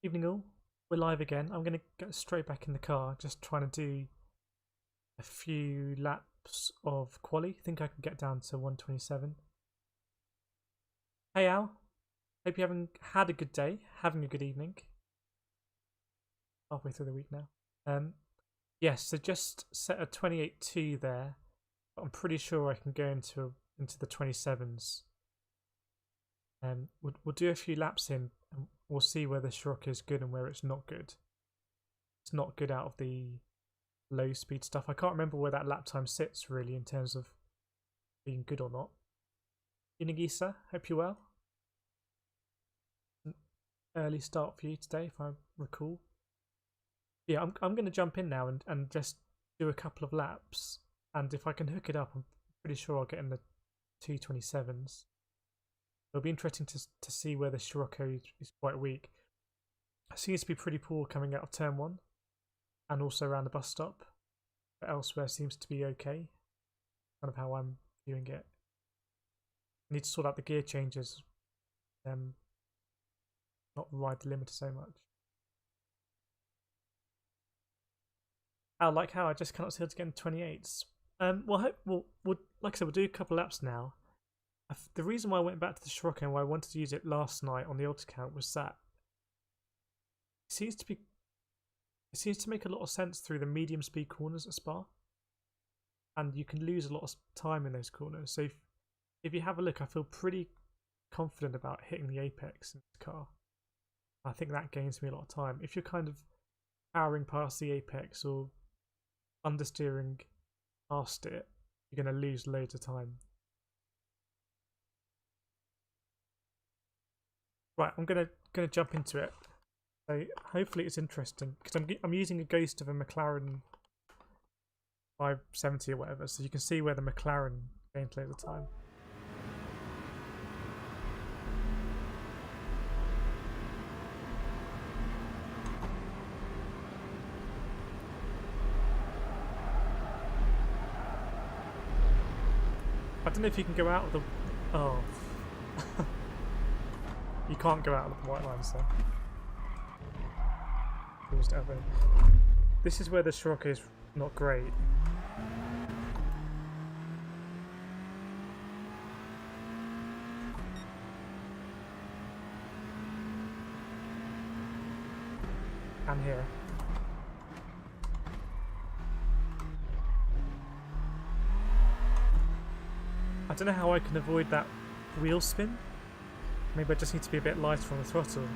Evening all, we're live again. I'm going to get straight back in the car, just trying to do a few laps of quali. Think I can get down to 127. Hey Al, hope you're having had a good day, having a good evening. Halfway through the week now. Yes, so just set a 28.2 there, but I'm pretty sure I can go into the 27s. We'll do a few laps in, and we'll see where the Scirocco is good and where it's not good. It's not good out of the low speed stuff. I can't remember where that lap time sits really in terms of being good or not. Inagisa, hope you're well. An early start for you today, if I recall. Yeah, I'm going to jump in now and just do a couple of laps, and if I can hook it up, I'm pretty sure I'll get in the 227s. It'll be interesting to see where the Scirocco is quite weak. It seems to be pretty poor coming out of turn 1 and also around the bus stop, but elsewhere seems to be okay. Kind of how I'm viewing it. I need to sort out the gear changes. Not ride the limiter so much. Like how I just cannot see how to get in 28s. Well, like I said, we'll do a couple of laps now. The reason why I went back to the Scirocco and why I wanted to use it last night on the old account was that it seems to make a lot of sense through the medium speed corners at Spa, and you can lose a lot of time in those corners. So if you have a look, I feel pretty confident about hitting the apex in this car. I think that gains me a lot of time. If you're kind of powering past the apex or understeering past it, you're going to lose loads of time. Right, I'm gonna jump into it. So hopefully it's interesting because I'm using a ghost of a McLaren 570 or whatever, so you can see where the McLaren gameplay at the time. I don't know if you can go out of the. Oh. You can't go out of the white line, so. This is where the Scirocco is not great. And here. I don't know how I can avoid that wheel spin. Maybe I just need to be a bit lighter on the throttle.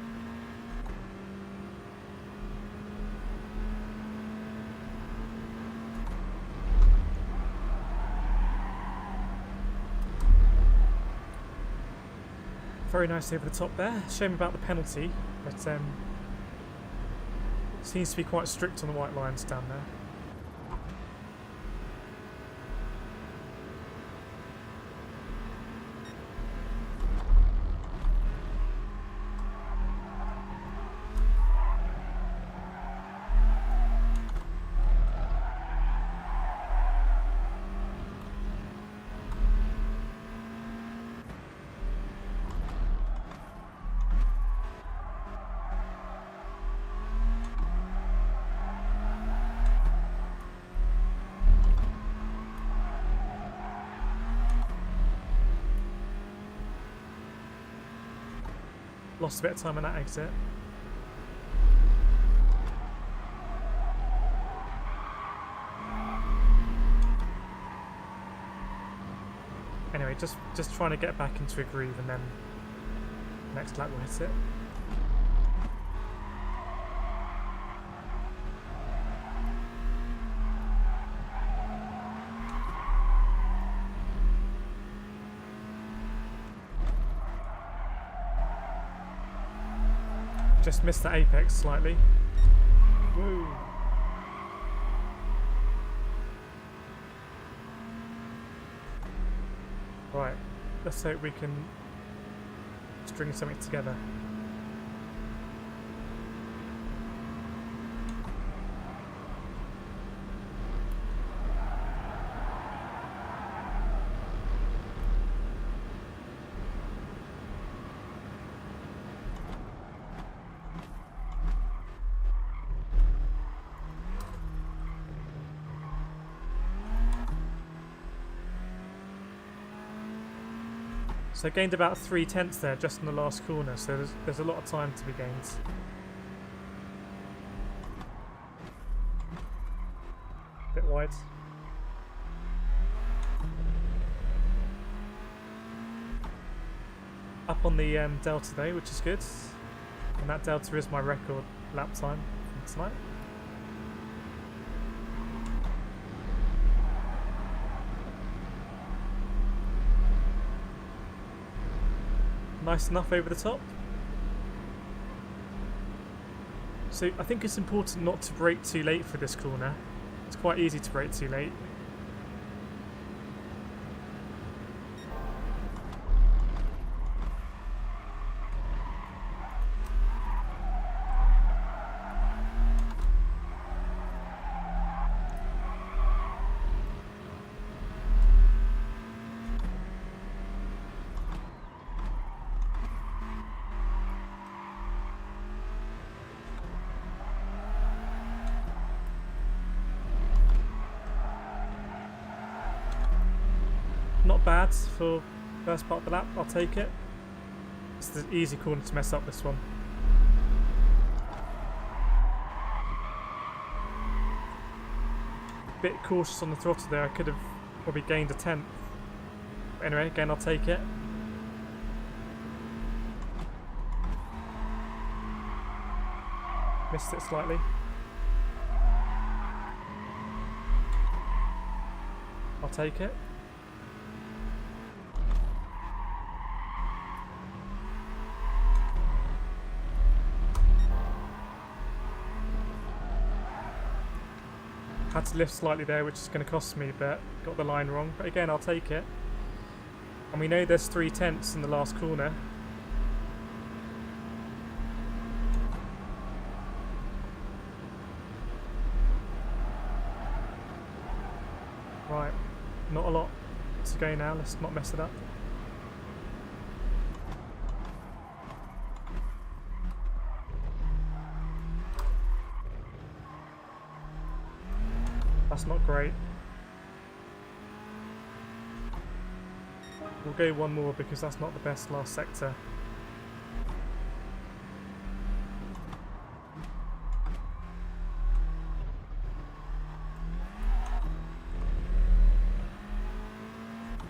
Very nice over the top there. Shame about the penalty, but seems to be quite strict on the white lines down there. Lost a bit of time on that exit. Anyway, just trying to get back into a groove, and then next lap we'll hit it. Just missed the apex slightly. Woo! Right, let's hope we can string something together. So I gained about 3/10 there just in the last corner, so there's a lot of time to be gained. Bit wide. Up on the delta though, which is good. And that delta is my record lap time from tonight. Nice enough over the top. So I think it's important not to brake too late for this corner. It's quite easy to brake too late. Not bad for first part of the lap, I'll take it. It's the easy corner to mess up, this one. Bit cautious on the throttle there, I could have probably gained a 10th. But anyway, again, I'll take it. Missed it slightly. I'll take it. Had to lift slightly there, which is going to cost me, but got the line wrong. But again, I'll take it. And we know there's 3/10 in the last corner. Right, not a lot to go now. Let's not mess it up. That's not great. We'll go one more because that's not the best last sector.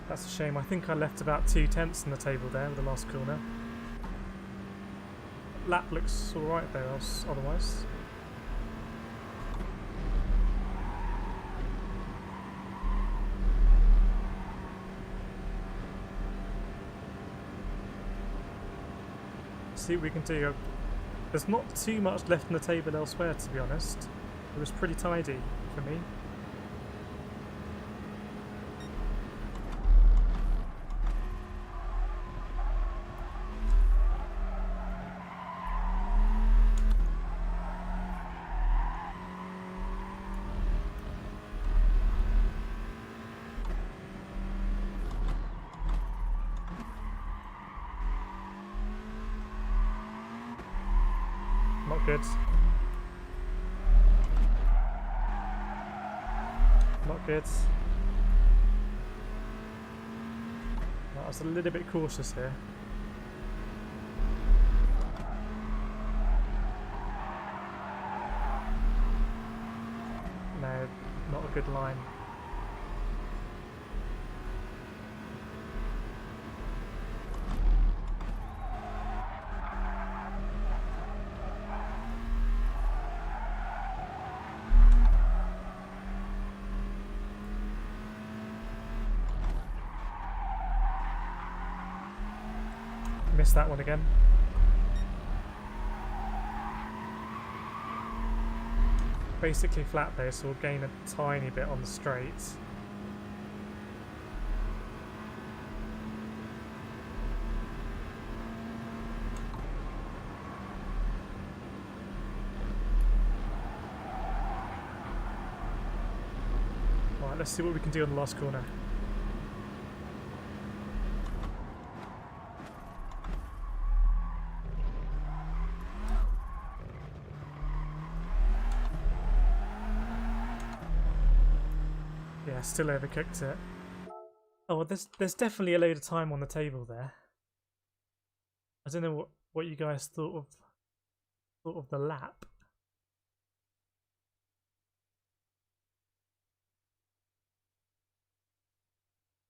That's a shame. I think I left about 2/10 in the table there with the last corner. Lap looks alright though, otherwise. See what we can do. There's not too much left in the table elsewhere, to be honest. It was pretty tidy for me. Not good. Not good. I was a little bit cautious here. No, not a good line. Missed that one again. Basically flat there, so we'll gain a tiny bit on the straight. Alright, let's see what we can do on the last corner. Yeah, still overcooked it. Oh, well, there's definitely a load of time on the table there. I don't know what you guys thought of the lap.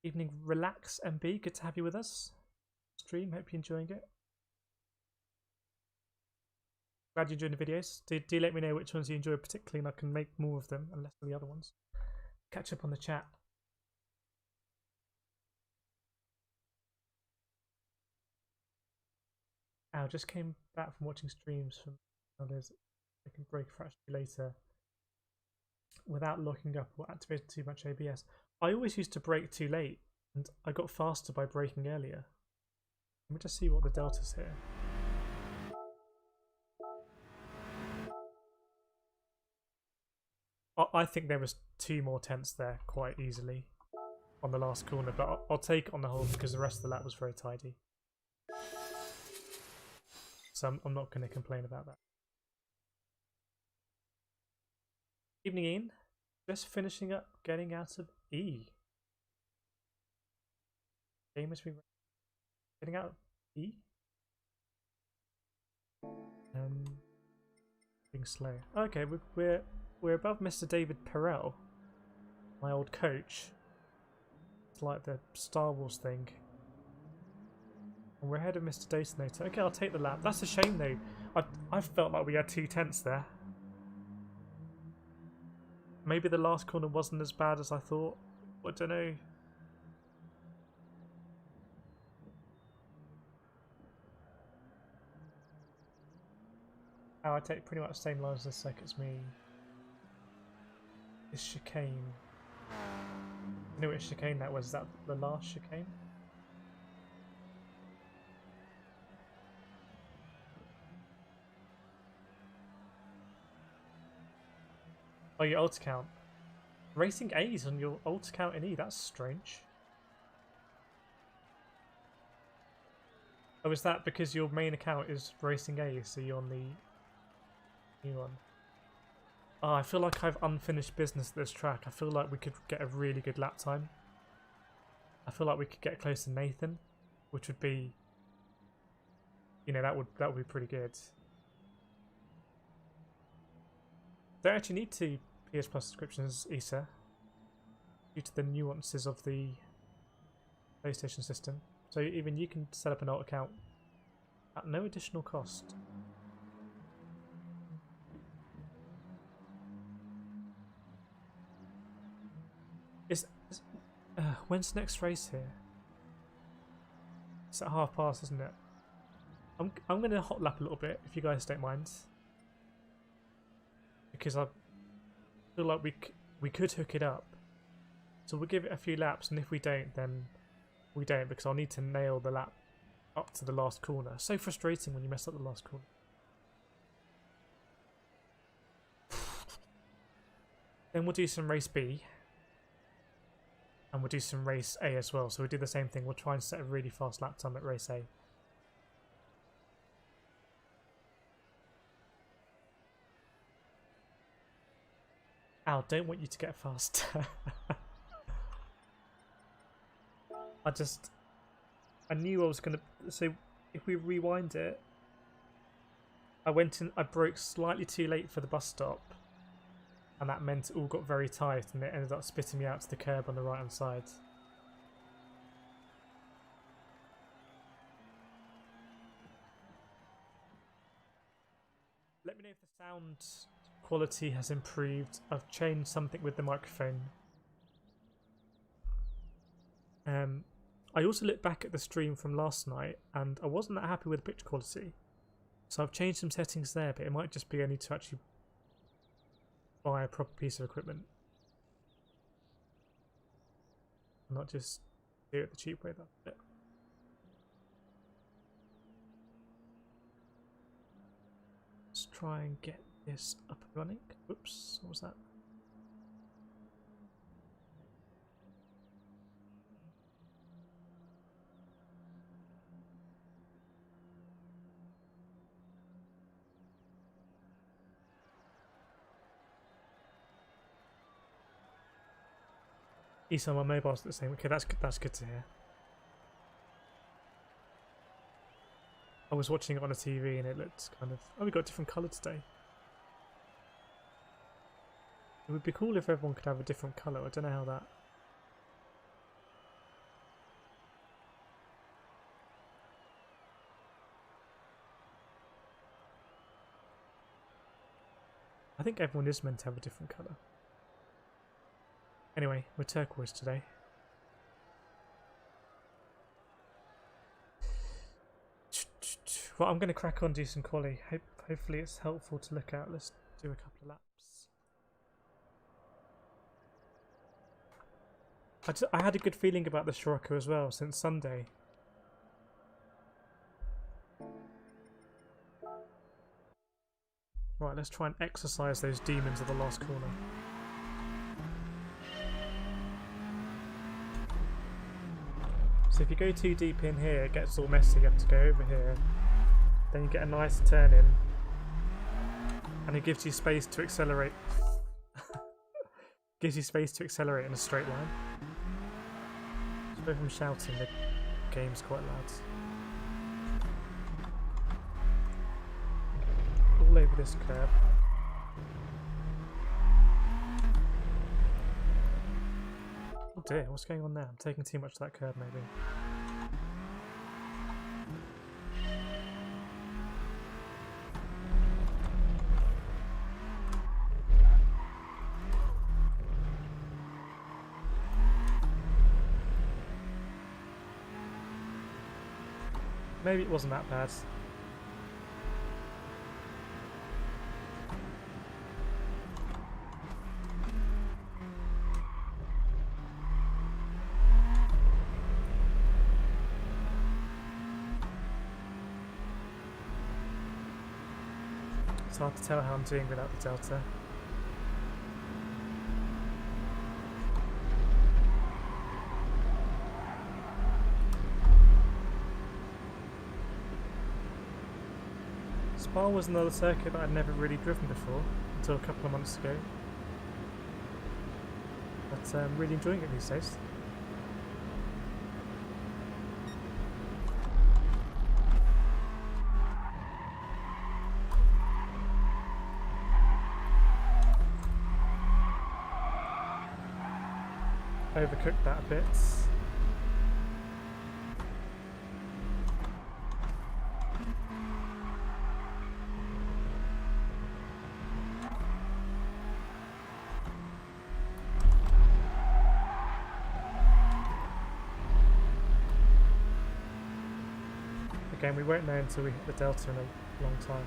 Evening, relax, MB. Good to have you with us. Stream. Hope you're enjoying it. Glad you enjoyed the videos. Do let me know which ones you enjoy particularly, and I can make more of them and less of the other ones. Catch up on the chat. I just came back from watching streams from others. I can break fractionally later without locking up or activating too much ABS. I always used to brake too late, and I got faster by braking earlier. Let me just see what the delta's here. I think there was 2 more tenths there quite easily on the last corner, but I'll take it on the whole because the rest of the lap was very tidy. So I'm not going to complain about that. Evening, Ian. Just finishing up getting out of E. Game has been getting out of E. Being slow. Okay, we're above Mr. David Perel, my old coach. It's like the Star Wars thing. And we're ahead of Mr. Detonator. Okay, I'll take the lap. That's a shame though. I felt like we had 2 tenths there. Maybe the last corner wasn't as bad as I thought. I don't know. Oh, I take pretty much the same lines as seconds me. This chicane. You know which chicane that was? Is that the last chicane? Oh, your alt account. Racing A's on your alt account in E, that's strange. Oh, is that because your main account is Racing A, so you're on the new one? Oh, I feel like I've unfinished business at this track. I feel like we could get a really good lap time. I feel like we could get close to Nathan, which would be, you know, that would be pretty good. Don't actually need 2 PS Plus subscriptions, Issa, due to the nuances of the PlayStation system. So even you can set up an alt account at no additional cost. When's the next race here? It's at past, isn't it? I'm going to hot lap a little bit if you guys don't mind, because I feel like we could hook it up. So we'll give it a few laps, and if we don't, then we don't, because I'll need to nail the lap up to the last corner. So frustrating when you mess up the last corner. Then we'll do some race B. And we'll do some race A as well. So we'll do the same thing. We'll try and set a really fast lap time at race A. Ow, don't want you to get faster. I knew I was going to... So if we rewind it, I went in, I broke slightly too late for the bus stop. And that meant it all got very tight and it ended up spitting me out to the curb on the right hand side. Let me know if the sound quality has improved. I've changed something with the microphone. I also looked back at the stream from last night and I wasn't that happy with the picture quality. So I've changed some settings there, but it might just be I need to actually buy a proper piece of equipment. Not just do it the cheap way. That's it. Let's try and get this up and running. Oops, what was that? East on my mobile's the same. Okay, that's good to hear. I was watching it on a TV and it looked kind of... Oh, we got a different colour today. It would be cool if everyone could have a different colour. I don't know how that... I think everyone is meant to have a different colour. Anyway, we're turquoise today. Well, I'm going to crack on, do some quali. Hopefully it's helpful to look at. Let's do a couple of laps. I had a good feeling about the Scirocco as well since Sunday. Right, let's try and exercise those demons of the last corner. So if you go too deep in here, it gets all messy. You have to go over here. Then you get a nice turn in. And it gives you space to accelerate. Gives you space to accelerate in a straight line. So if I'm shouting, the game's quite loud. All over this curb. Oh dear, what's going on now? I'm taking too much of that curb, maybe. Maybe it wasn't that bad. It's hard to tell how I'm doing without the delta. Spa was another circuit that I'd never really driven before until a couple of months ago. But I'm really enjoying it these days. Overcooked that a bit. Again, we won't know until we hit the delta in a long time.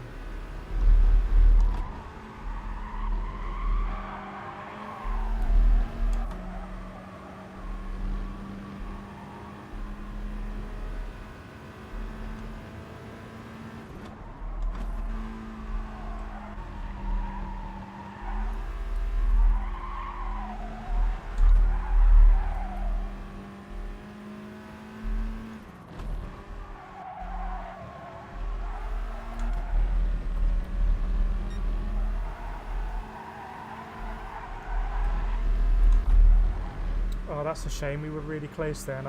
Oh, that's a shame. We were really close there, and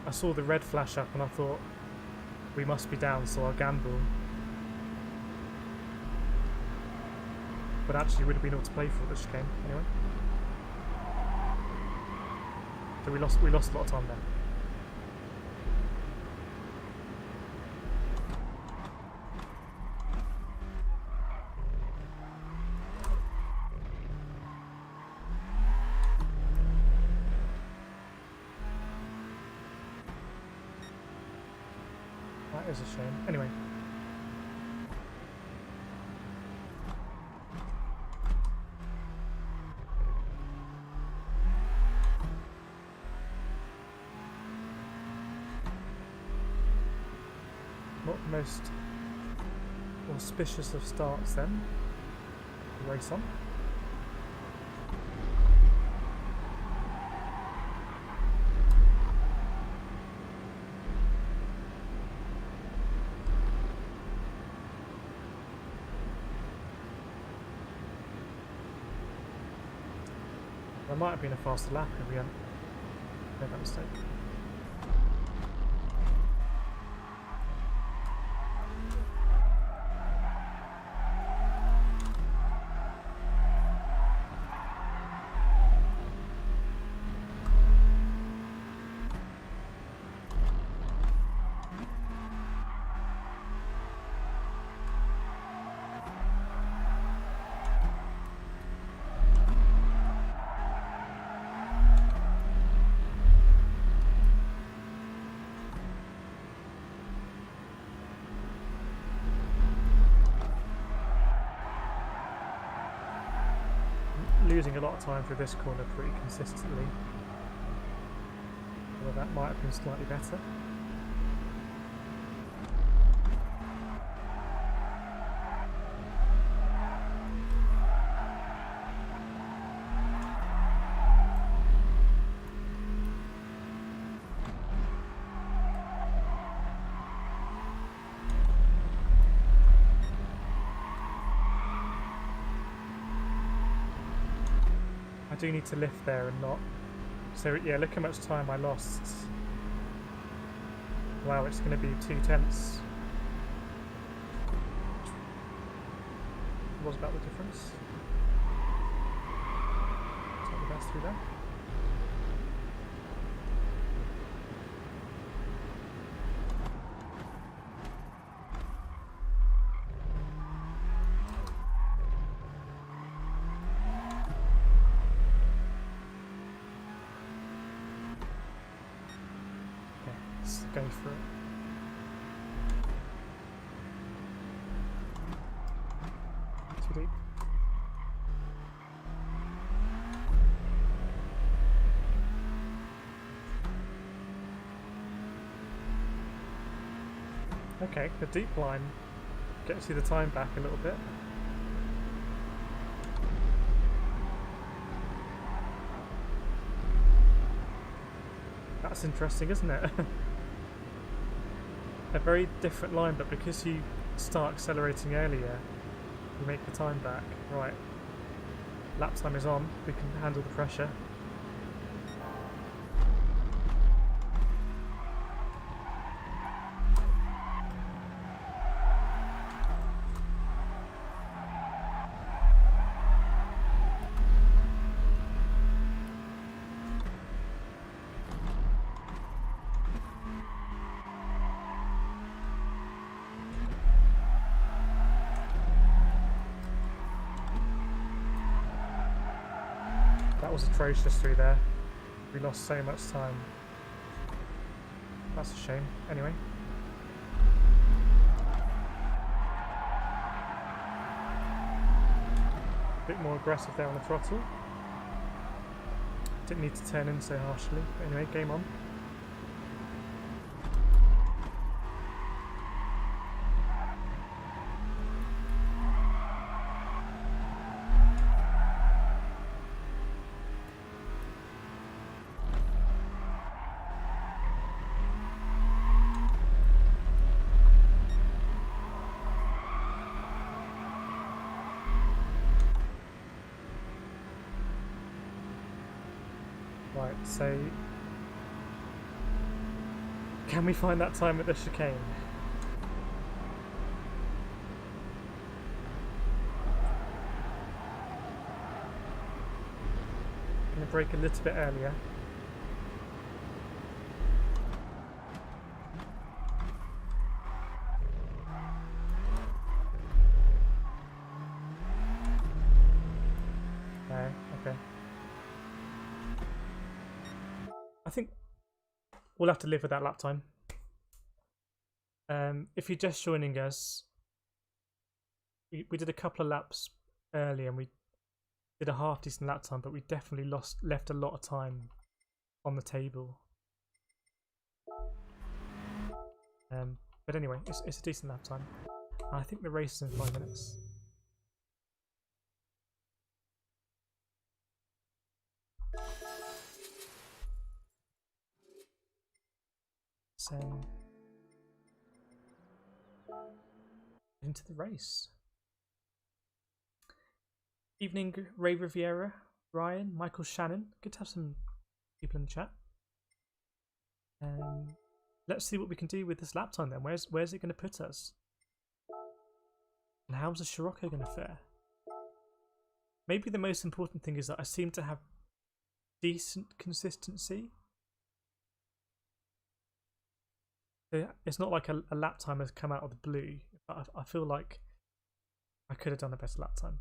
I saw the red flash up, and I thought we must be down, so I'll gamble. But actually, would have been all to play for this game anyway. So we lost a lot of time there. That is a shame. Anyway. Not the most auspicious of starts then. Race on. There might have been a faster lap if we hadn't made that mistake. Losing a lot of time through this corner pretty consistently. Although that might have been slightly better. I do need to lift there and not. So yeah, look how much time I lost. Wow, it's going to be 2/10. What was about the difference? Take the best through there. Go for it. Too deep. Okay, the deep line gets you the time back a little bit. That's interesting, isn't it? A very different line, but because you start accelerating earlier, you make the time back. Right, lap time is on, we can handle the pressure. That was atrocious through there. We lost so much time. That's a shame. Anyway. A bit more aggressive there on the throttle. Didn't need to turn in so harshly. But anyway, game on. Right, so can we find that time at the chicane? Gonna brake a little bit earlier. No, okay. I think we'll have to live with that lap time. If you're just joining us, we did a couple of laps early and we did a half decent lap time, but we definitely left a lot of time on the table. But anyway, it's a decent lap time. I think the race is in 5 minutes. So into the race. Evening, Ray Riviera. Ryan, Michael Shannon. Good to have some people in the chat. Let's see what we can do with this lap time then. Where's it going to put us? And how's the Scirocco going to fare? Maybe the most important thing is that I seem to have decent consistency. It's not like a lap time has come out of the blue. I feel like I could have done a better lap time.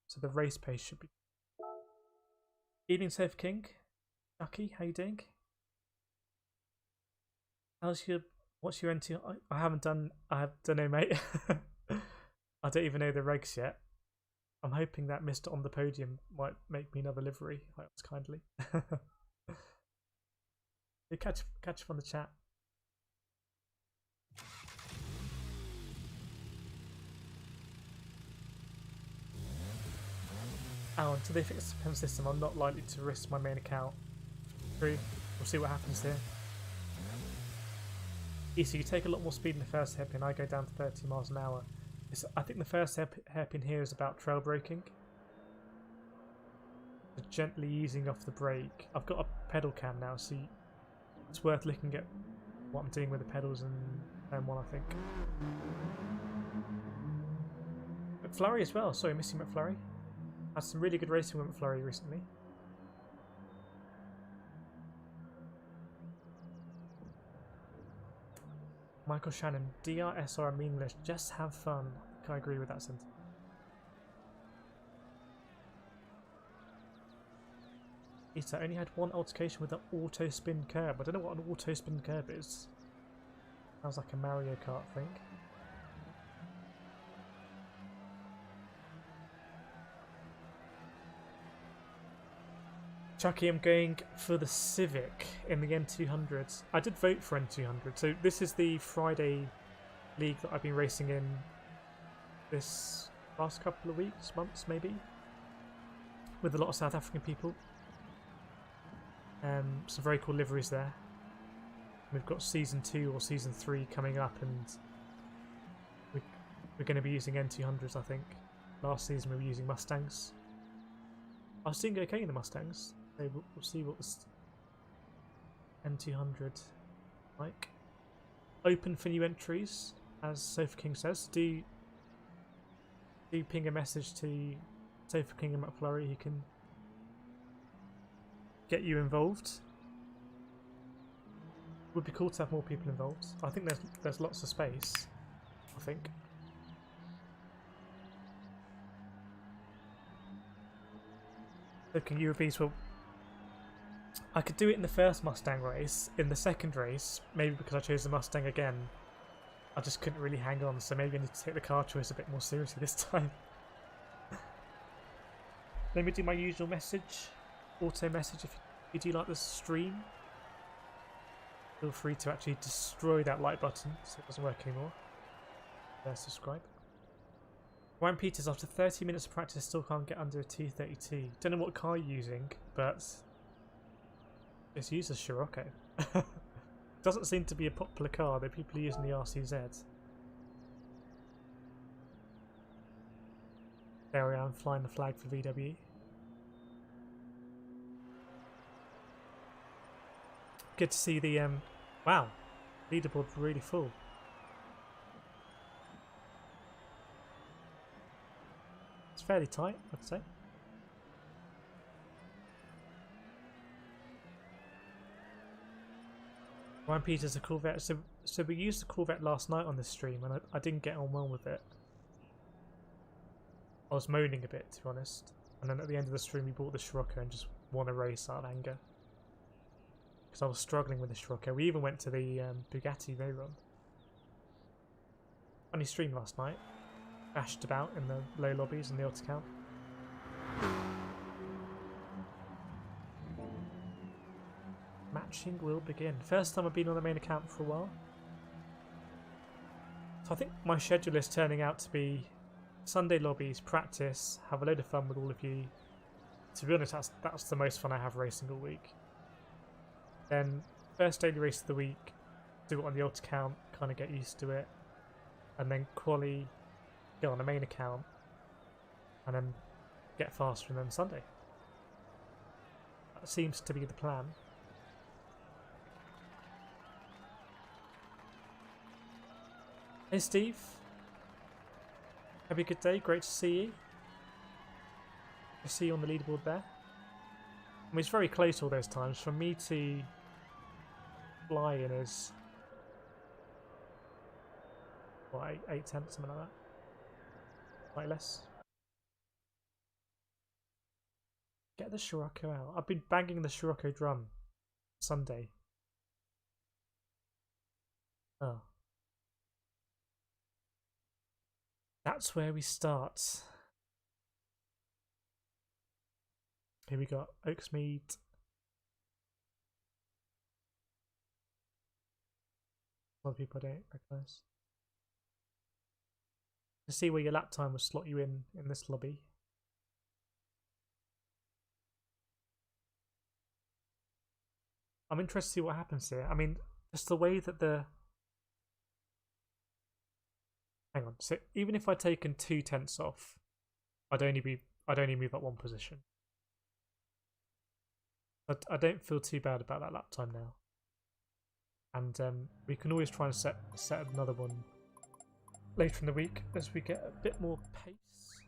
So the race pace should be. Evening Safe King. Chucky, how you doing? What's your NT? I don't know, mate. I don't even know the regs yet. I'm hoping that Mr. On the Podium might make me another livery. I ask kindly. You catch up on the chat. Oh, until they fix the pen system, I'm not likely to risk my main account. True. We'll see what happens here. So you take a lot more speed in the first hairpin. I go down to 30 miles an hour. I think the first hairpin here is about trail braking. So gently easing off the brake. I've got a pedal cam now, so it's worth looking at what I'm doing with the pedals and M1, I think. McFlurry as well. Sorry, missing McFlurry. Had some really good racing with McFlurry recently. Michael Shannon, DRSR are meaningless, just have fun. I agree with that sentence. I only had one altercation with an auto spin curb. I don't know what an auto spin curb is. Sounds like a Mario Kart thing. Chucky, I'm going for the Civic in the N200s. I did vote for N200, so this is the Friday league that I've been racing in this last couple of weeks, months maybe, with a lot of South African people. Some very cool liveries there. We've got Season 2 or Season 3 coming up, and we're going to be using N200s, I think. Last season we were using Mustangs. I was doing okay in the Mustangs. We'll see what this N200 like. Open for new entries, as Sofa King says. Do ping a message to Sofa King and McFlurry. He can get you involved. Would be cool to have more people involved. I think there's lots of space. I think. Looking UAVs, well, I could do it in the first Mustang race. In the second race, maybe because I chose the Mustang again, I just couldn't really hang on, so maybe I need to take the car choice a bit more seriously this time. Let me do my usual message, auto message. If you do like the stream, feel free to actually destroy that like button so it doesn't work anymore. Subscribe. Ryan Peters, after 30 minutes of practice, still can't get under a T32. Don't know what car you're using, but it's used as Scirocco. Doesn't seem to be a popular car, though people are using the RCZ. There I am, flying the flag for VW. Good to see the, wow, leaderboard really full. It's fairly tight, I'd say. Ryan Peters, a Corvette. So we used the Corvette last night on the stream, and I didn't get on well with it. I was moaning a bit, to be honest. And then at the end of the stream, we bought the Scirocco and just won a race out of anger. Because I was struggling with the Scirocco. We even went to the Bugatti Veyron. Funny stream last night. Bashed about in the low lobbies and the auto count. Matching will begin. First time I've been on the main account for a while. So I think my schedule is turning out to be Sunday lobbies, practice, have a load of fun with all of you. To be honest, that's the most fun I have racing all week. Then first daily race of the week, do it on the auto count, kind of get used to it. And then quali, go on the main account. And then get faster and then Sunday. That seems to be the plan. Hey Steve, have a good day, great to see you. I see you on the leaderboard there. I mean, it's very close all those times. For me to fly in is, what, 8 tenths, something like that? Slightly less. Get the Scirocco out. I've been banging the Scirocco drum Sunday. Oh. That's where we start. Here we got Oaksmead. A lot of people I don't recognise. To see where your lap time will slot you in this lobby. I'm interested to see what happens here. I mean, just the way that the... Hang on. So even if I'd taken 2 tenths off, I'd only move up 1 position. But I don't feel too bad about that lap time now. And we can always try and set another one later in the week as we get a bit more pace.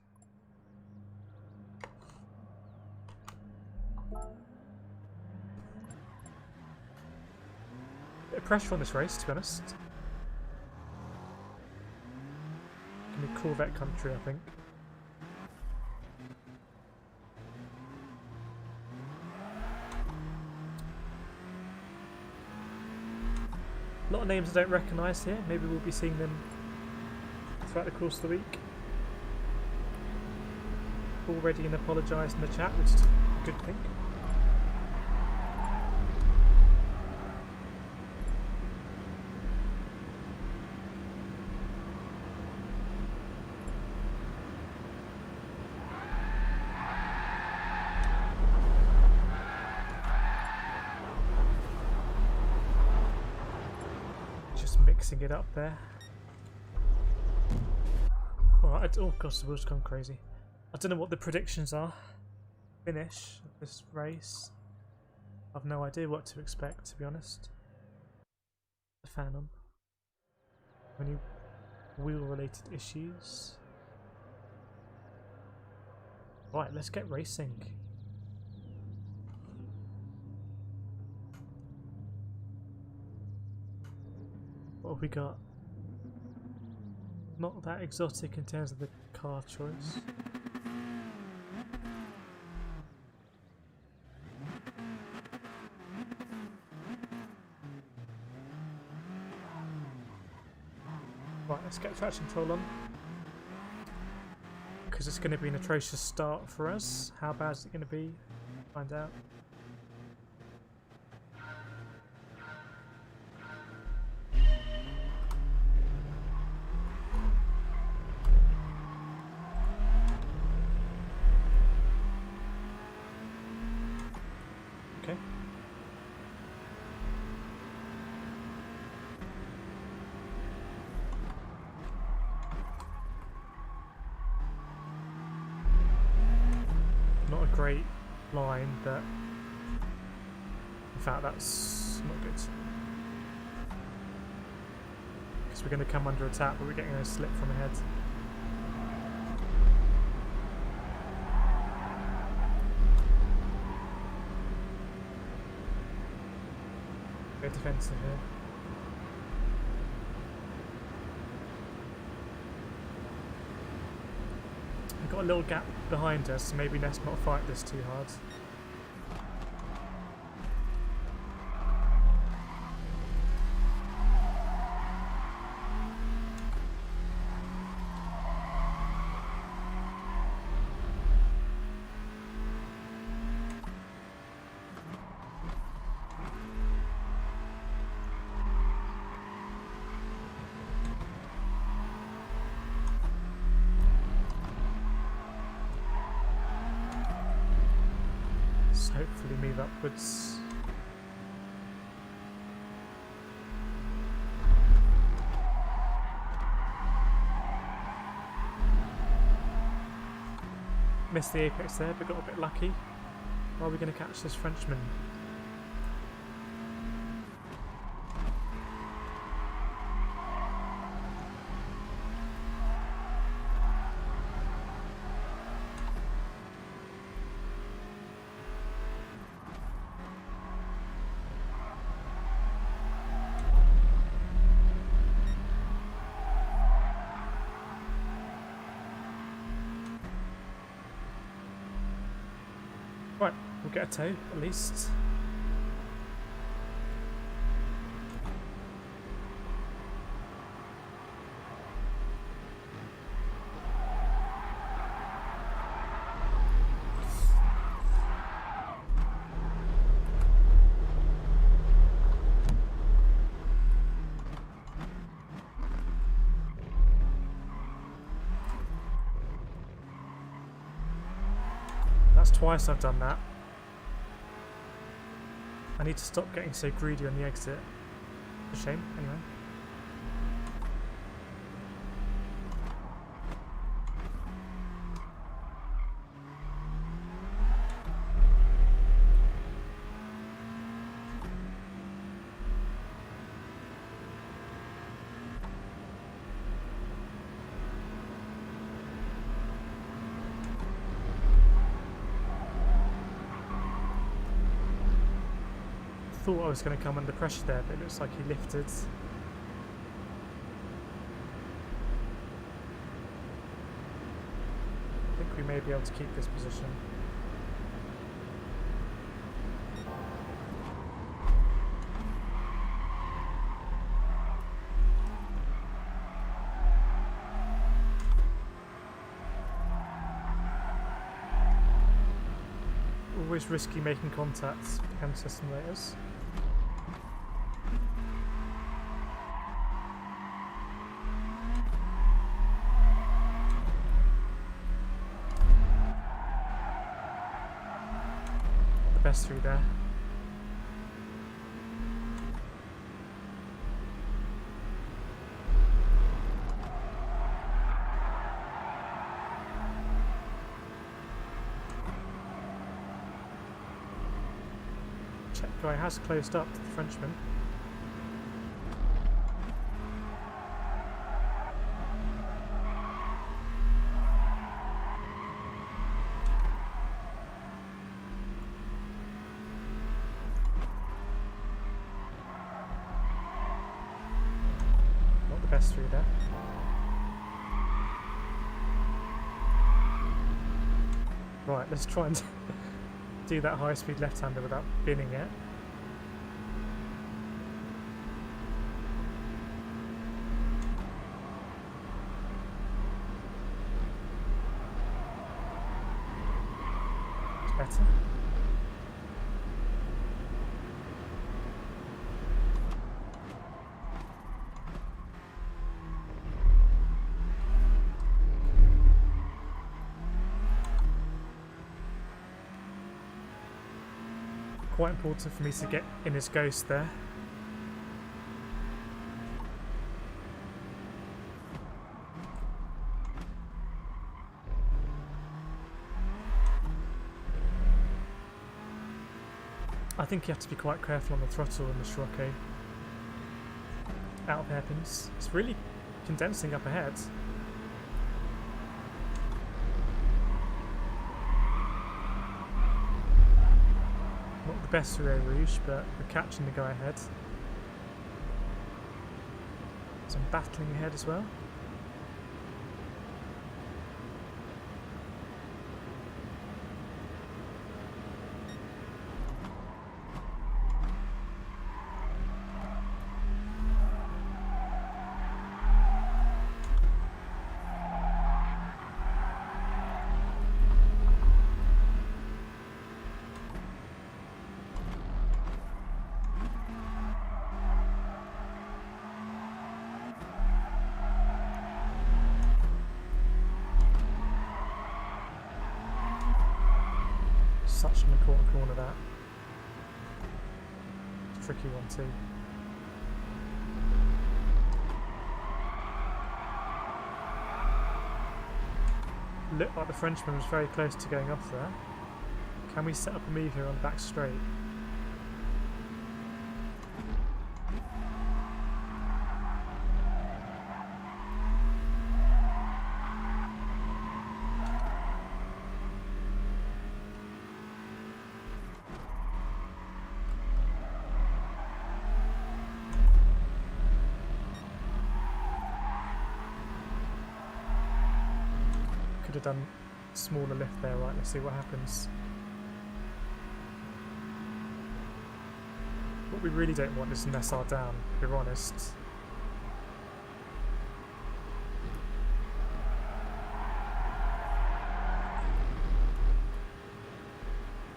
Bit of pressure on this race, to be honest. Gonna be Corvette country, I think. A lot of names I don't recognise here. Maybe we'll be seeing them throughout the course of the week. Already and apologise in the chat, which is a good thing. It up there. Alright, oh gosh, the wheel's gone crazy. I don't know what the predictions are. Finish of this race. I've no idea what to expect, to be honest. The Phantom. Any wheel-related issues? Right, let's get racing. What have we got? Not that exotic in terms of the car choice. Right, let's get traction control on. Because it's going to be an atrocious start for us. How bad is it going to be? Find out. Great line, but in fact that's not good because we're going to come under attack, but we're getting a slip from ahead. Very defensive here. Got a little gap behind us, so maybe let's not fight this too hard. Hopefully move upwards. Missed the apex there, but got a bit lucky. Are we going to catch this Frenchman? Right, we'll get a tow at least. That's twice I've done that. I need to stop getting so greedy on the exit. A shame, anyway. Thought I was going to come under pressure there, but it looks like he lifted. I think we may be able to keep this position. Always risky making contacts with cancer simulators. Best through there. Czech guy has closed up to the Frenchman. Through there. Right, let's try and do that high-speed left-hander without binning it. It's better. Quite important for me to get in his ghost there. I think you have to be quite careful on the throttle in the Scirocco. Out of hairpins. It's really condensing up ahead. Best through Rouge, but we're catching the guy ahead. Some battling ahead as well. Such an important corner that. It's a tricky one too. looked like the Frenchman was very close to going off there. Can we set up a move here on the back straight? Could have done a smaller lift there, right? Let's see what happens. What we really don't want is an SR down, if we're honest.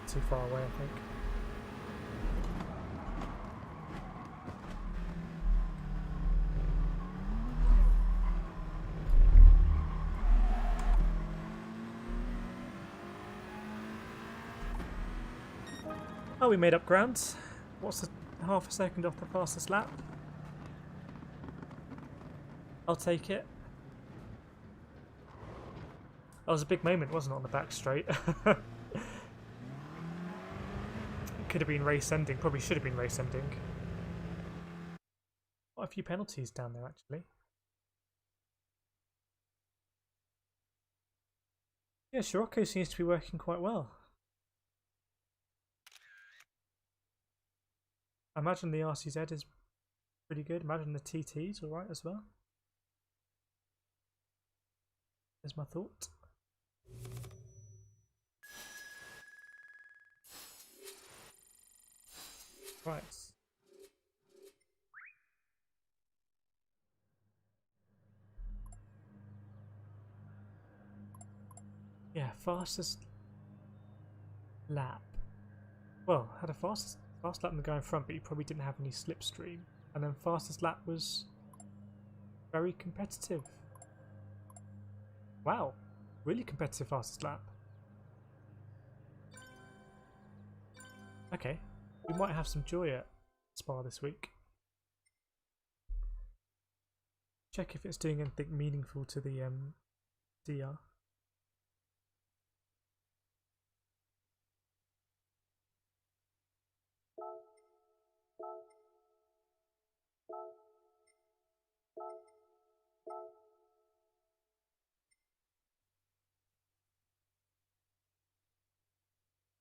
Too far away, I think. Oh, we made up ground. What's the half a second off the fastest lap? I'll take it. That was a big moment, wasn't it, on the back straight? It could have been race ending, probably should have been race ending. Quite a few penalties down there, actually. Yeah, Scirocco seems to be working quite well. I imagine the RCZ is pretty good. Imagine the TT's alright as well. There's my thought. Right. Yeah, fastest lap. Well, had a fast lap in the guy in front, but he probably didn't have any slipstream. And then fastest lap was very competitive. Wow, really competitive fastest lap. Okay, we might have some joy at Spa this week. Check if it's doing anything meaningful to the DR.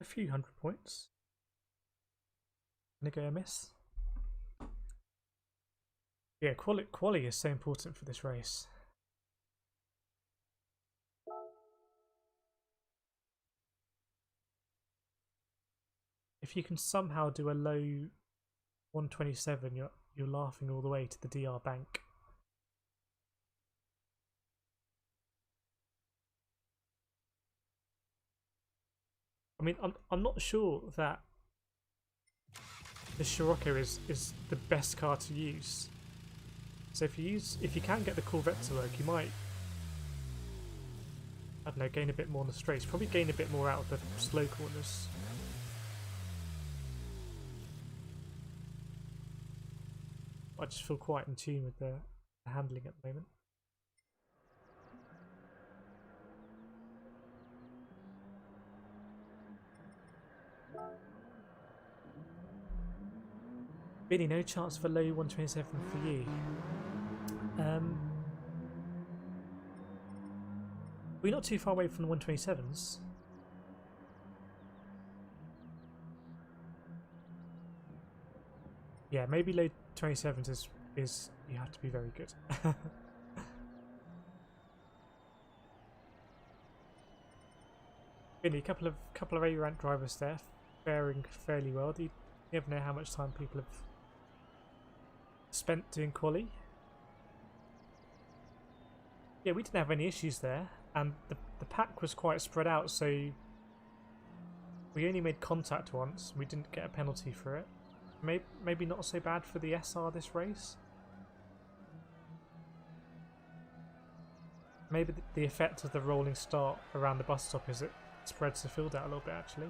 A few 100 points. Gonna go a miss. Yeah, quali is so important for this race. If you can somehow do a low 127, you're laughing all the way to the DR bank. I mean, I'm not sure that the Scirocco is the best car to use. So if you can get the Corvette to work, you might, I don't know, gain a bit more on the straights. Probably gain a bit more out of the slow corners. I just feel quite in tune with the handling at the moment. Really, no chance for low 127 for you. We're not too far away from the 127s. Yeah, maybe low 27s is you have to be very good. Really, a couple of A rank drivers there, faring fairly well. You never know how much time people have spent doing quali. Yeah, we didn't have any issues there, and the pack was quite spread out, so we only made contact once. We didn't get a penalty for it. Maybe not so bad for the SR this race. Maybe the effect of the rolling start around the bus stop is it spreads the field out a little bit, actually.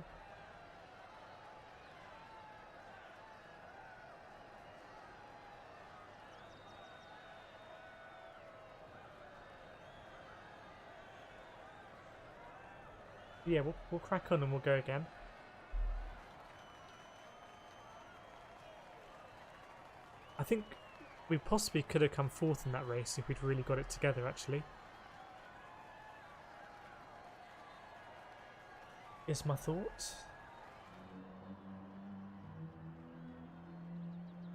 Yeah, we'll crack on and we'll go again. I think we possibly could have come fourth in that race if we'd really got it together, actually. Is my thought.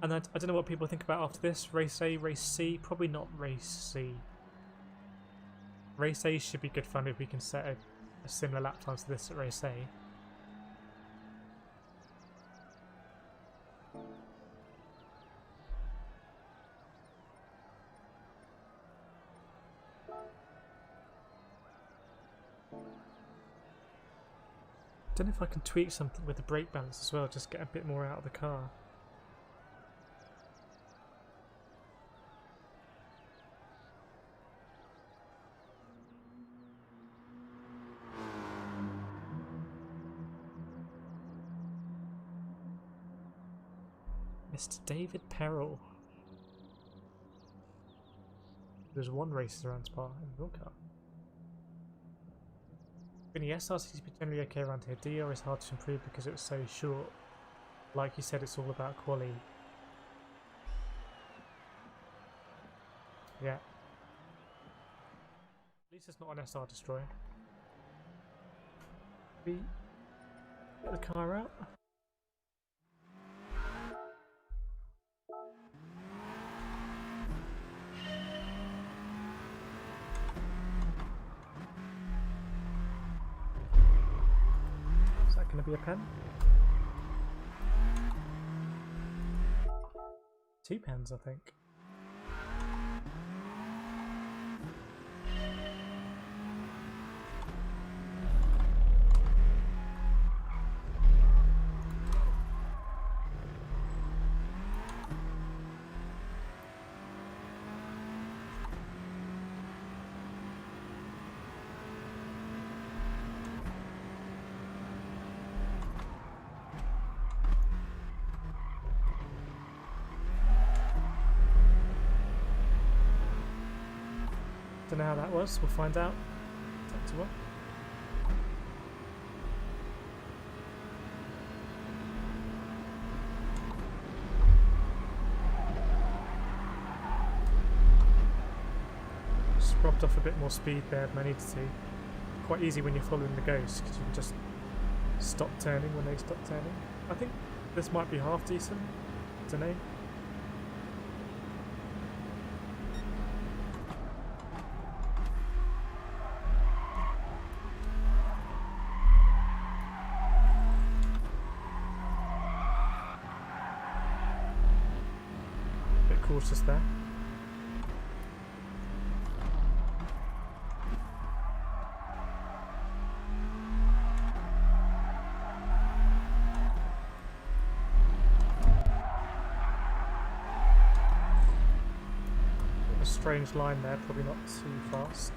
And I don't know what people think about after this. Race A, Race C. Probably not Race C. Race A should be good fun if we can set a similar lap time to this at Race A. Don't know if I can tweak something with the brake balance as well, just get a bit more out of the car. Mr. David Perrell. There's one race around Spa in your car. Vinny, SR seems to be generally okay around here. DR is hard to improve because it was so short. Like you said, it's all about quality. Yeah. At least it's not an SR destroyer. We get the car out. Going to be a pen? 2 pens, I think. Don't know how that was, we'll find out. That's what. Just robbed off a bit more speed there than I needed to. Quite easy when you're following the ghost because you can just stop turning when they stop turning. I think this might be half decent. I don't know. Cautious there. A strange line there, probably not too fast.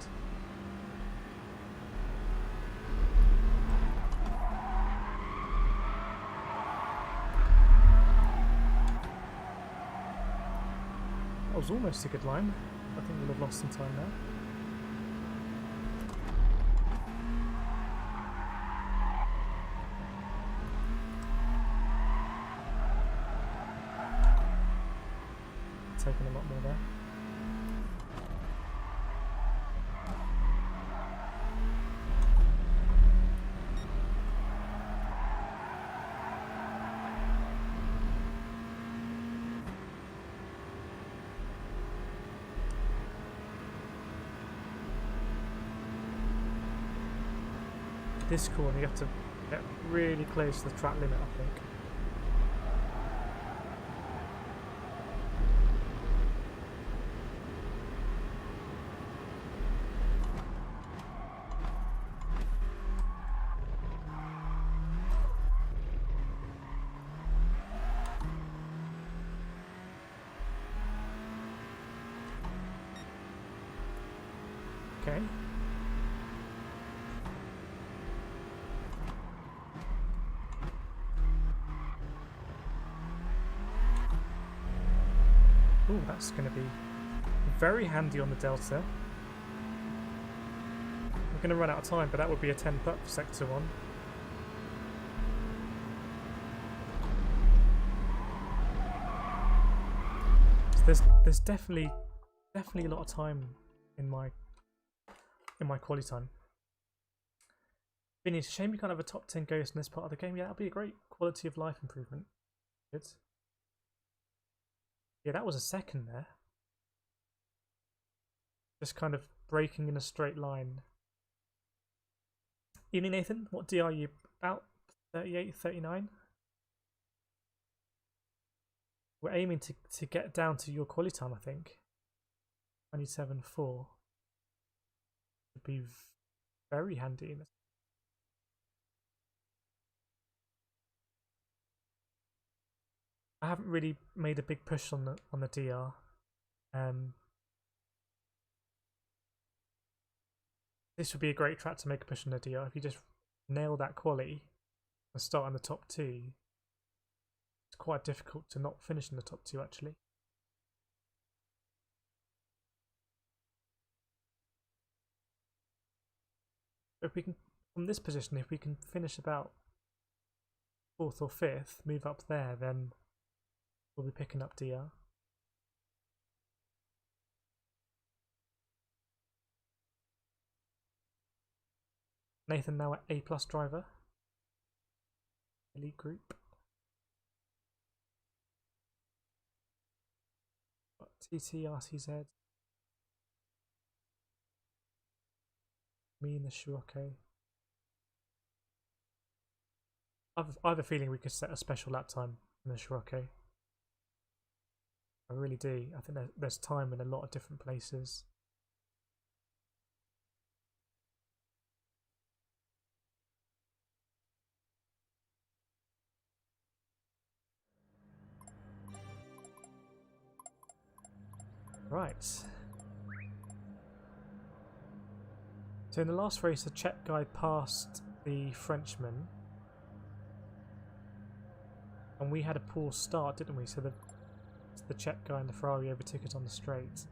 That was almost a good line. I think we'll have lost some time now. Taking a lot more there. This corner you have to get really close to the track limit, I think. Okay. Ooh, that's going to be very handy on the Delta. going to run out of time, but that would be a 10th up for sector 1. So there's definitely a lot of time in my quality time. Vinny, it's a shame you can't have a top 10 ghost in this part of the game. Yeah, that'll be a great quality of life improvement. Good. Yeah, that was a second there. Just kind of breaking in a straight line. Evening, Nathan. What D are you? About 38, 39? We're aiming to get down to your quality time, I think. 27.4. Would be very handy in this. I haven't really made a big push on the DR. This would be a great track to make a push on the DR. If you just nail that quali and start in the top 2, it's quite difficult to not finish in the top 2 actually. If we can, from this position, if we can finish about 4th or 5th, move up there, then we'll be picking up DR. Nathan now at A+ driver. Elite group. Got TT, RCZ. Me and the Scirocco. I have a feeling we could set a special lap time in the Scirocco. I really do. I think there's time in a lot of different places. Right. So in the last race, the Czech guy passed the Frenchman. And we had a poor start, didn't we? So the Czech guy and the Ferrari overtook us on the straight.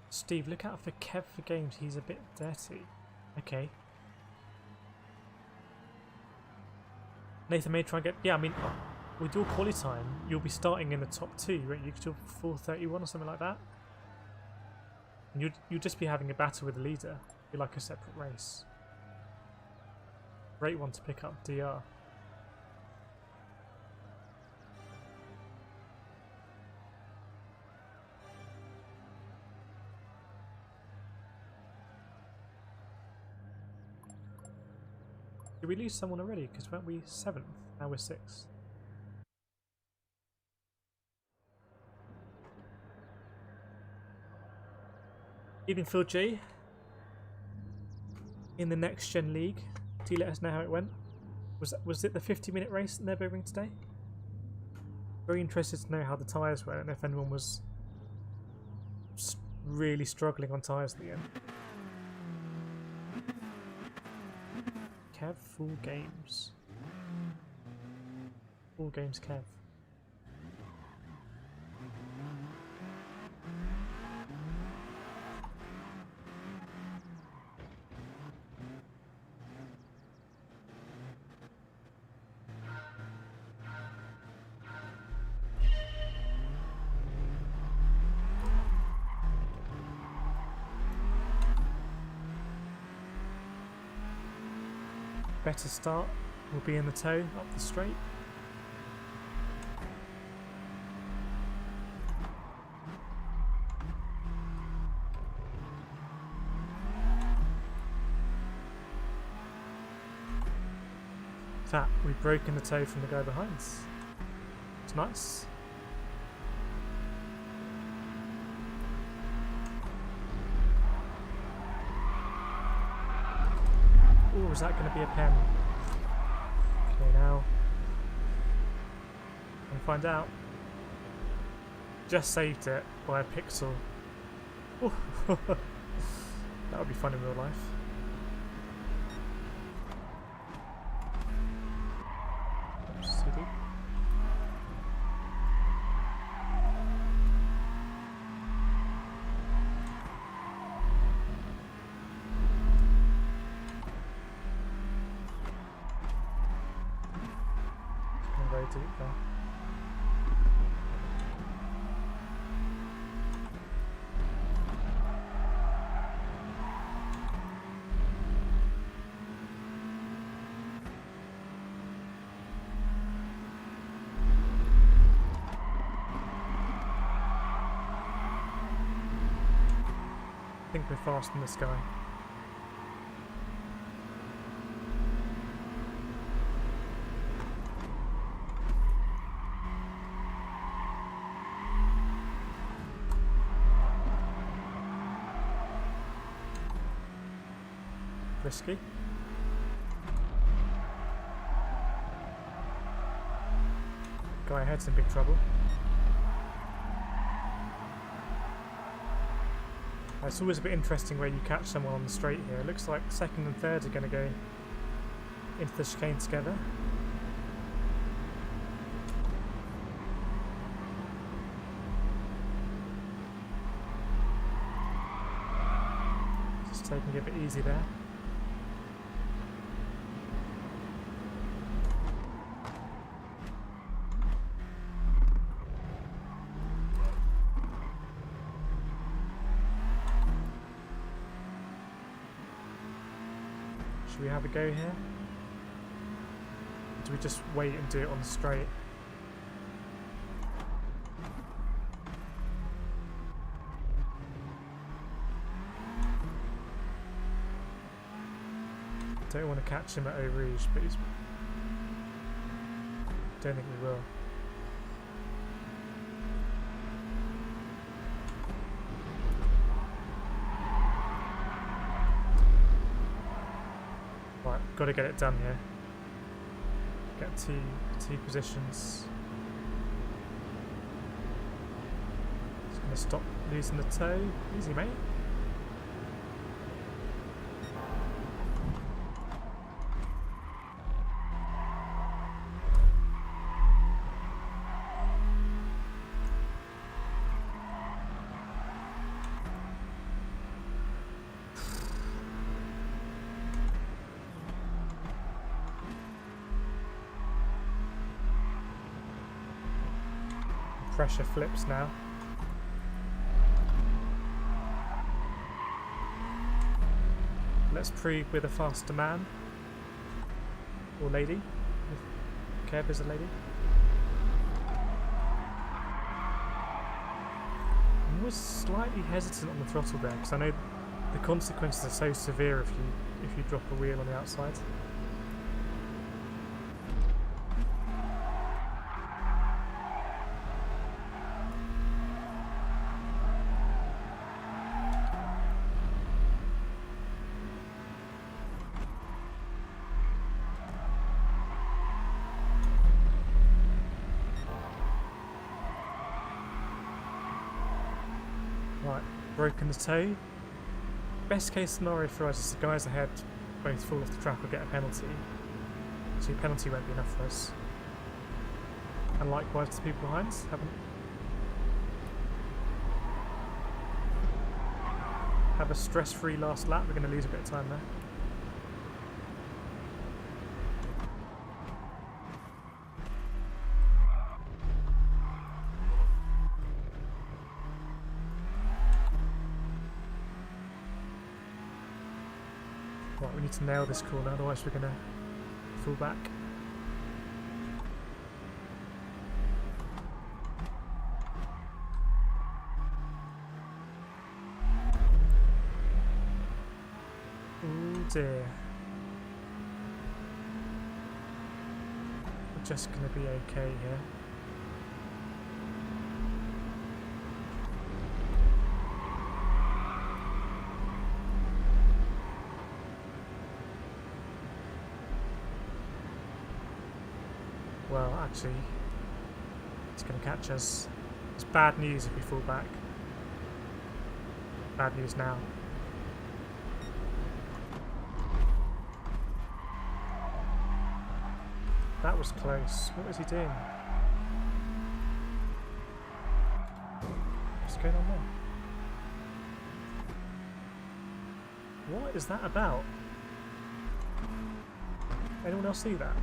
Steve, look out for Kev for games. He's a bit dirty. Okay. Nathan may try and get... Yeah, I mean, with your quality time, you'll be starting in the top 2, right? You could do 4:31 or something like that. And you'd just be having a battle with the leader. It'd be like a separate race. Great one to pick up DR. Did we lose someone already? Because weren't we 7th? Now we're 6th. Evening Phil G. In the Next Gen League. Do you let us know how it went? Was it the 50-minute race in Nürburgring today? Very interested to know how the tyres went and if anyone was really struggling on tyres at the end. Kev, full games. Full games, Kev. Better start will be in the toe up the straight. In fact, we've broken the toe from the guy behind us. It's nice. Or is that going to be a pen? Okay, now. We'll find out. Just saved it by a pixel. That would be fun in real life. very deep there. I think we're fast in this guy. Risky. Guy ahead's in big trouble. It's always a bit interesting where you catch someone on the straight here. It looks like second and third are going to go into the chicane together. Just taking it a bit easy there. Should we have a go here? Do we just wait and do it on the straight? Don't want to catch him at Eau Rouge, but he's... don't think we will. Right, got to get it done here. Get two positions. Just going to stop losing the toe. Easy, mate. Pressure flips now. Let's prove we're the faster man. Or lady. If Kev is a lady. I'm always slightly hesitant on the throttle there because I know the consequences are so severe if you drop a wheel on the outside. Right, broken the toe. Best case scenario for us is the guys ahead both fall off the track or get a penalty. So a penalty won't be enough for us. And likewise the people behind us have a stress-free last lap. We're going to lose a bit of time there. Right, we need to nail this corner, otherwise we're going to fall back. Oh dear. We're just going to be okay here. Well, actually, it's going to catch us. It's bad news if we fall back. Bad news now. That was close. What was he doing? What's going on there? What is that about? Anyone else see that?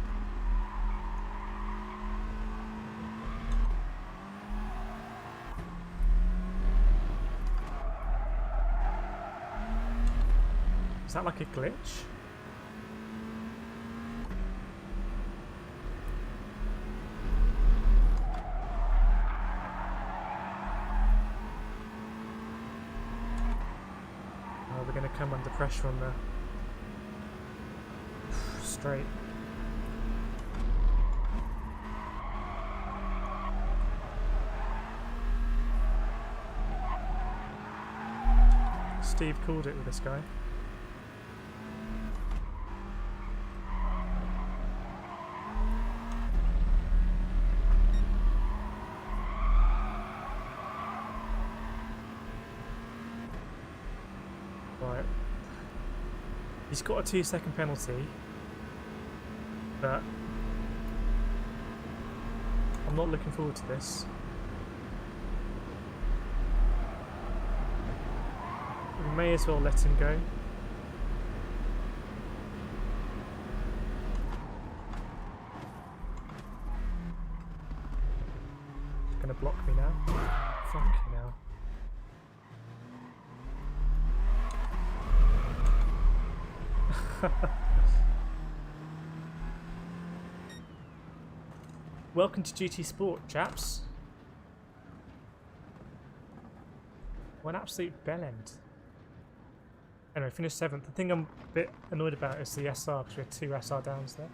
Is that like a glitch? Oh, we're going to come under pressure on the straight. Steve called it with this guy. Right. He's got a 2-second penalty, but I'm not looking forward to this. We may as well let him go. He's gonna block me now. Fucking hell. Welcome to GT Sport, chaps. What an absolute bellend. Anyway, finished 7th. The thing I'm a bit annoyed about is the SR, because we had 2 SR downs there.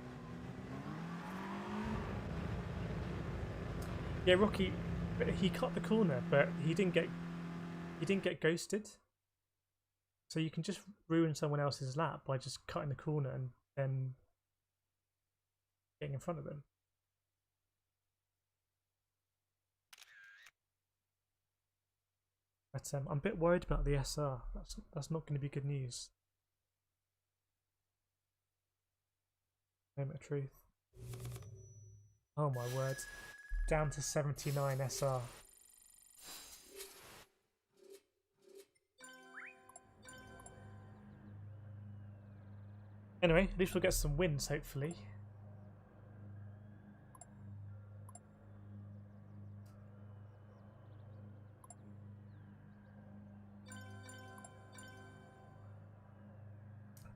Yeah, Rocky, he cut the corner, but he didn't get ghosted. So you can just ruin someone else's lap by just cutting the corner and then getting in front of them. But I'm a bit worried about the SR. That's not going to be good news. Moment of truth. Oh my word. Down to 79 SR. Anyway, at least we'll get some wins, hopefully.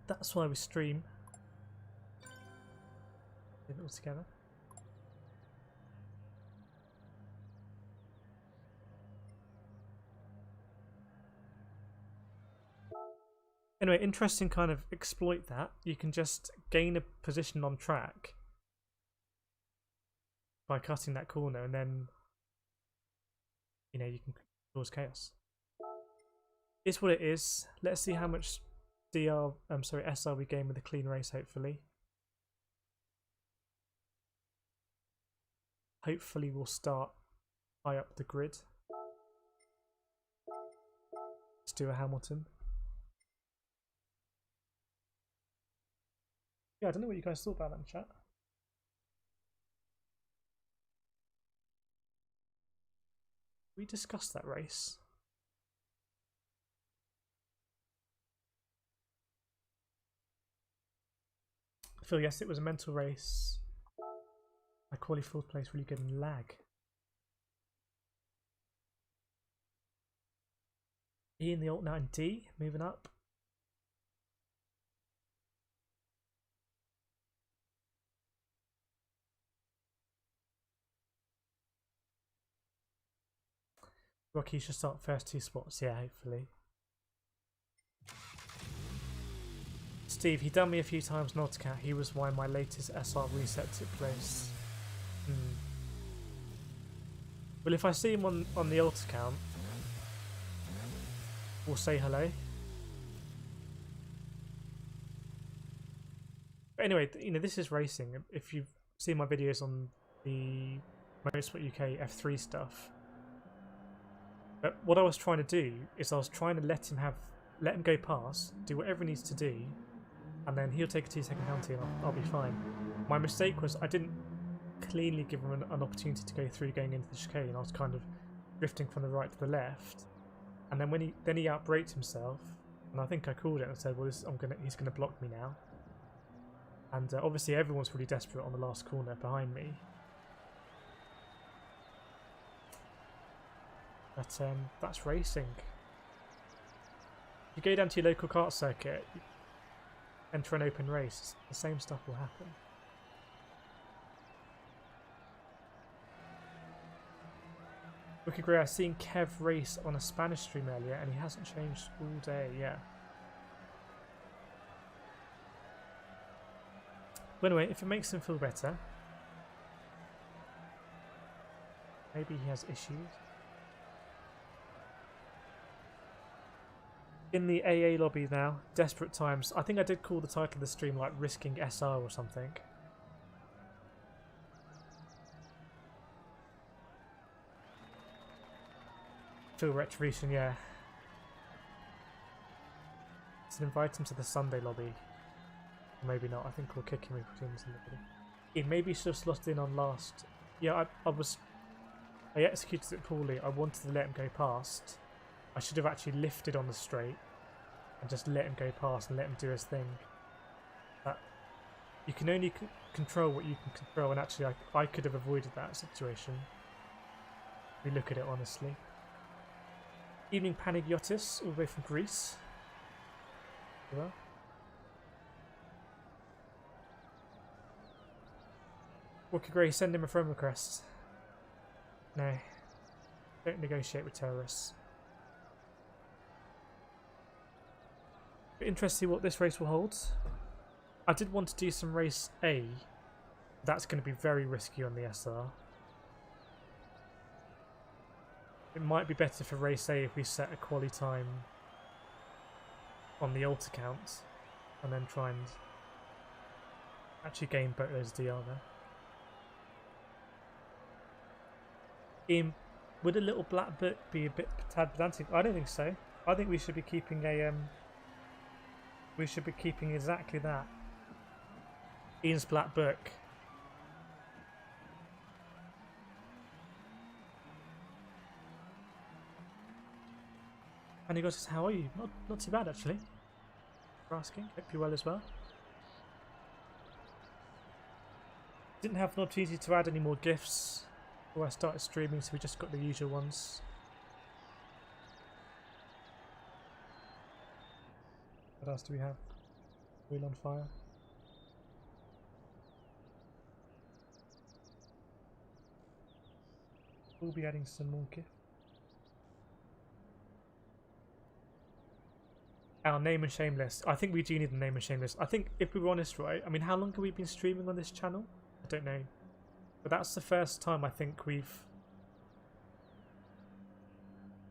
That's why we stream. Leave it all together. Anyway, interesting kind of exploit that. You can just gain a position on track by cutting that corner, and then you know you can cause chaos. It's what it is. Let's see how much SR we gain with a clean race, hopefully. Hopefully we'll start high up the grid. Let's do a Hamilton. Yeah, I don't know what you guys thought about that in chat. We discussed that race. I feel yes, it was a mental race. My quali 4th place really good in lag. E in the alt now in D, moving up. Rocky should start first 2 spots, yeah, hopefully. Steve, he done me a few times not to count. He was why my latest SR reset took place. Well, if I see him on the alt account, we'll say hello. But anyway, you know, this is racing. If you've seen my videos on the Motorsport UK F3 stuff, but what I was trying to do is I was trying to let him go past, do whatever he needs to do, and then he'll take a 2-second penalty and I'll be fine. My mistake was I didn't cleanly give him an opportunity to go through going into the chicane. I was kind of drifting from the right to the left, and then when he outbraked himself, and I think I called it and said, well, he's gonna block me now. And obviously everyone's really desperate on the last corner behind me. But that's racing. You go down to your local kart circuit, enter an open race, the same stuff will happen. Look, agree. I've seen Kev race on a Spanish stream earlier, and he hasn't changed all day. Yeah. But anyway, if it makes him feel better, maybe he has issues. In the AA lobby now, desperate times. I think I did call the title of the stream like Risking SR or something. Feel Retribution, yeah. Let's invite him to the Sunday lobby. Maybe not. I think we'll kick him if we put him in the lobby. Yeah, maybe he should have slotted in on last. Yeah, I executed it poorly. I wanted to let him go past. I should have actually lifted on the straight and just let him go past and let him do his thing. But you can only control what you can control, and actually I could have avoided that situation. If we look at it honestly. Evening Panagiotis, all the way from Greece. Well. Walker Gray, send him a friend request. No. Don't negotiate with terrorists. But interesting what this race will hold. I did want to do some race A. That's going to be very risky on the SR. It might be better for race A if we set a quali time on the alt account and then try and actually gain both those DR there. Would a little black book be a bit tad pedantic? I don't think so. I think we should be keeping a we should be keeping exactly that. Ian's black book. And he goes, how are you? Not too bad actually. For asking. Hope you're well as well. Didn't have an opportunity to add any more gifts before I started streaming, so we just got the usual ones. What else do we have? Wheel on fire. We'll be adding some more gifts. Our name and shame list. I think we do need a name and shame list. I think if we were honest, right? I mean, how long have we been streaming on this channel? I don't know. But that's the first time I think we've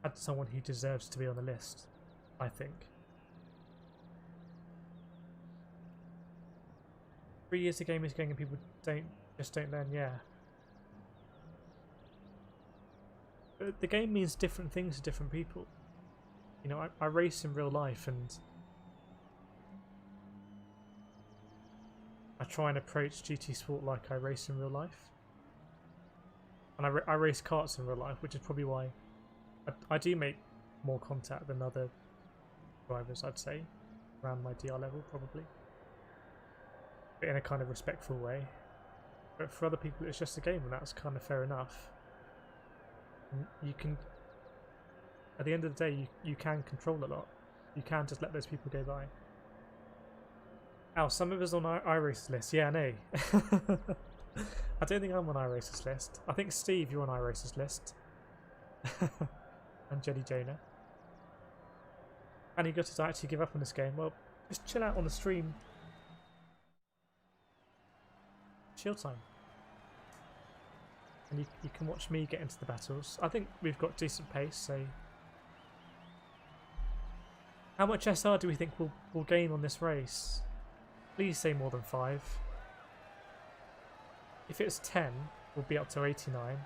had someone who deserves to be on the list. I think. 3 years the game is going and people just don't learn, yeah. But the game means different things to different people. You know, I race in real life and I try and approach GT Sport like I race in real life. And I race karts in real life, which is probably why I do make more contact than other drivers, I'd say. Around my DR level, probably. But in a kind of respectful way. But for other people, it's just a game, and that's kind of fair enough. And you can... At the end of the day, you can control a lot. You can just let those people go by. Ow, some of us on iRacer's list. Yeah, I know. I don't think I'm on iRacer's list. I think Steve, you're on iRacer's list. And Jenny Jonah. And he got to actually give up on this game. Well, just chill out on the stream. Chill time. And you can watch me get into the battles. I think we've got decent pace, so... How much SR do we think we'll gain on this race? Please say more than 5. If it's 10, we'll be up to 89.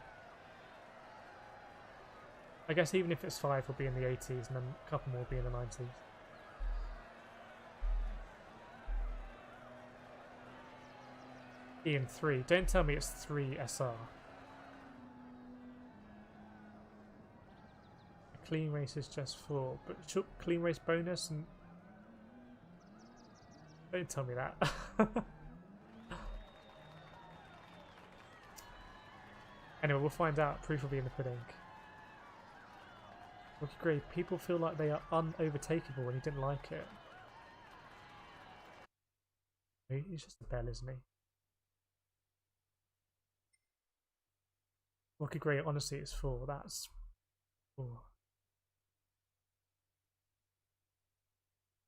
I guess even if it's 5, we'll be in the 80s, and then a couple more will be in the 90s. Ian 3. Don't tell me it's 3 SR. A clean race is just 4, but should clean race bonus and... Don't tell me that. Anyway, we'll find out. Proof will be in the pudding. Would you agree? People feel like they are unovertakeable when you didn't like it. He's just a bell, isn't he? Rocky Grey, honestly, it's 4. That's 4.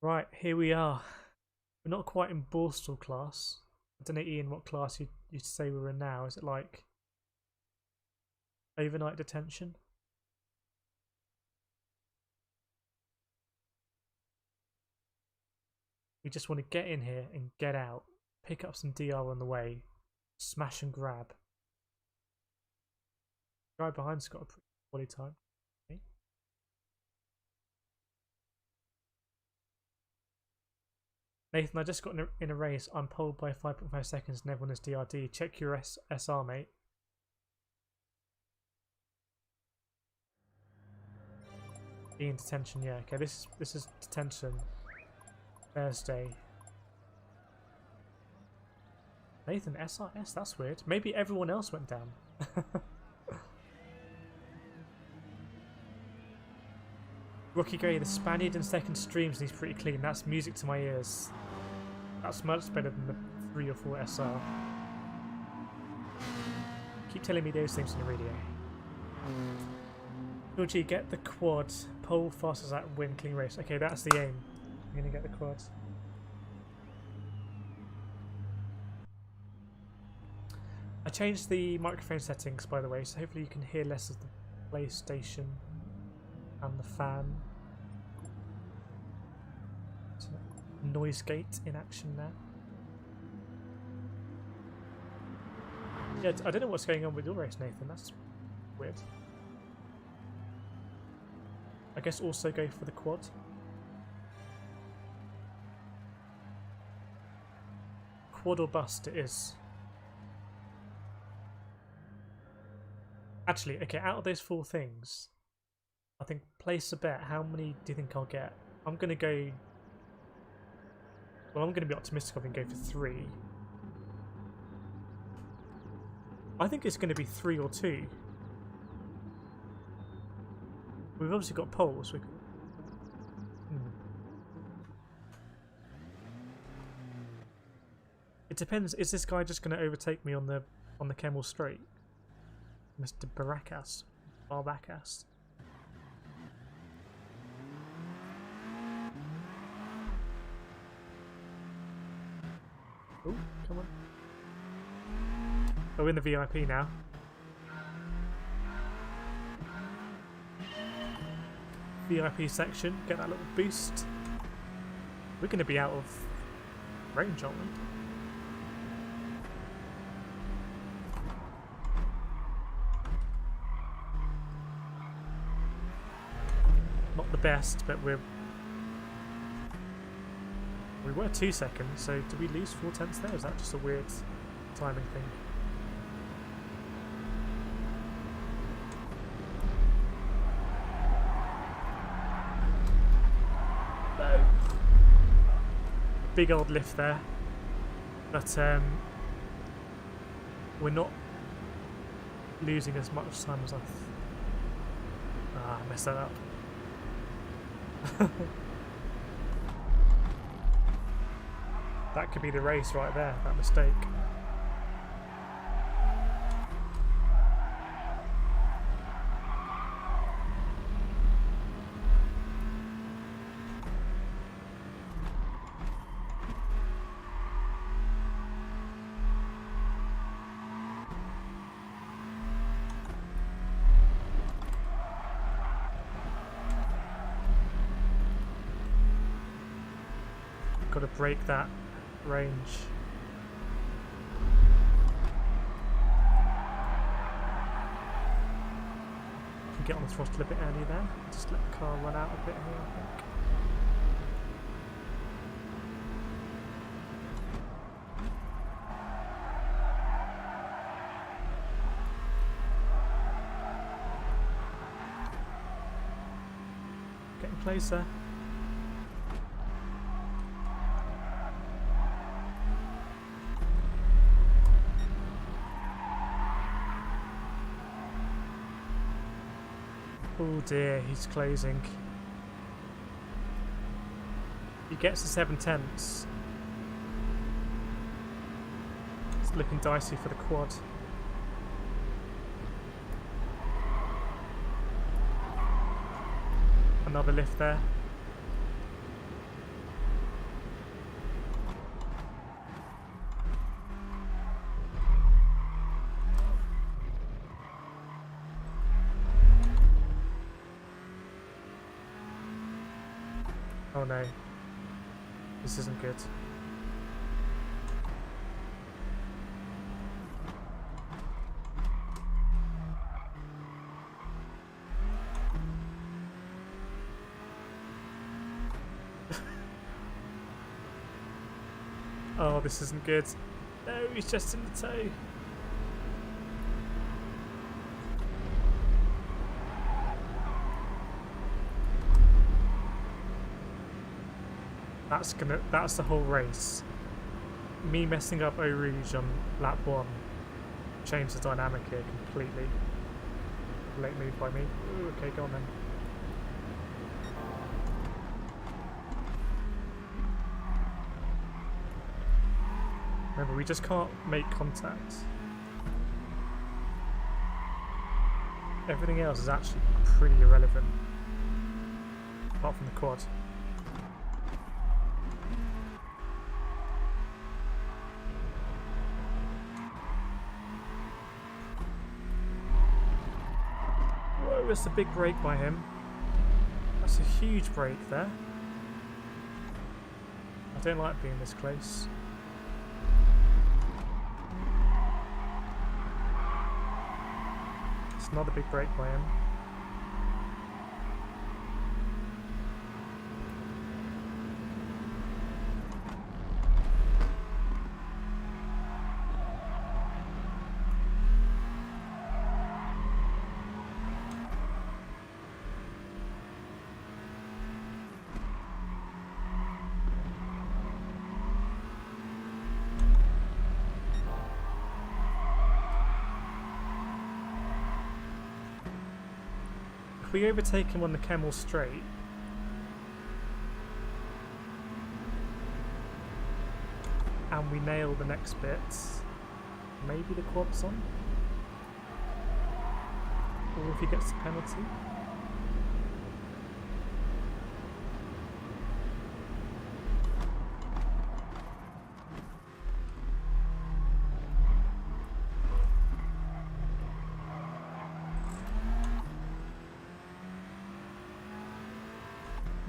Right, here we are. We're not quite in Borstal class. I don't know, Ian, what class you'd say we were in now. Is it like overnight detention? We just want to get in here and get out, pick up some DR on the way, smash and grab. The guy behind's got a pretty body time. Okay. Nathan, I just got in a race. I'm pulled by 5.5 seconds and everyone is DRD. Check your SR, mate. Be in detention, yeah. Okay, this is detention. Thursday. Nathan, SRS, that's weird. Maybe everyone else went down. Rocky Gray, the Spaniard in second streams, and he's pretty clean. That's music to my ears. That's much better than the 3 or 4 SR. Keep telling me those things on the radio. Georgie, get the quad. Pole fast as that win clean race. Okay, that's the aim. I'm gonna get the quad. I changed the microphone settings, by the way, so hopefully you can hear less of the PlayStation and the fan. Noise gate in action there. Yeah, I don't know what's going on with your race, Nathan. That's weird. I guess also go for the quad. Quad or bust it is. Actually, okay, out of those 4 things, I think place a bet. How many do you think I'll get? I'm going to go... Well, I'm going to be optimistic. I can go for 3. I think it's going to be 3 or 2. We've obviously got poles. It depends. Is this guy just going to overtake me on the Kemmel Straight? Mr. Baracas. Barbacas. Oh, come on. Oh, we're in the VIP now. VIP section, get that little boost. We're going to be out of range, aren't we? Not the best, but we were 2 seconds, so did we lose 4/10 there? Is that just a weird timing thing? No. Big old lift there, but we're not losing as much time as I messed that up. That could be the race right there, that mistake. Got to break that range. Can get on the throttle a bit early there. Just let the car run out a bit here, I think. Getting closer. Oh dear, he's closing. He gets to 7/10. It's looking dicey for the quad. Another lift there. Oh no, this isn't good. Oh, this isn't good. No, he's just in the toe. That's the whole race. Me messing up Eau Rouge on lap 1 changed the dynamic here completely. Late move by me. Ooh, okay, go on then. Remember, we just can't make contact. Everything else is actually pretty irrelevant. Apart from the quad. Whoa, that's a big break by him. That's a huge break there. I don't like being this close. Another big break by him. If we overtake him on the Camel straight, and we nail the next bit, maybe the quad's on? Or if he gets the penalty?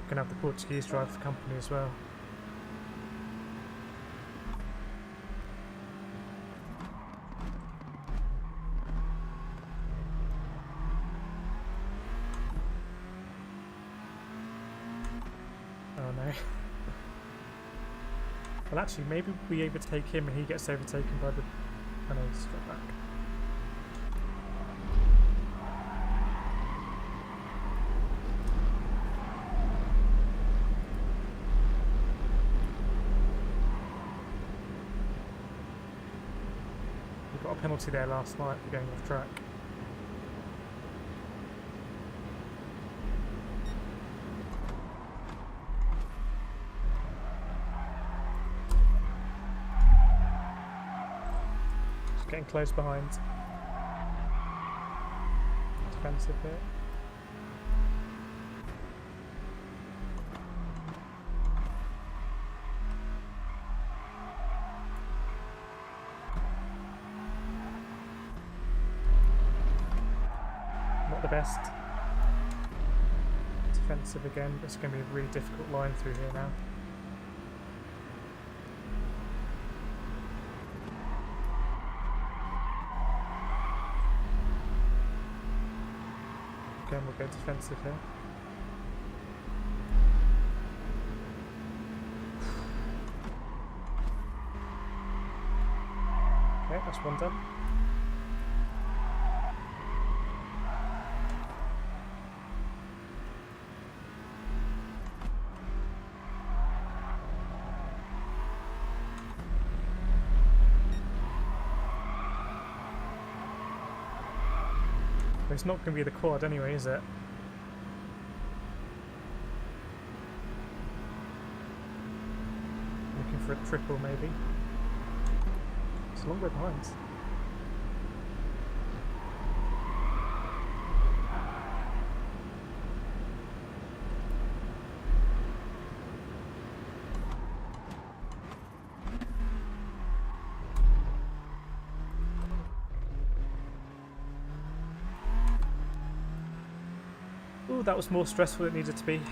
Can have the Portuguese drive the company as well. Oh no. Well, actually, maybe we overtake him and he gets overtaken by the. Oh no, he's got back. Penalty there last night for going off track. Just getting close behind. Defensive here. The best. Defensive again, but it's going to be a really difficult line through here now. Again, we'll go defensive here. Okay, that's one done. It's not going to be the quad anyway, is it? Looking for a triple maybe. It's a long way behind. Ooh, that was more stressful than it needed to be.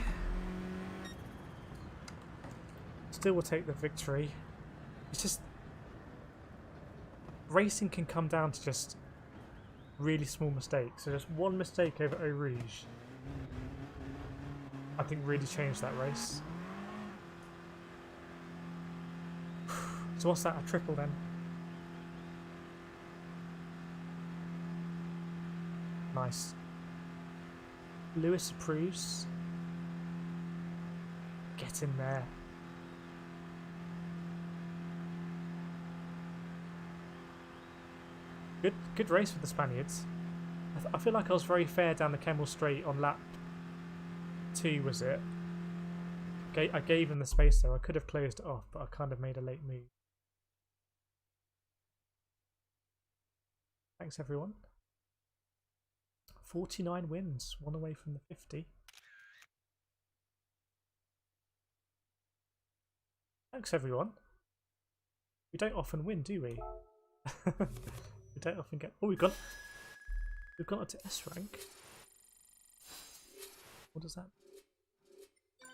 Still will take the victory. It's just... racing can come down to just really small mistakes. So just one mistake over Eau Rouge, I think really changed that race. So what's that? A triple then? Nice. Lewis approves. Get in there. Good race with the Spaniards. I feel like I was very fair down the Kemmel Straight on lap 2, was it? I gave him the space there. I could have closed it off, but I kind of made a late move. Thanks everyone. 49 wins, one away from the 50. Thanks everyone. We don't often win, do we? We don't often get... Oh, we've gone up to S rank. What does that mean?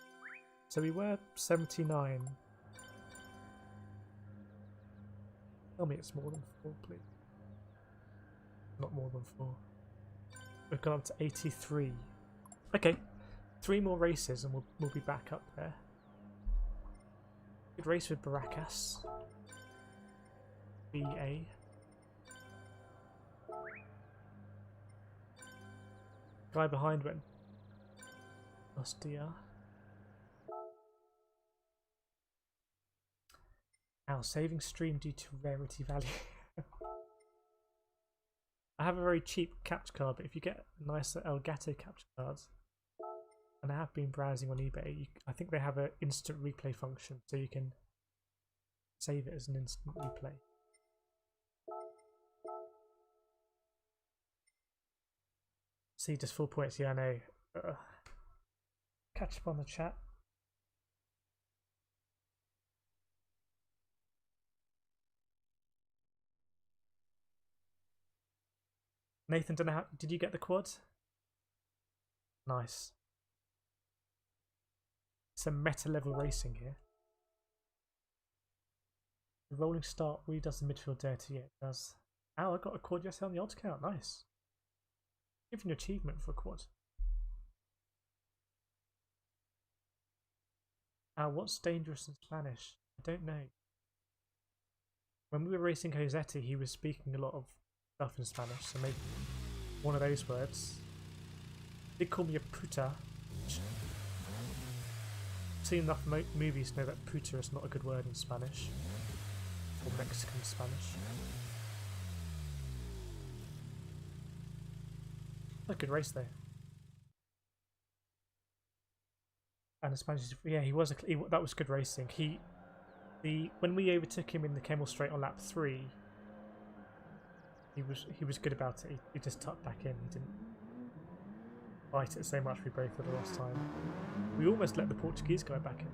So we were 79. Tell me it's more than 4, please. Not more than 4. We've gone up to 83. Okay, 3 more races and we'll be back up there. Good race with Baracas. BA. Guy behind went. Ostia. Now saving stream due to rarity value. I have a very cheap capture card, but if you get nicer Elgato capture cards, and I have been browsing on eBay, I think they have an instant replay function, so you can save it as an instant replay. See, just 4 points. Yeah, I know. Catch up on the chat. Nathan, don't know how, did you get the quad? Nice. It's a meta level racing here. The rolling start really does the midfield dirty. Yeah, it does. Ow, I got a quad yesterday on the odds count. Nice. Give you an achievement for a quad. What's dangerous in Spanish? I don't know. When we were racing Josetti, he was speaking a lot of stuff in Spanish, so maybe one of those words. They call me a puta. I've seen enough movies to know that puta is not a good word in Spanish. Or Mexican Spanish. A good race though. And the Spanish, yeah, that was good racing. When we overtook him in the Kemmel Straight on lap 3, he was good about it. He just tucked back in. He didn't fight it so much we both did the last time. We almost let the Portuguese guy back in.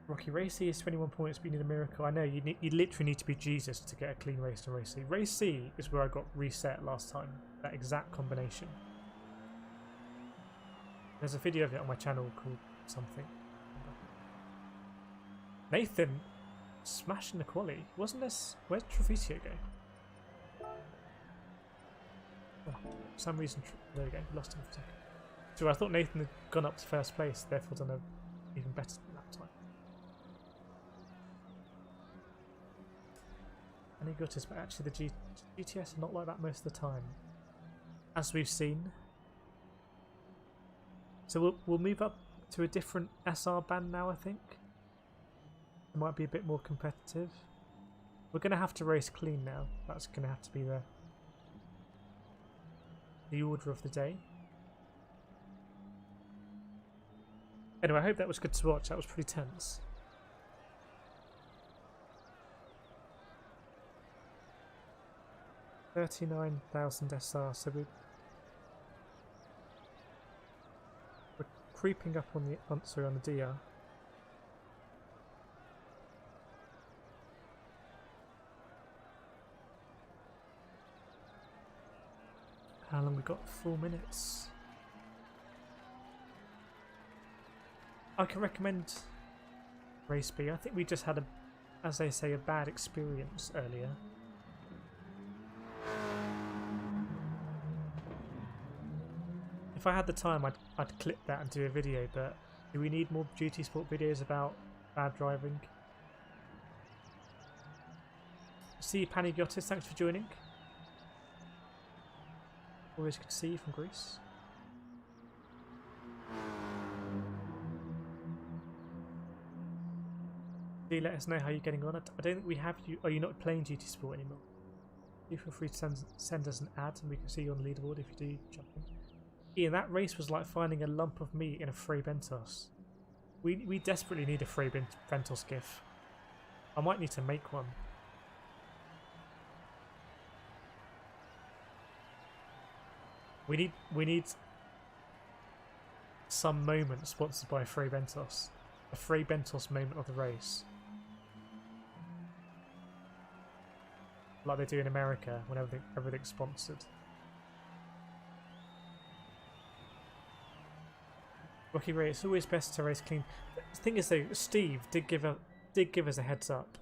Rocky Race C is 21 points, but you need a miracle. I know, you literally need to be Jesus to get a clean race in Race C. Race C is where I got reset last time. That exact combination. There's a video of it on my channel called something. Nathan smashing the quali. Wasn't this... Where'd Treviso go? Oh, for some reason... There we go. Lost him for a second. So I thought Nathan had gone up to first place, therefore done a even better than that time. Any gutters, but actually the GTS are not like that most of the time, as we've seen. So we'll move up to a different SR band now, I think. It might be a bit more competitive. We're going to have to race clean now. That's going to have to be the order of the day. Anyway, I hope that was good to watch. That was pretty tense. $39,000 SR, so we're creeping up on the on the DR. How long we got? 4 minutes. I can recommend Race B. I think we just had as they say, a bad experience earlier. If I had the time, I'd clip that and do a video, but do we need more GT Sport videos about bad driving? See you, Panagiotis, thanks for joining. Always good to see you from Greece. Do let us know how you're getting on. I don't think we have you. Are you not playing GT Sport anymore? Do feel free to send us an ad and we can see you on the leaderboard if you do jump in. Ian, that race was like finding a lump of meat in a free bentos. We desperately need a free bentos gif. I might need to make one. We need some moment sponsored by Free Bentos. A Free Bentos moment of the race. Like they do in America when everything's sponsored. Rocky Ray, it's always best to race clean. The thing is though, Steve did give us a heads up.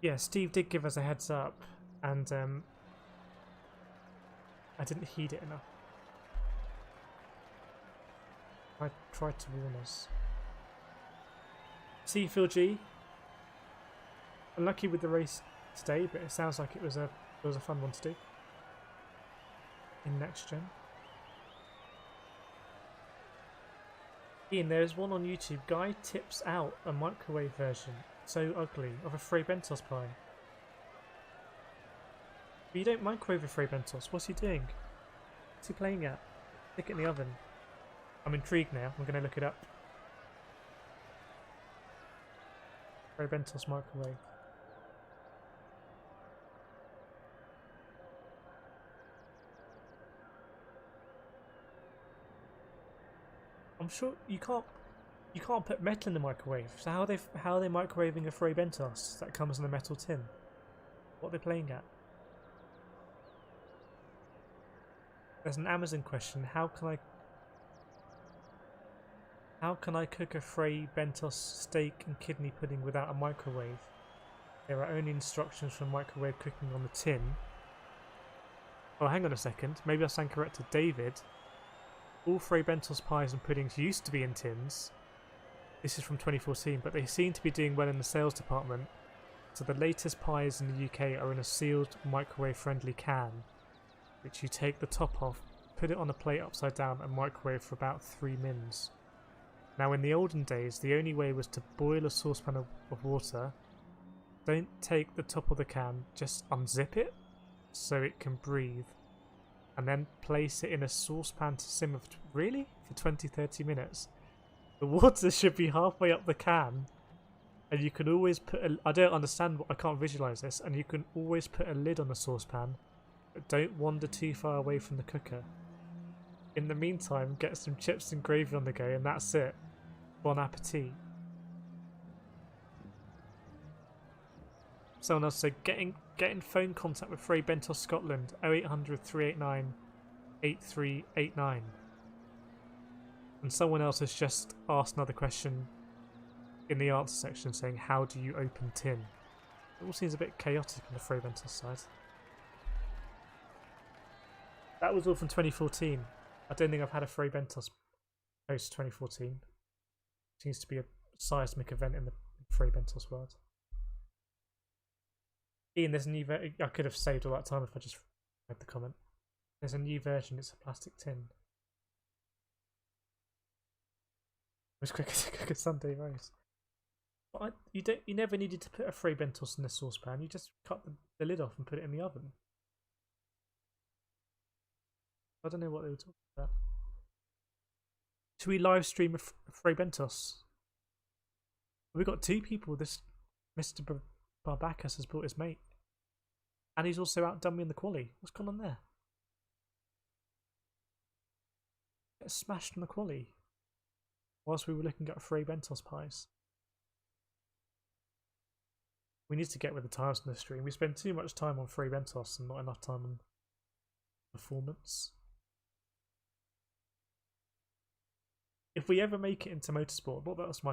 Yeah, Steve did give us a heads up, and I didn't heed it enough. I tried to warn us. See, Phil G. Unlucky with the race today, but it sounds like it was a fun one to do in next gen. Ian, there's one on YouTube. Guy tips out a microwave version. So ugly, of a free bentos pie. But you don't microwave a free bentos. What's he doing? What's he playing at? Stick it in the oven. I'm intrigued now. I'm going to look it up. Free bentos microwave. I'm sure you can't put metal in the microwave. So how are they microwaving a free bentos that comes in a metal tin? What are they playing at? There's an Amazon question. How can I cook a free bentos steak and kidney pudding without a microwave? There are only instructions for microwave cooking on the tin. Oh, hang on a second. Maybe I stand corrected. David, all free bentos pies and puddings used to be in tins. This is from 2014, but they seem to be doing well in the sales department. So the latest pies in the UK are in a sealed microwave-friendly can, which you take the top off, put it on a plate upside down and microwave for about 3 mins. Now in the olden days, the only way was to boil a saucepan of water. Don't take the top of the can, just unzip it so it can breathe. And then place it in a saucepan to simmer for 20-30 minutes. The water should be halfway up the can, and you can always put I don't understand, I can't visualise this, and you can always put a lid on the saucepan, but don't wander too far away from the cooker. In the meantime, get some chips and gravy on the go, and that's it. Bon appetit. Someone else said, get in phone contact with Free Bentos Scotland, 0800 389 8389. And someone else has just asked another question in the answer section saying, how do you open tin? It all seems a bit chaotic on the Free Bentos side. That was all from 2014. I don't think I've had a Free Bentos post 2014. Seems to be a seismic event in the Free Bentos world. Ian, there's a new version. I could have saved all that time if I just read the comment. There's a new version, it's a plastic tin. was quicker to cook a Sunday roast. But you never needed to put a free bentos in the saucepan. You just cut the lid off and put it in the oven. I don't know what they were talking about. Should we live stream a free bentos? We've got 2 people. This Mr. Barbacus has brought his mate, and he's also outdone me in the quali. What's going on there? Get smashed in the quali whilst we were looking at free bentos pies. We need to get with the times in the stream. We spend too much time on free bentos and not enough time on performance. If we ever make it into motorsport, not that that's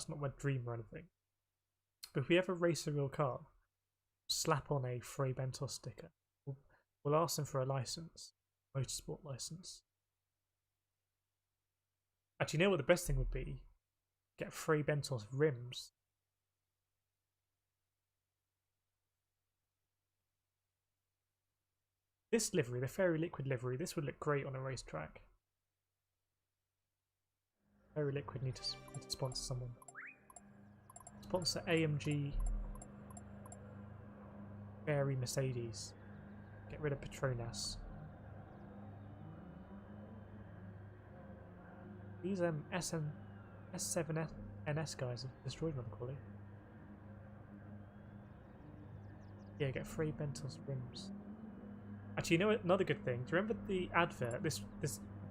not my dream or anything. But if we ever race a real car, slap on a free bentos sticker. We'll ask them for a license, motorsport license. Actually, you know what the best thing would be? Get free bentos rims. This livery, the Fairy Liquid livery, this would look great on a racetrack. Fairy Liquid need to sponsor someone. Sponsor AMG Fairy Mercedes. Get rid of Petronas. These S7NS guys have destroyed my quality. Yeah, get free bentos rims. Actually, you know what, another good thing? Do you remember the advert? This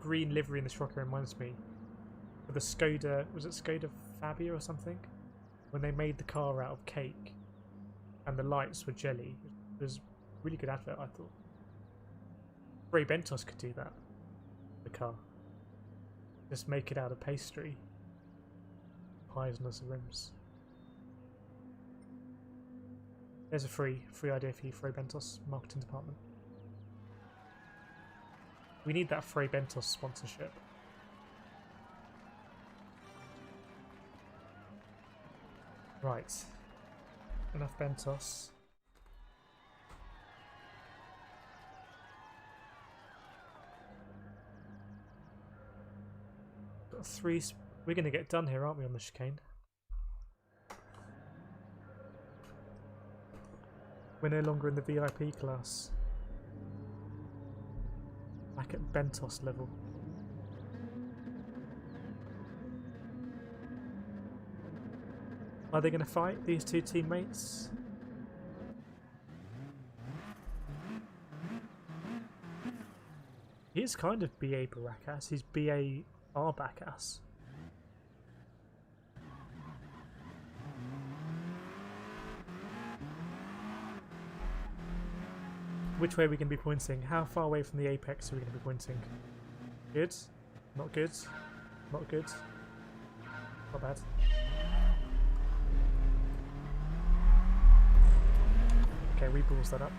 green livery in this rocker reminds me of the Skoda. Was it Skoda Fabia or something? When they made the car out of cake and the lights were jelly. It was a really good advert, I thought. Free bentos could do that. The car. Just make it out of pastry. Pies and the rims. There's a free idea for you, free bentos marketing department. We need that free bentos sponsorship. Right. Enough bentos. Got 3. We're going to get done here, aren't we, on the chicane? We're no longer in the VIP class. Back at bentos level. Are they going to fight, these 2 teammates? He is kind of BA Baracas. He's BA Arbacas. Which way are we going to be pointing? How far away from the apex are we going to be pointing? Good? Not good? Not good? Not bad. Okay, we balls that up.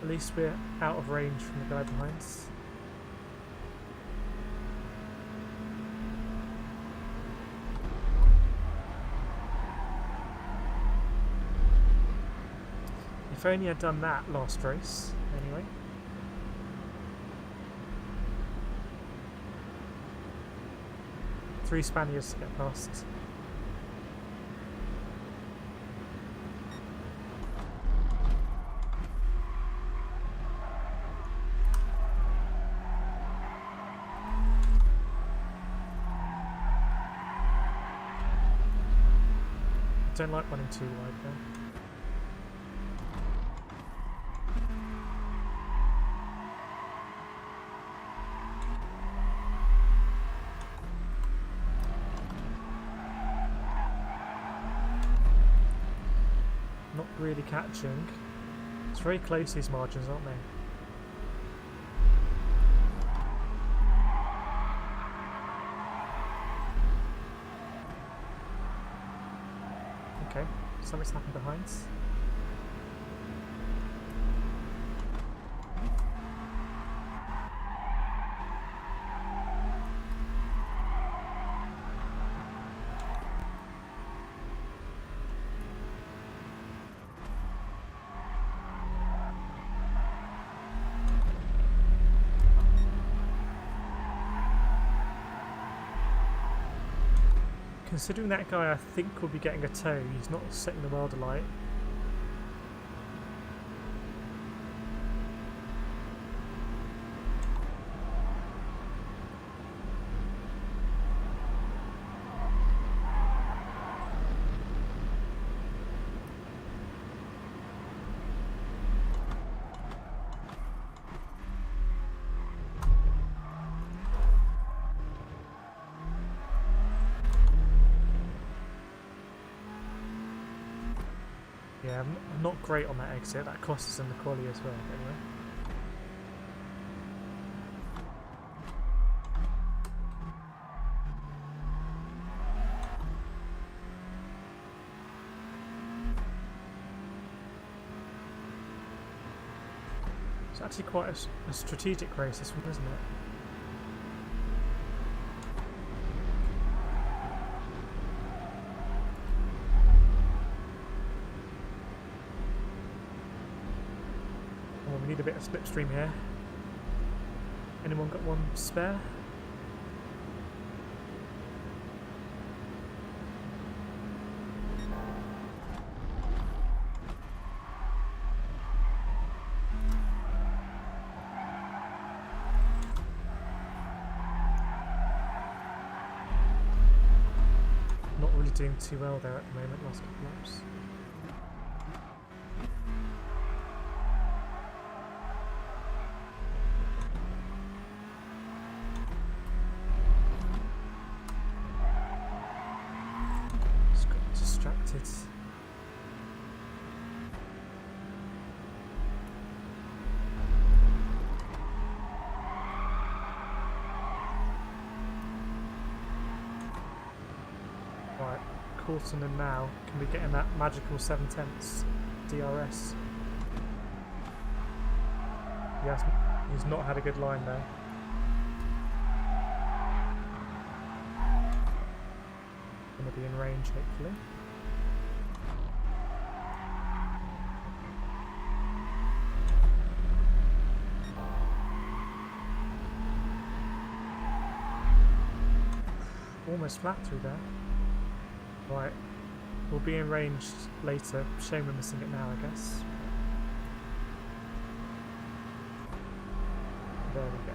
At least we're out of range from the guy behind us. If only I'd done that last race, anyway. Three Spaniards to get past. Don't like running too wide though. Not really catching. It's very close, these margins, aren't they? Okay, something's happened behind us. Considering that guy I think will be getting a tow, he's not setting the world alight. Yeah, I'm not great on that exit. That costs us in the quali as well, anyway. It's actually quite a strategic race, this one, isn't it? We need a bit of slipstream here. Anyone got one spare? Not really doing too well there at the moment, last couple of laps. Right, Coulson and now can be getting that magical 7/10 DRS. Yes, he's not had a good line there. Going to be in range, hopefully. Almost flat through there. Right, we'll be in range later. Shame we're missing it now, I guess. There we go.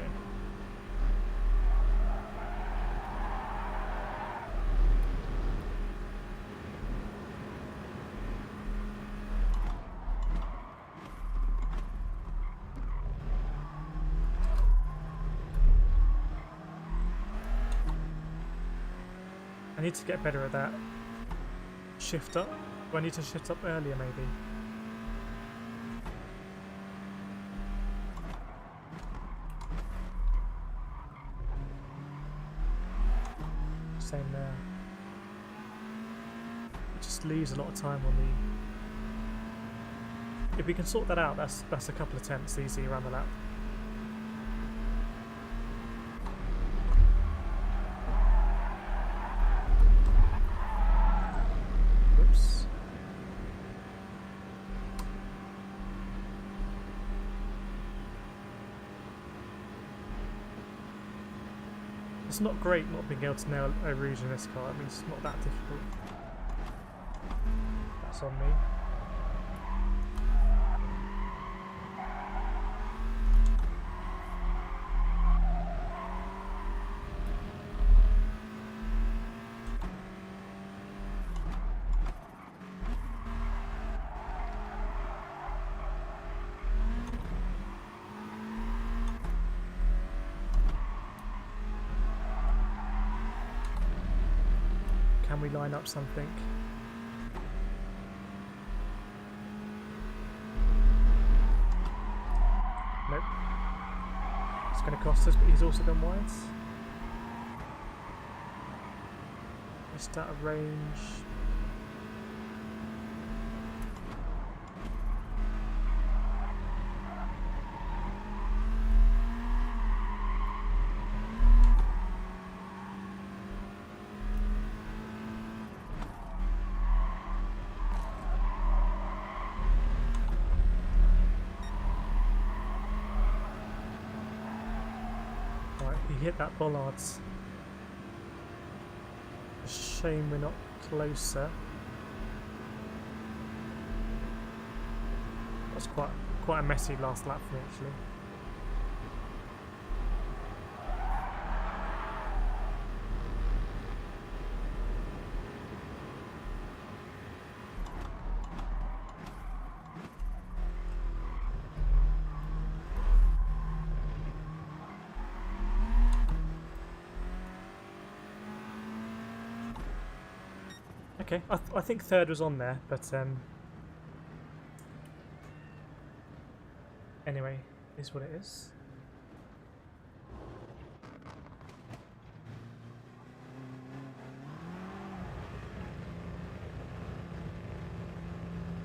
I need to get better at that. Shift up? Do I need to shift up earlier maybe? Same there. It just leaves a lot of time on the... If we can sort that out, that's a couple of tenths easy around the lap. It's not great not being able to nail a rouge in this car. I mean, it's not that difficult. That's on me. Can we line up something? Nope. It's going to cost us, but he's also gone wide. Just out of range. He hit that bollards. shame we're not closer. That's quite a messy last lap for me actually. Okay, I think third was on there, but anyway, it is what it is.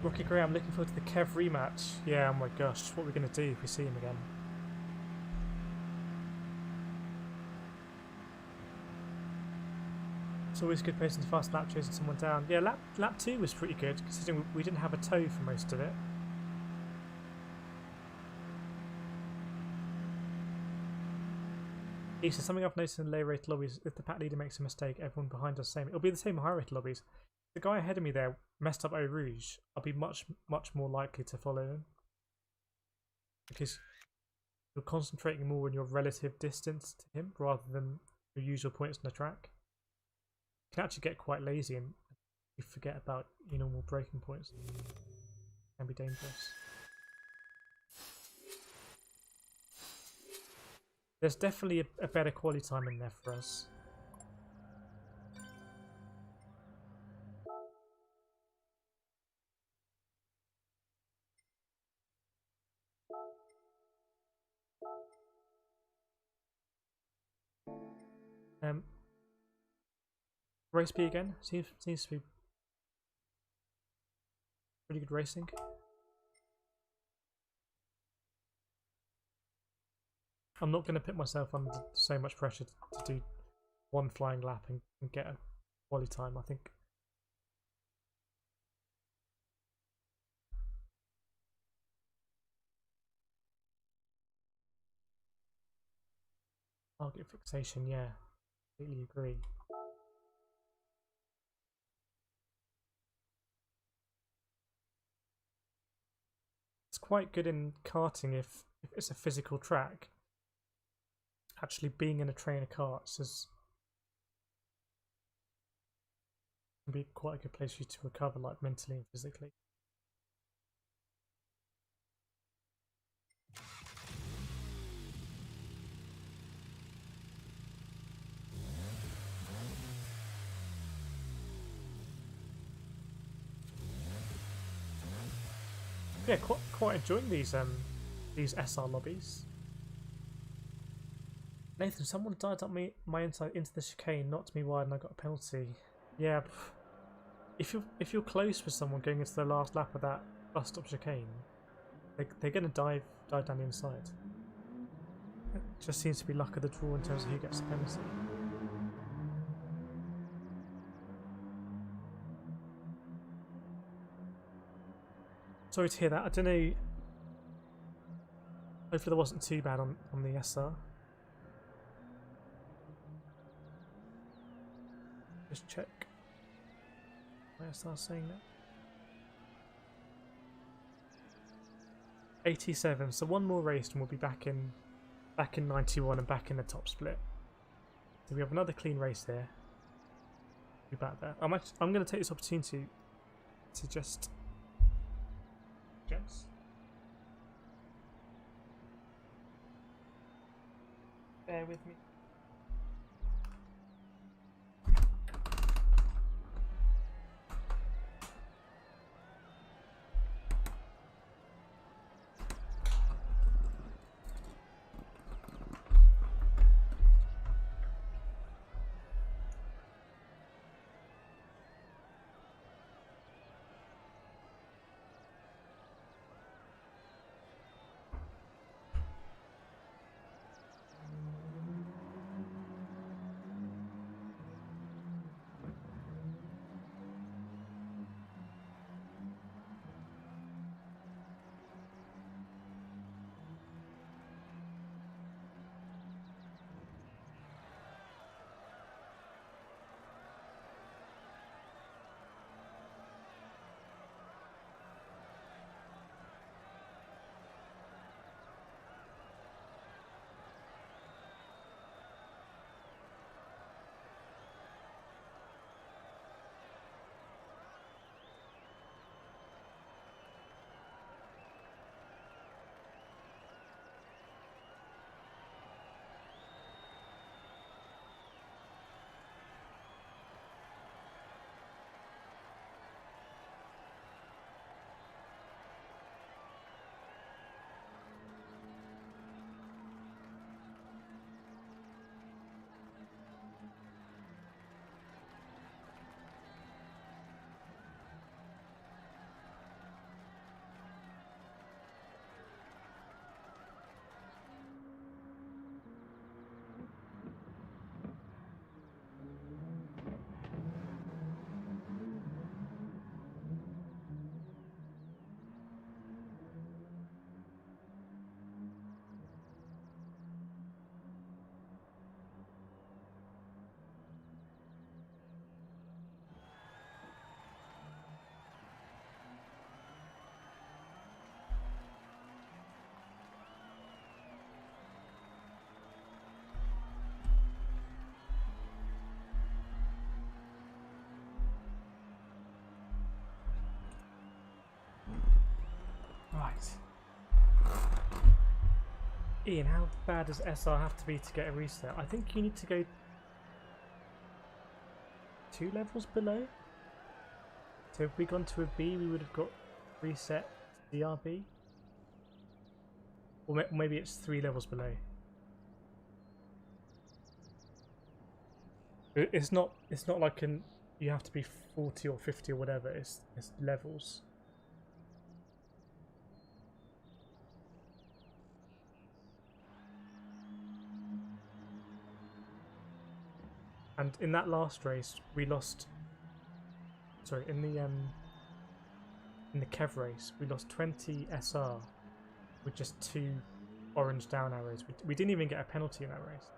Rocky Gray, I'm looking forward to the Kev rematch. Yeah, oh my gosh, what are we going to do if we see him again? It's always a good place to fast lap chasing someone down. Yeah, lap 2 was pretty good, considering we didn't have a tow for most of it. He said, something I've noticed in low rated lobbies, if the pack leader makes a mistake, everyone behind does the same. It'll be the same in high rated lobbies. The guy ahead of me there messed up Eau Rouge. I'll be much more likely to follow him. Because you're concentrating more on your relative distance to him rather than your usual points on the track. You can actually get quite lazy and you forget about your normal braking points. It can be dangerous. There's definitely a better quality time in there for us. Race B again seems to be pretty good racing. I'm not going to put myself under so much pressure to do one flying lap and get a quality time. I think target fixation, yeah, completely agree. It's quite good in karting if it's a physical track. Actually being in a trainer karts can be quite a good place for you to recover, like mentally and physically. Yeah, quite enjoying these SR lobbies. Nathan, someone died up my inside into the chicane, knocked me wide, and I got a penalty. Yeah, if you're close with someone going into the last lap of that bus stop chicane, they're gonna dive down the inside. It just seems to be luck of the draw in terms of who gets the penalty. Sorry to hear that. I don't know. Hopefully that wasn't too bad on the SR. Just check. My SR saying that. 87. So one more race and we'll be back in 91 and back in the top split. So we have another clean race here. We'll be back there. I'm going to take this opportunity to just. Gents. Bear with me. Right. Ian, how bad does SR have to be to get a reset? I think you need to go 2 levels below. So if we gone to a B, we would have got reset to DRB. Or maybe it's 3 levels below. It's not like you have to be 40 or 50 or whatever. It's levels. And in that last race, we lost. Sorry, in the Kev race, we lost 20 SR with just 2 orange down arrows. We didn't even get a penalty in that race.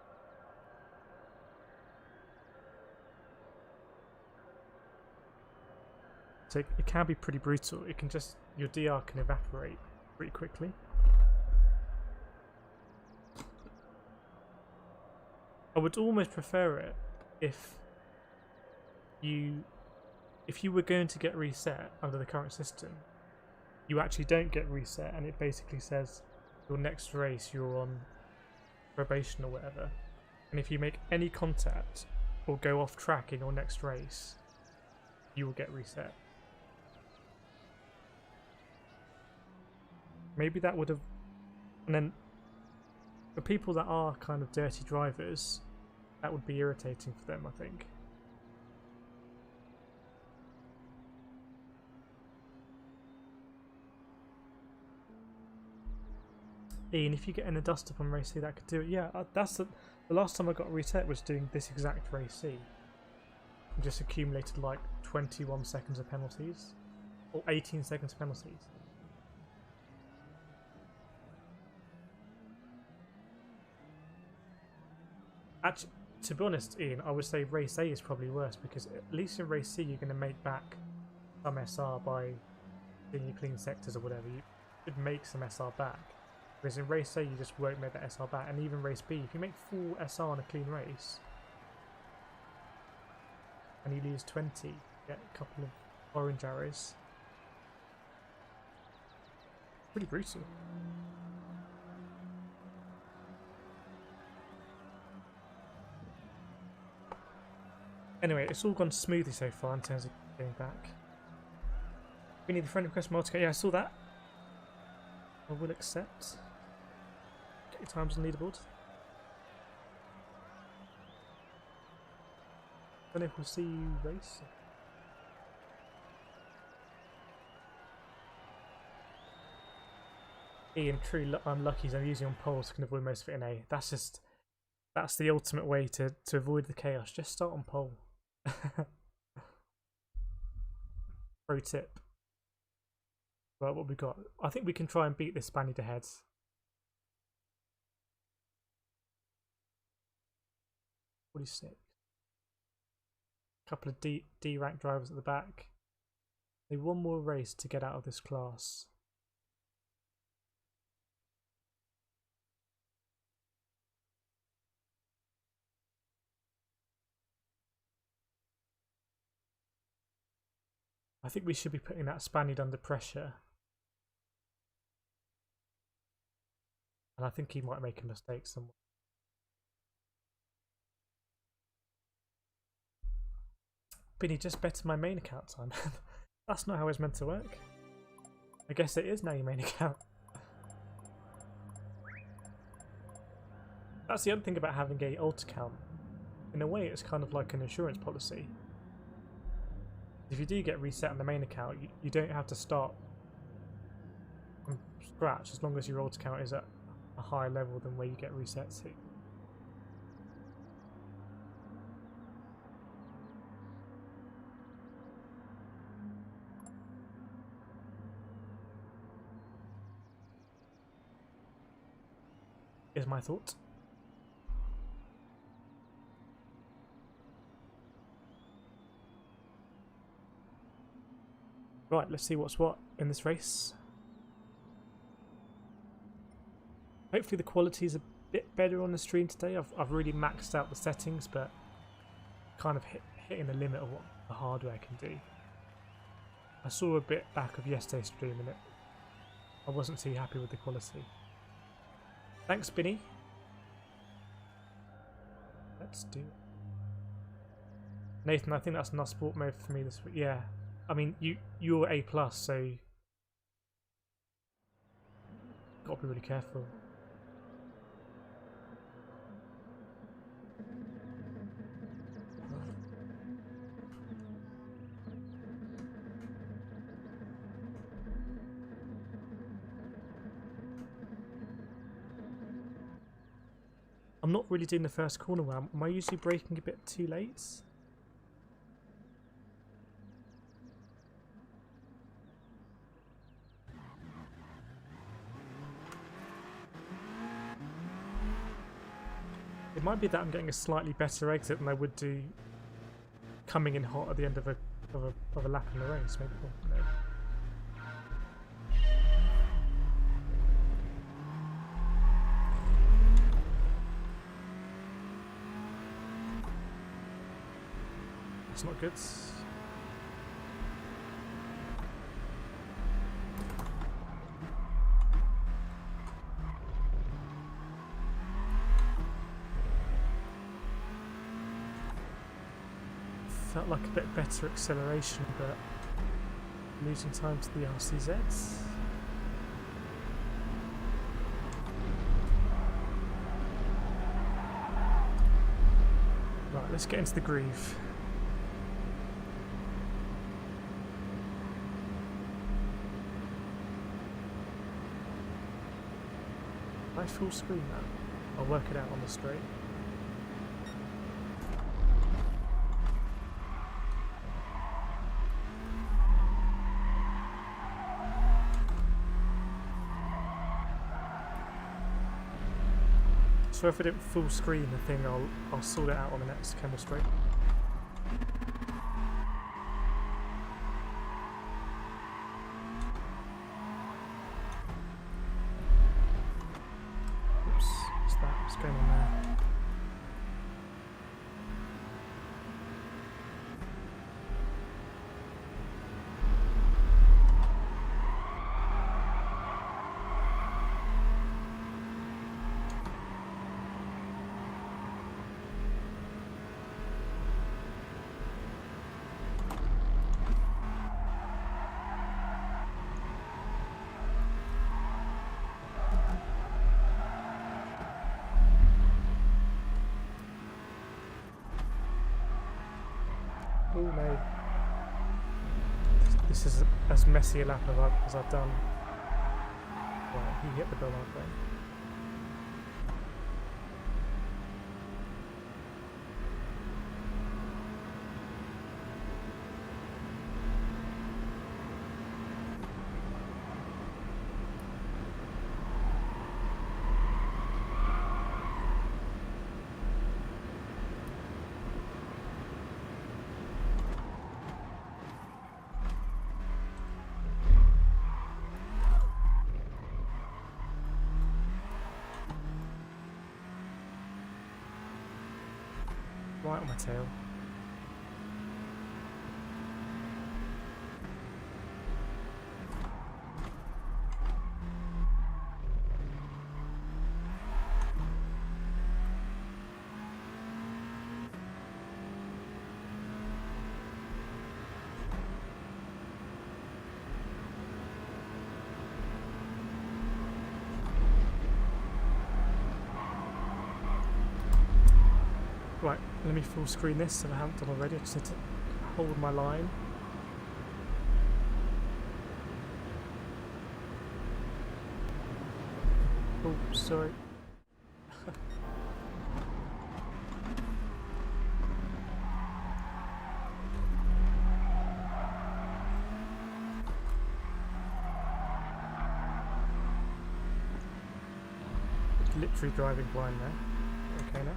So it can be pretty brutal. It can just, your DR can evaporate pretty quickly. I would almost prefer it if you were going to get reset under the current system, you actually don't get reset, and it basically says your next race you're on probation or whatever, and if you make any contact or go off track in your next race, you will get reset. Maybe that would have, and then for people that are kind of dirty drivers, that would be irritating for them, I think. Ian, if you get in a dust up on race C, that could do it. Yeah, that's the last time I got a reset was doing this exact race C. I just accumulated like 21 seconds of penalties, or 18 seconds of penalties. Actually, to be honest, Ian, I would say race A is probably worse, because at least in race C you're going to make back some SR by doing your clean sectors or whatever. You could make some SR back. Whereas in race A you just won't make that SR back, and even race B, if you make full SR on a clean race and you lose 20, you get a couple of orange arrows. Pretty brutal. Anyway, it's all gone smoothly so far in terms of getting back. We need the friend request multiplier. Yeah, I saw that. I will accept. Get your times on leaderboard. Don't know if we'll see you race. Ian, true, I'm lucky I'm using on pole so I can avoid most of it in A. That's the ultimate way to avoid the chaos. Just start on pole. Pro tip. Right, what we got? I think we can try and beat this Spaniard ahead. Couple of D rank drivers at the back. They one more race to get out of this class. I think we should be putting that Spaniard under pressure. And I think he might make a mistake somewhere. But he just betted my main account time. That's not how it's meant to work. I guess it is now your main account. That's the other thing about having a alt account. In a way, it's kind of like an insurance policy. If you do get reset on the main account, you don't have to start from scratch as long as your alt account is at a higher level than where you get reset to. Is my thought. Right, let's see what's what in this race. Hopefully the quality is a bit better on the stream today. I've really maxed out the settings, but kind of hitting the limit of what the hardware can do. I saw a bit back of yesterday's stream and I wasn't too happy with the quality. Thanks, Binny. Let's do it. Nathan, I think that's enough sport mode for me this week. Yeah, I mean you're A+, so gotta be really careful. I'm not really doing the first corner well. Am I usually braking a bit too late? It might be that I'm getting a slightly better exit than I would do coming in hot at the end of a lap in the race. Maybe. No. It's not good. Felt like a bit better acceleration, but losing time to the RCZs. Right, let's get into the groove. I full screen that. I'll work it out on the straight. So if I didn't full screen the thing, I'll sort it out on the next camera straight. What's going on there? Oh no. This is as messy a lap as I've done. Right, he hit the bill out there. Right on my tail. Right, let me full screen this if I haven't done already. I just need to hold my line. Oh, sorry. Literally driving blind there. Okay now.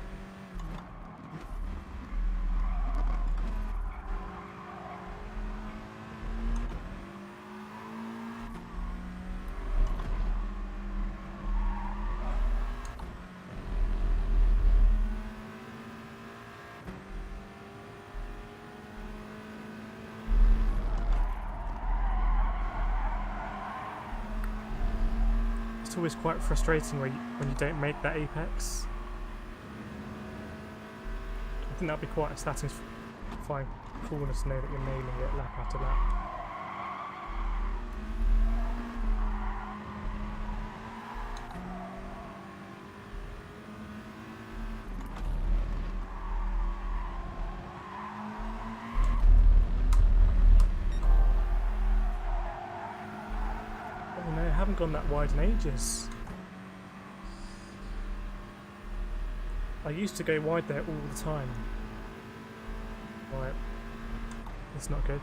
always quite frustrating when you don't make that apex. I think that'd be quite a satisfying coolness to know that you're nailing it lap after lap. Oh no, I haven't gone that wide in ages. I used to go wide there all the time. Right, it's not good.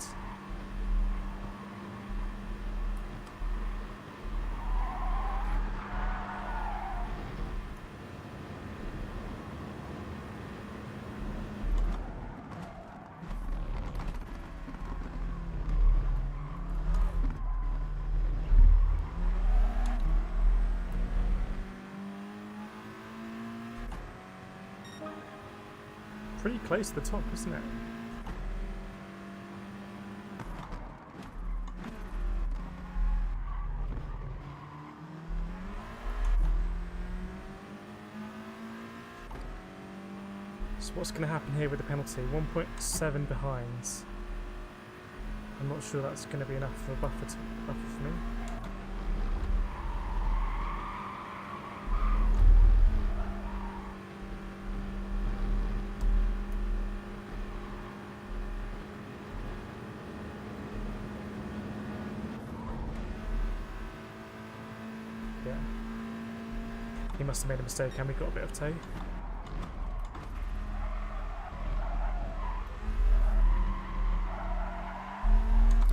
Pretty close to the top, isn't it? So what's going to happen here with the penalty? 1.7 behind. I'm not sure that's going to be enough of a buffer for me. Yeah. He must have made a mistake and we got a bit of toe.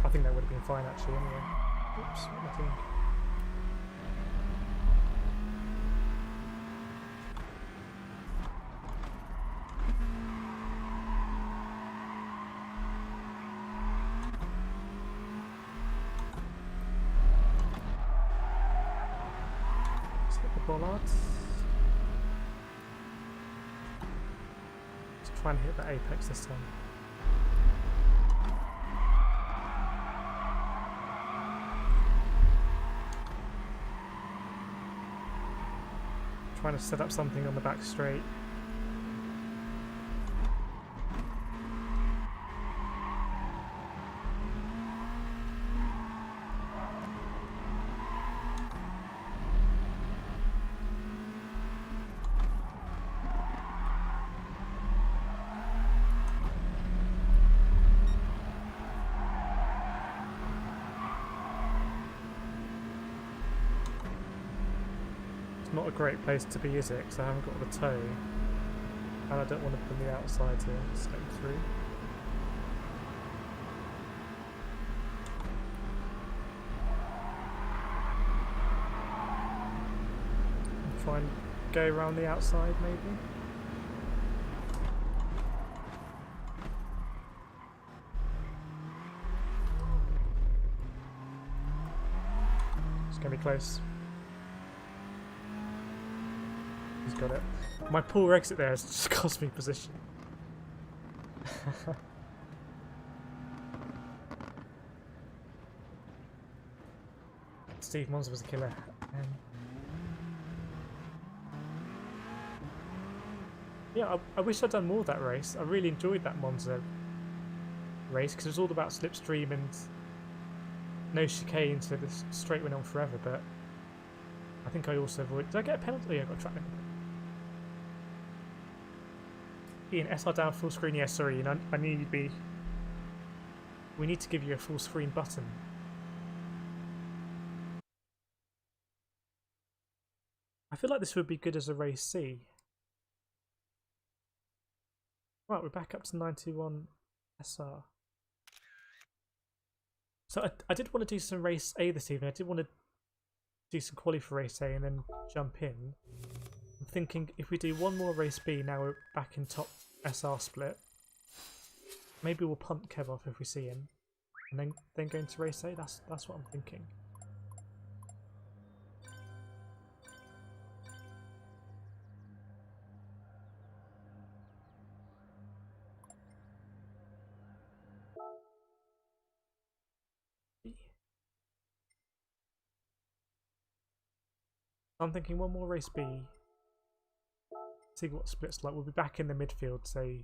I think that would have been fine actually anyway. Oops, what am I doing? Let's hit the bollards. Let's try and hit the apex this time. Trying to set up something on the back straight. Not a great place to be, is it? Because I haven't got the toe, and I don't want to put the outside to slip through. And try and go around the outside, maybe. It's gonna be close. He's got it. My poor exit there has just cost me position. Steve Monza was a killer. Yeah, I wish I'd done more of that race. I really enjoyed that Monza race because it was all about slipstream and no chicane, so the straight went on forever. But I think I also avoided. Did I get a penalty? Oh, yeah, I got a track limit. Ian, SR down full screen. Yeah, sorry, Ian, I knew you'd be. We need to give you a full screen button. I feel like this would be good as a race C. Right, we're back up to 91 SR. So I did want to do some race A this evening. I did want to do some quali for race A and then jump in. I'm thinking if we do one more race B, now we're back in top SR split. Maybe we'll punt Kev off if we see him, and then go into race A. That's what I'm thinking. I'm thinking one more race B. See what splits like. We'll be back in the midfield, so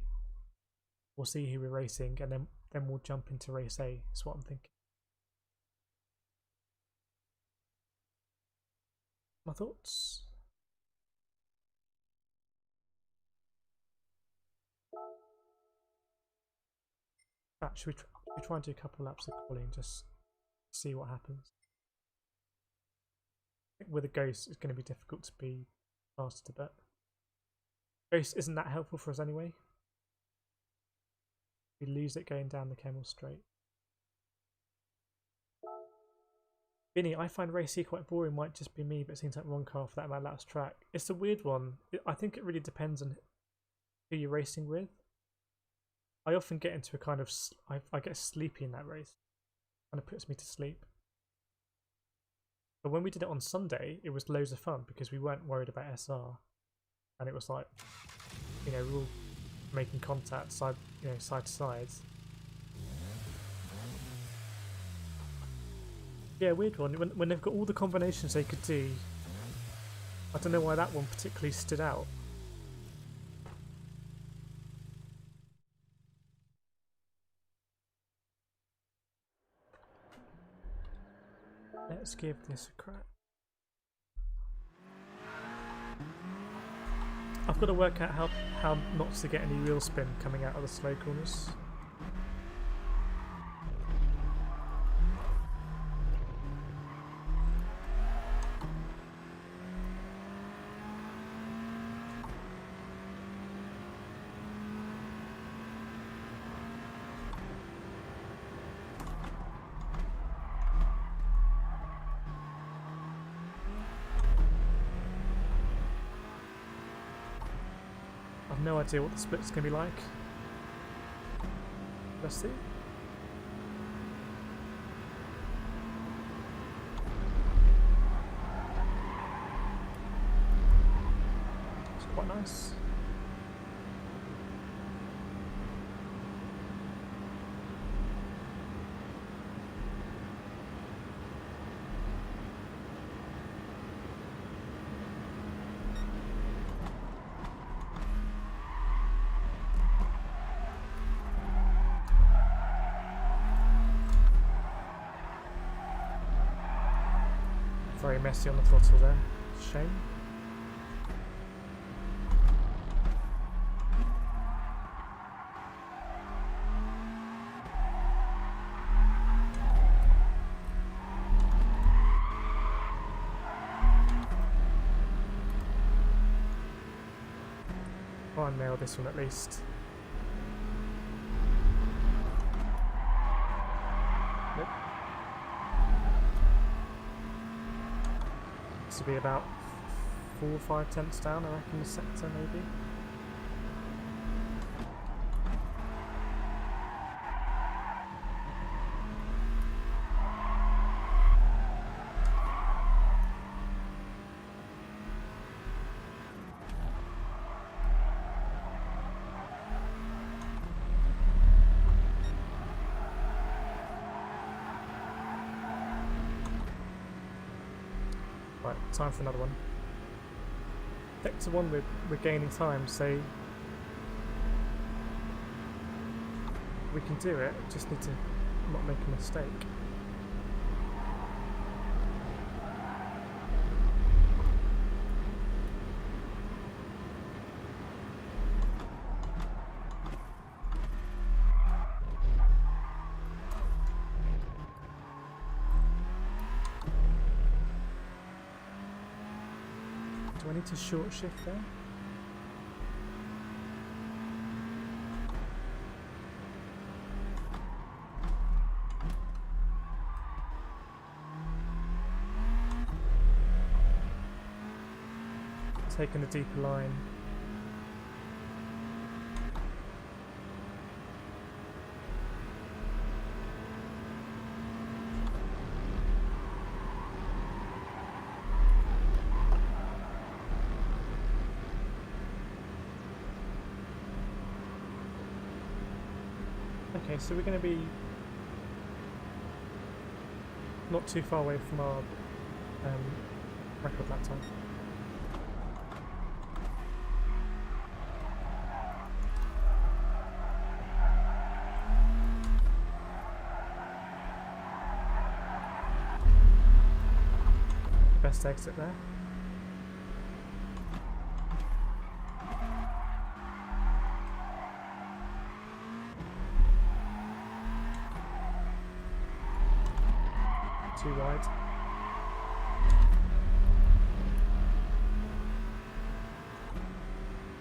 we'll see who we're racing, and then we'll jump into race A. That's what I'm thinking. My thoughts? Should we try and do a couple laps of qualifying, just see what happens? I think with a Ghost, it's going to be difficult to be faster, but Ghost isn't that helpful for us anyway. We lose it going down the Camel Straight. Vinny, I find race C quite boring. Might just be me, but it seems like one car for that amount of laps track. It's a weird one. I think it really depends on who you're racing with. I often get into a kind of I get sleepy in that race. It kind of puts me to sleep. But when we did it on Sunday, it was loads of fun because we weren't worried about SR, and it was like, you know, we were all making contact side to sides. Yeah, weird one. When they've got all the combinations they could do, I don't know why that one particularly stood out. Let's give this a crack. I've got to work out how not to get any wheel spin coming out of the slow corners. No idea what the split's going to be like. Let's see. It's quite nice. Very messy on the throttle there. Shame. Try and nail this one at least. Nope. To be about 4 or 5 tenths down, I reckon, the sector maybe. Right, time for another one. Sector 1, we're gaining time, so we can do it, just need to not make a mistake. Do I need to short shift there? Taking a deeper line. Okay, so we're going to be not too far away from our Record lap time. Best exit there. Too wide.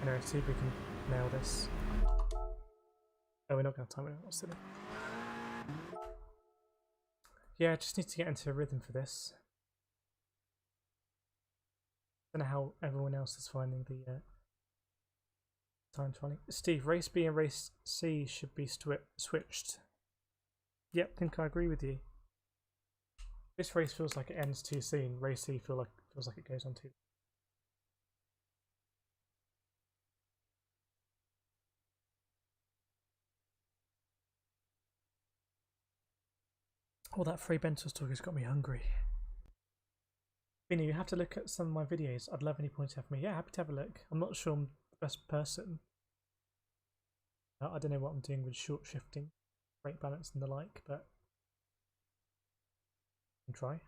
Anyway, see if we can nail this. Oh, we're not going to have time. We're not silly. Yeah, I just need to get into a rhythm for this. I don't know how everyone else is finding the time trialing. Steve, race B and race C should be switched. Yep, I think I agree with you. This race feels like it ends too soon. Race C feels like it goes on too. All that free bentos talk has got me hungry. Vinny, you have to look at some of my videos. I'd love any points you have for me. Yeah, happy to have a look. I'm not sure I'm the best person. I don't know what I'm doing with short shifting, brake balance and the like, but I can try.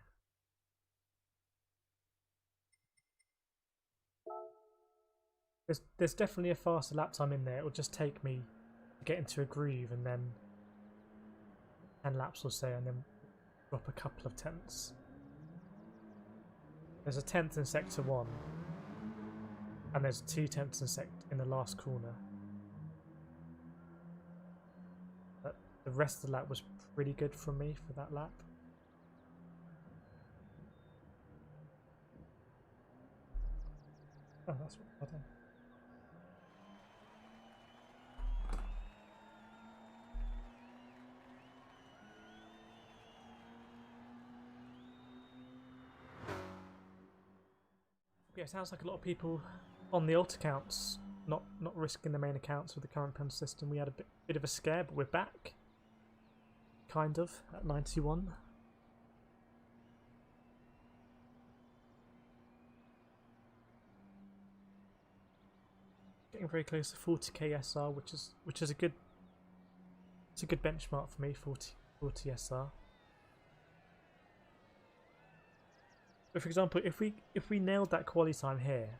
There's definitely a faster lap time in there. It'll just take me to get into a groove and then 10 laps or so and then drop a couple of tenths. There's a tenth in sector 1 and there's 2 tenths in the last corner. But the rest of the lap was pretty good from me for that lap. Oh, that's what I've done. Yeah, it sounds like a lot of people on the alt accounts not risking the main accounts with the current pen system. We had a bit of a scare, but we're back. Kind of, at 91. Getting very close to 40k SR, which is a good benchmark for me, 40 SR. But for example, if we nailed that quali time here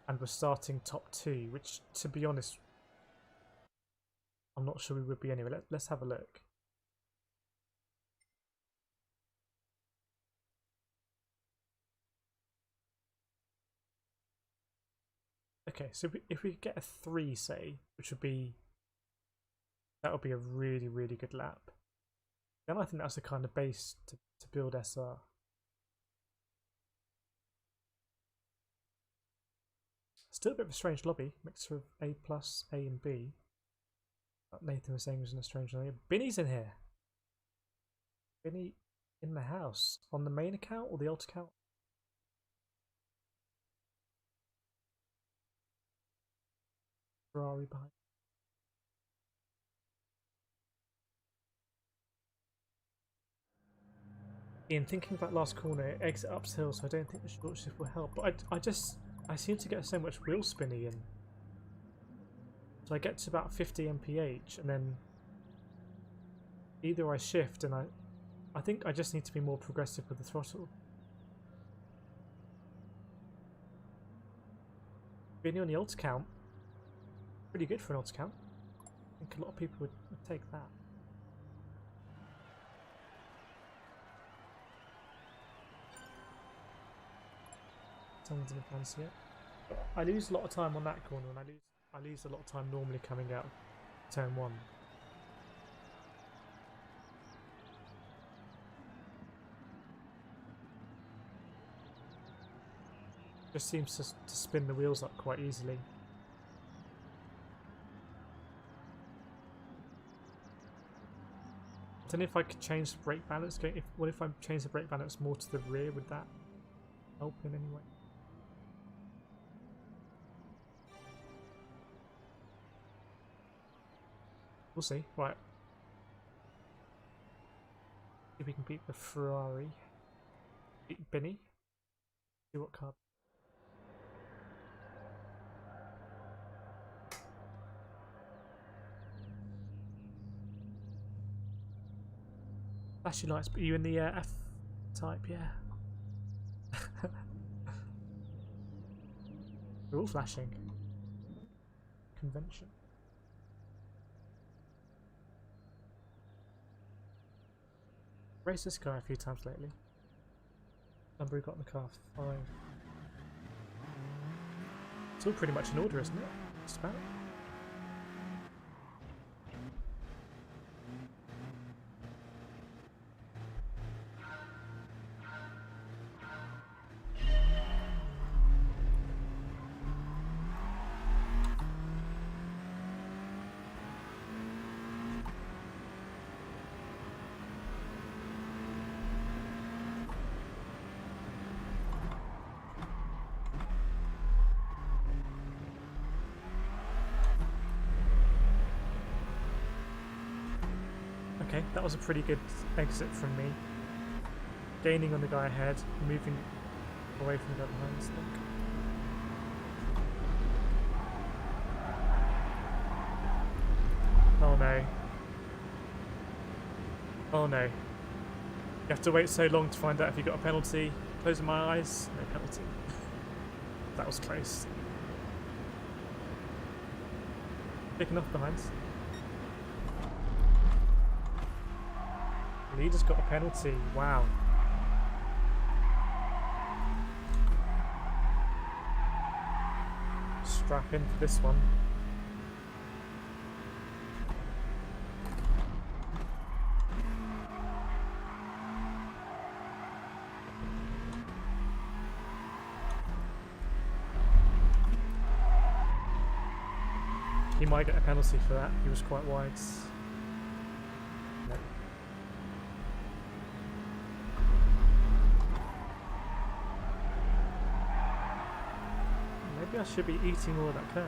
and we're starting top 2, which to be honest I'm not sure we would be anyway. Let's have a look. Okay, so if we get a 3, say, which would be that would be a really, really good lap. Then I think that's the kind of base to build SR. Still a bit of a strange lobby, mixture of A+, A and B. Nathan was saying was in a strange lobby. Binny's in here. Binny in the house. On the main account or the alt account? Ferrari behind. Ian, thinking about last corner, exit uphill, so I don't think the short shift will help. But I seem to get so much wheel spinning in. So I get to about 50 mph and then either I shift and I think I just need to be more progressive with the throttle. Being on the alt count, pretty good for an alt count. I think a lot of people would take that. Someone didn't fancy it. But I lose a lot of time on that corner, and I lose a lot of time normally coming out of turn 1. Just seems to spin the wheels up quite easily. I don't know if I could change the brake balance. What if I change the brake balance more to the rear? Would that help in any way? We'll see. Right. If we can beat the Ferrari. Beat Binny. See what car. Flashing lights, but you in the F type, yeah. They're all flashing. Convention. Raced this car a few times lately. Number we got in the car, 5. It's all pretty much in order, isn't it? Just about. Okay, that was a pretty good exit from me. Gaining on the guy ahead, moving away from the guy behind us. Oh no. Oh no. You have to wait so long to find out if you got a penalty. Closing my eyes, no penalty. That was close. Picking off behind. Leader's got a penalty, wow. Strap in for this one. He might get a penalty for that, he was quite wide. No. Maybe I should be eating all of that curb.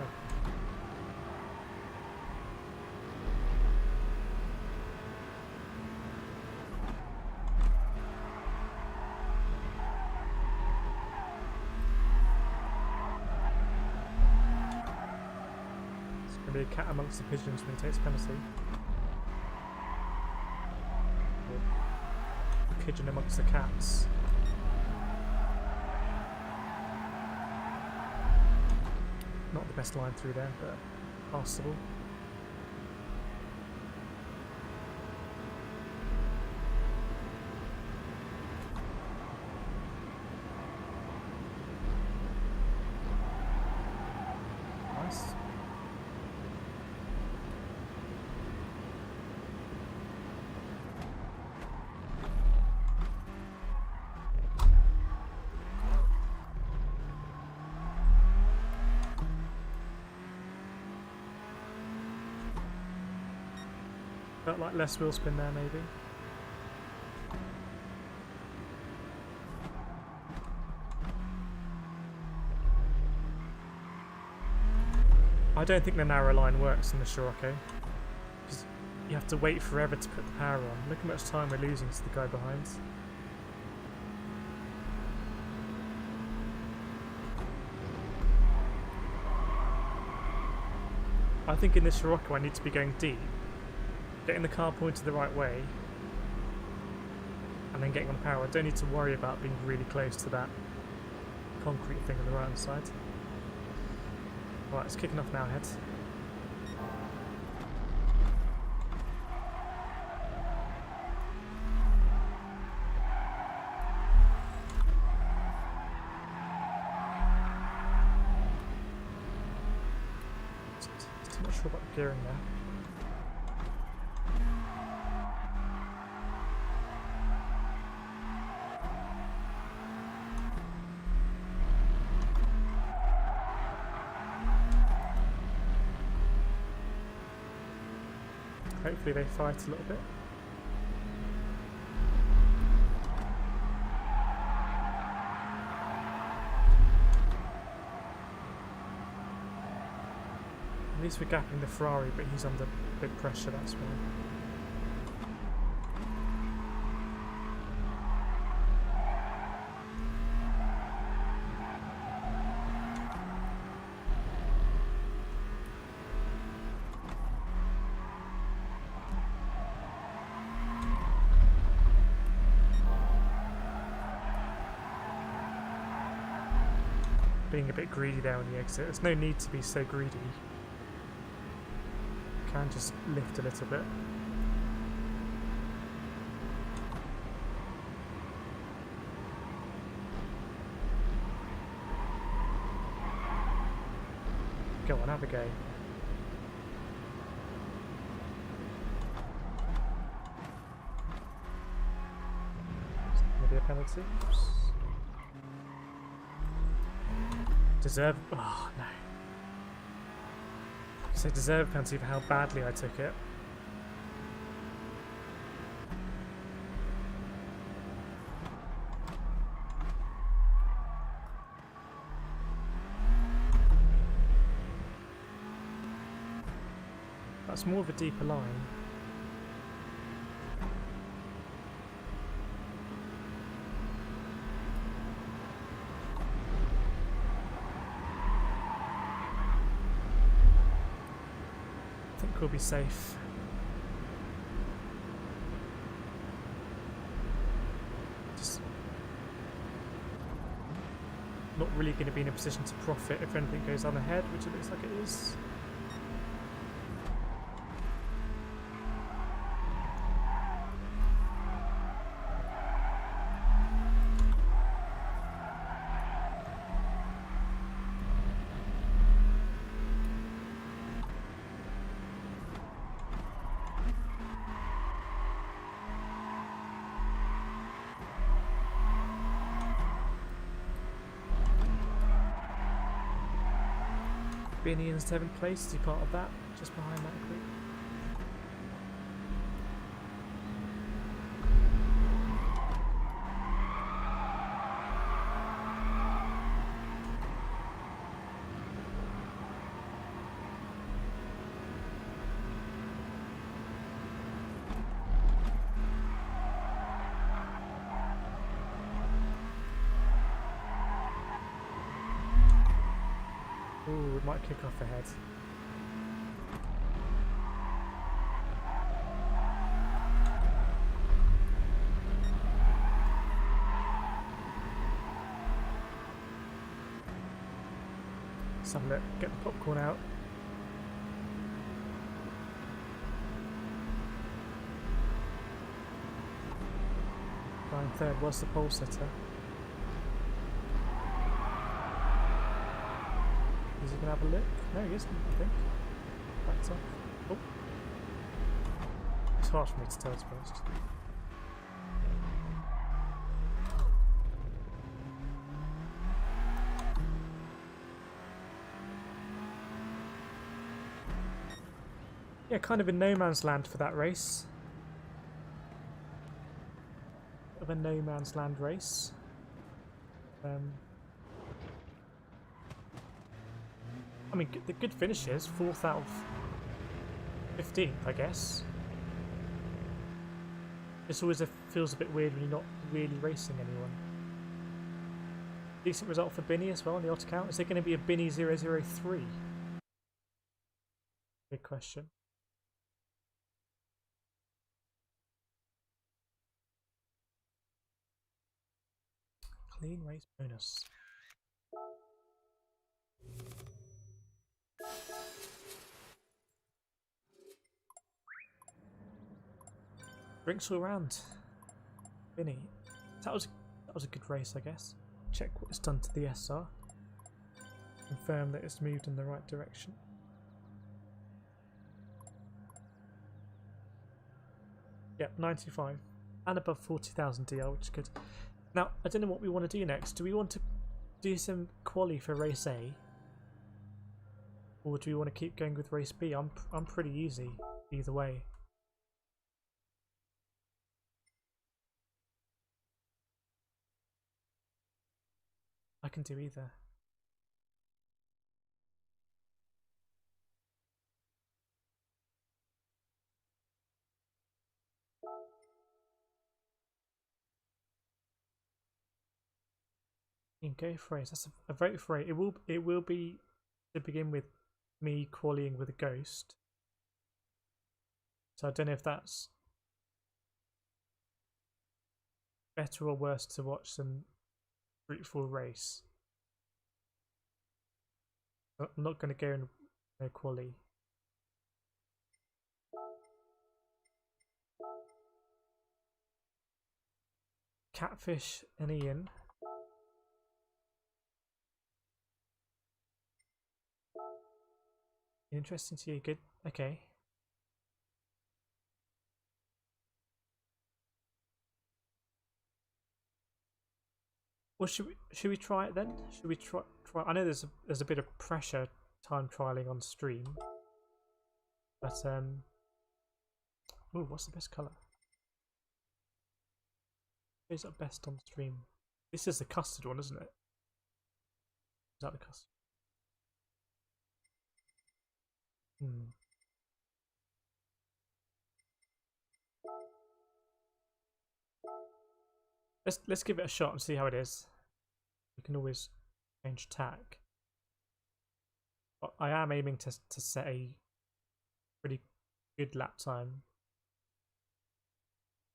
It's going to be a cat amongst the pigeons when he takes penalty. Or a pigeon amongst the cats. Not the best line through there, but passable. Nice. Felt like less wheel spin there, maybe. I don't think the narrow line works in the Scirocco, because you have to wait forever to put the power on. Look how much time we're losing to the guy behind. I think in this Scirocco I need to be going deep, getting the car pointed the right way, and then getting on power. I don't need to worry about being really close to that concrete thing on the right hand side. Right, it's kicking off now, ahead. Just not sure about the gearing there. Hopefully they fight a little bit. At least we're gapping the Ferrari, but he's under big pressure, that's why. being a bit greedy there on the exit. There's no need to be so greedy. Can just lift a little bit. Go on, have a go. Maybe a penalty. Oops. Deserve. Oh no. So deserve a penalty for how badly I took it. That's more of a deeper line. I think we'll be safe. Just not really going to be in a position to profit if anything goes on ahead, which it looks like it is. Benny in 7th place, is he part of that? Just behind that group. Ooh, it might kick off ahead. Let's have a look, get the popcorn out. Line 3rd was the pole setter. Is he going to have a look? No, he isn't, I think. Backed off. Oh. It's hard for me to tell, to be honest. Yeah, kind of in no man's land for that race. Of a no man's land race. I mean, the good finishes, 4th out of 15th, I guess. This always feels a bit weird when you're not really racing anyone. Decent result for Binny as well on the auto count. Is there going to be a Binny 003? Big question. Clean race bonus. Drinks all round. Binny. That was a good race, I guess. Check what it's done to the SR. Confirm that it's moved in the right direction. Yep, 95. And above 40,000 DL, which is good. Now, I don't know what we want to do next. Do we want to do some quali for race A? Or do we want to keep going with race B? I'm pretty easy either way. I can do either. You can go for race. That's a vote for it. It will be to begin with me quallying with a ghost. So I don't know if that's better or worse to watch than brute full race. I'm not going to go in no quali. Catfish and Ian. Interesting to you. Good. Okay. Well, should we try it then? Should we try? I know there's a bit of pressure time trialing on stream, but ooh, what's the best color? Is that best on stream? This is the custard one, isn't it? Is that the custard? Let's give it a shot and see how it is. We can always change tack. But I am aiming to set a pretty good lap time,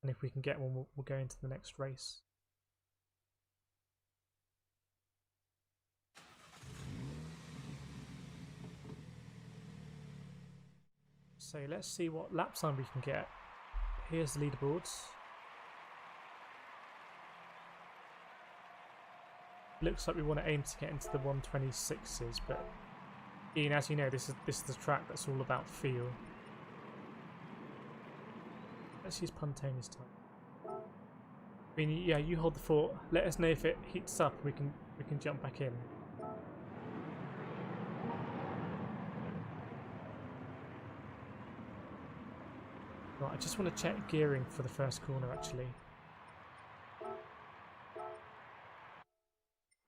and if we can get one, we'll go into the next race. So let's see what lap time we can get. Here's the leaderboards. Looks like we want to aim to get into the 126s, but Ian, as you know, this is the track that's all about feel. Let's use Puntoni's time. I mean, yeah, you hold the fort. Let us know if it heats up. We can jump back in. Right, I just want to check gearing for the first corner actually.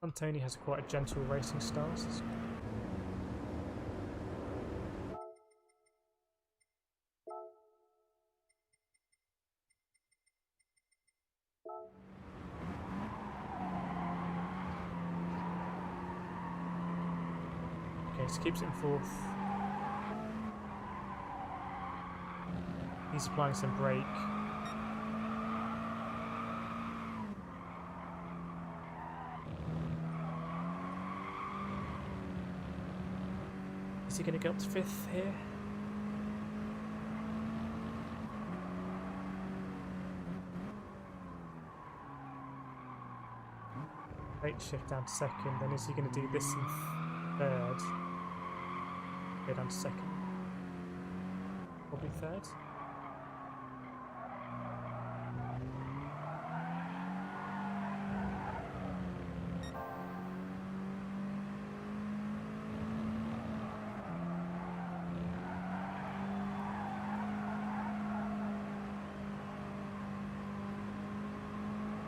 Antoni has quite a gentle racing style. Okay, so keeps it in fourth. He's applying some brake. Is he going to go up to fifth here? Late shift down to second, then is he going to do this in third? Go down to second. Probably third.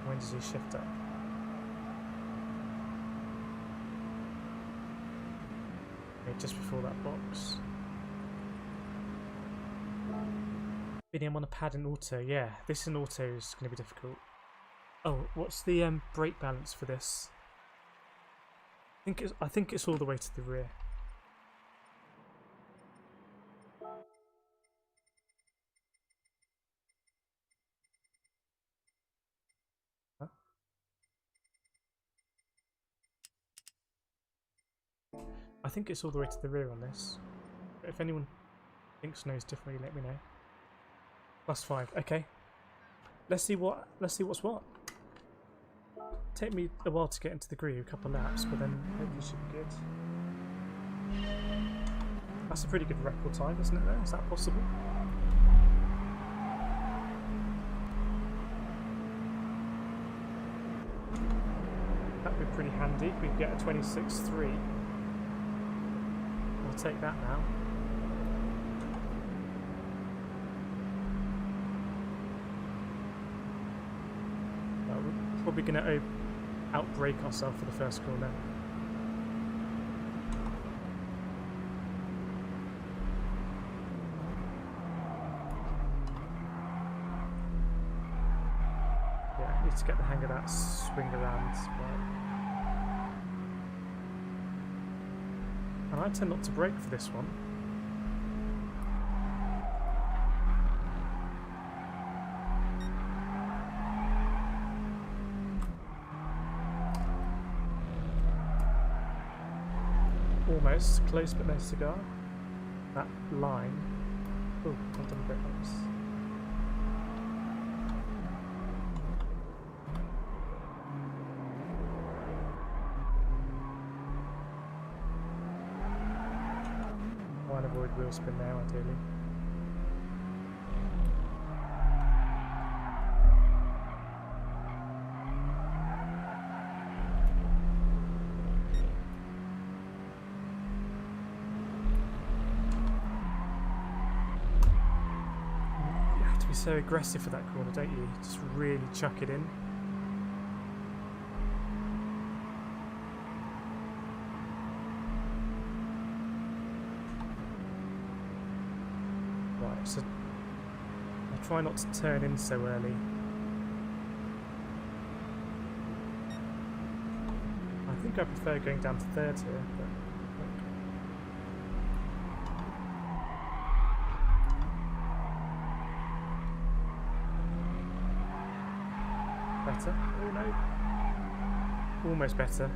When does he shift up? Okay, just before that box. Being him on a pad in auto, yeah. This in auto is going to be difficult. Oh, what's the brake balance for this? I think it's all the way to the rear. Huh? I think it's all the way to the rear on this. But if anyone knows differently, let me know. +5. Okay. Let's see what's what. Take me a while to get into the groove, a couple of laps, but then hopefully it should be good. That's a pretty good record time, isn't it? Though, is that possible? That'd be pretty handy if we could get a 26.3. I'll take that now. We're probably going to outbrake ourselves for the first corner. Yeah, I need to get the hang of that swing around. And I tend not to brake for this one. Almost. Close but no cigar. That line. Oh, I've done brake lights. Try and avoid wheel spin now, ideally. So aggressive for that corner, don't you? Just really chuck it in. Right, so I'll try not to turn in so early. I think I prefer going down to third here, but better. Oh no. Almost better.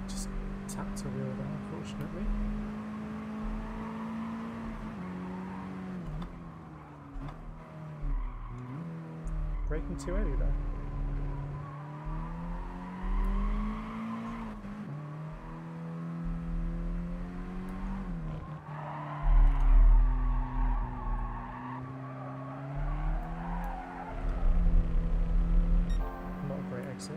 Just tapped a wheel there, unfortunately. Braking too early there. Not a great exit.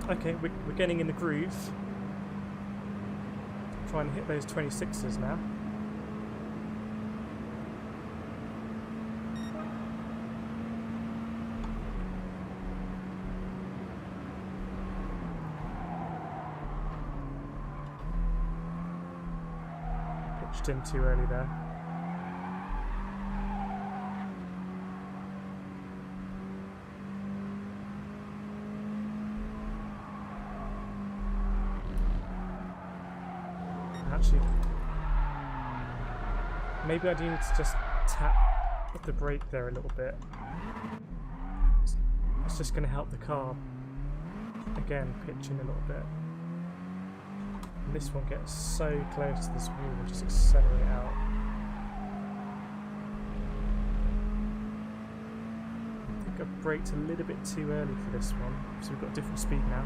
Okay, we're getting in the groove. Trying to hit those 26s now. Pitched in too early there. Actually, maybe I do need to just tap the brake there a little bit. It's just going to help the car, again, pitching a little bit. And this one gets so close to this wall, we'll just accelerate out. I think I've braked a little bit too early for this one, so we've got a different speed now.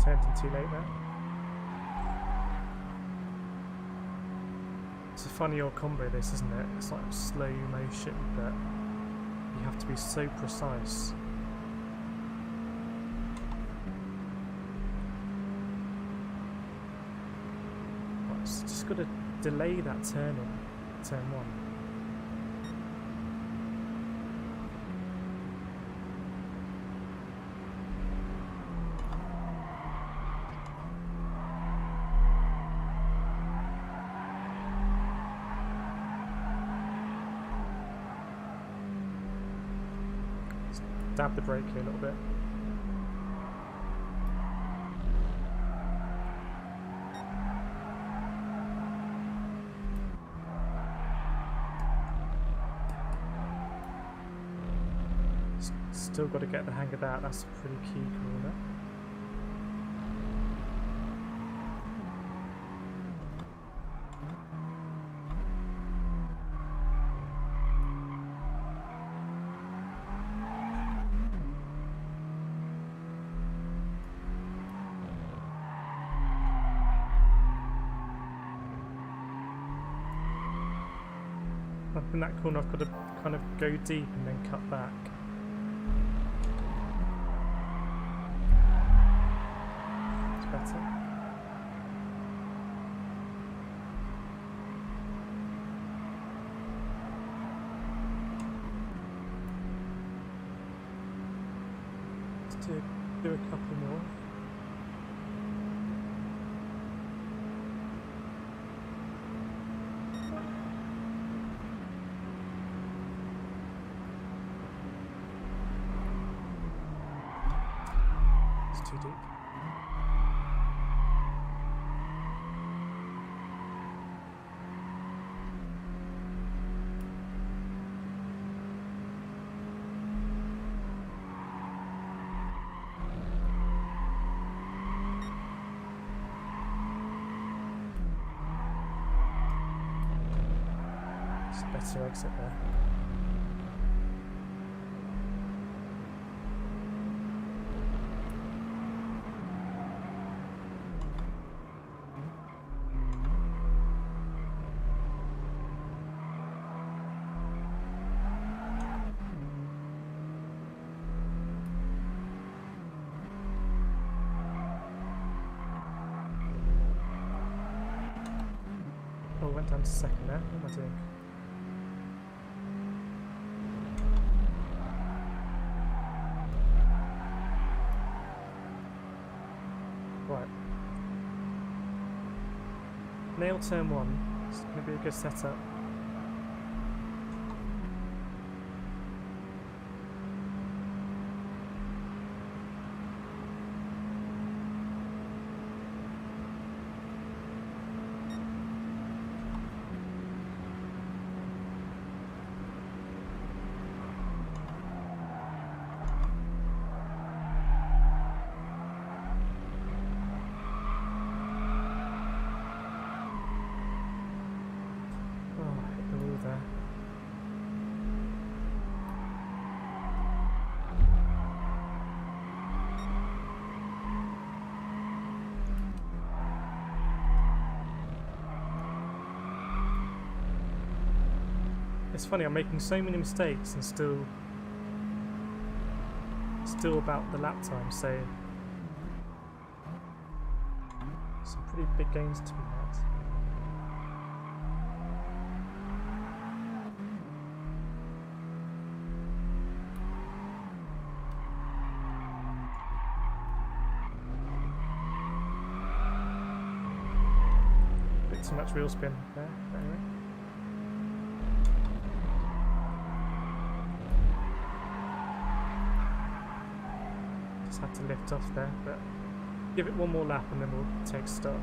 Turned in too late there. It's a funny old combo this, isn't it? It's like slow motion, but you have to be so precise. Right, so just got to delay that turn in, turn one. Dab the brake here a little bit. Still got to get the hang of that, that's a pretty key corner. jump in that corner, I've got to kind of go deep and then cut back. It's better. Let's do a couple more. Too deep. It's better exit there. Oh, went down to second there. What am I doing? Right. Nail turn 1. It's going to be a good setup. It's funny, I'm making so many mistakes and still about the lap time, so some pretty big gains to be had. Bit too much wheel spin there, but anyway. Had to lift off there, but give it one more lap and then we'll take stock.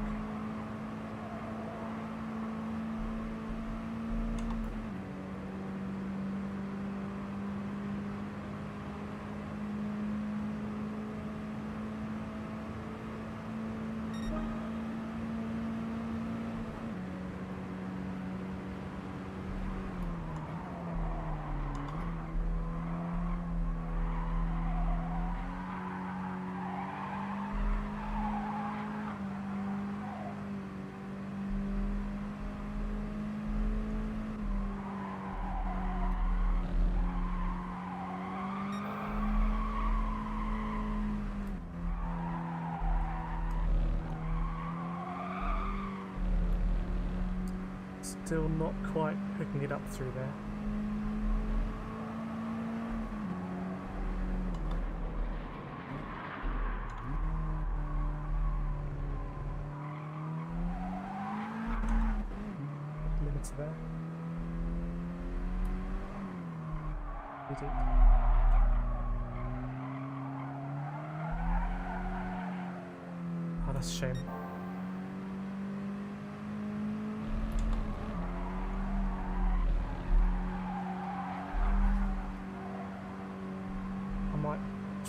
Still not quite hooking it up through there. Limiter there. Too deep. Oh, that's a shame.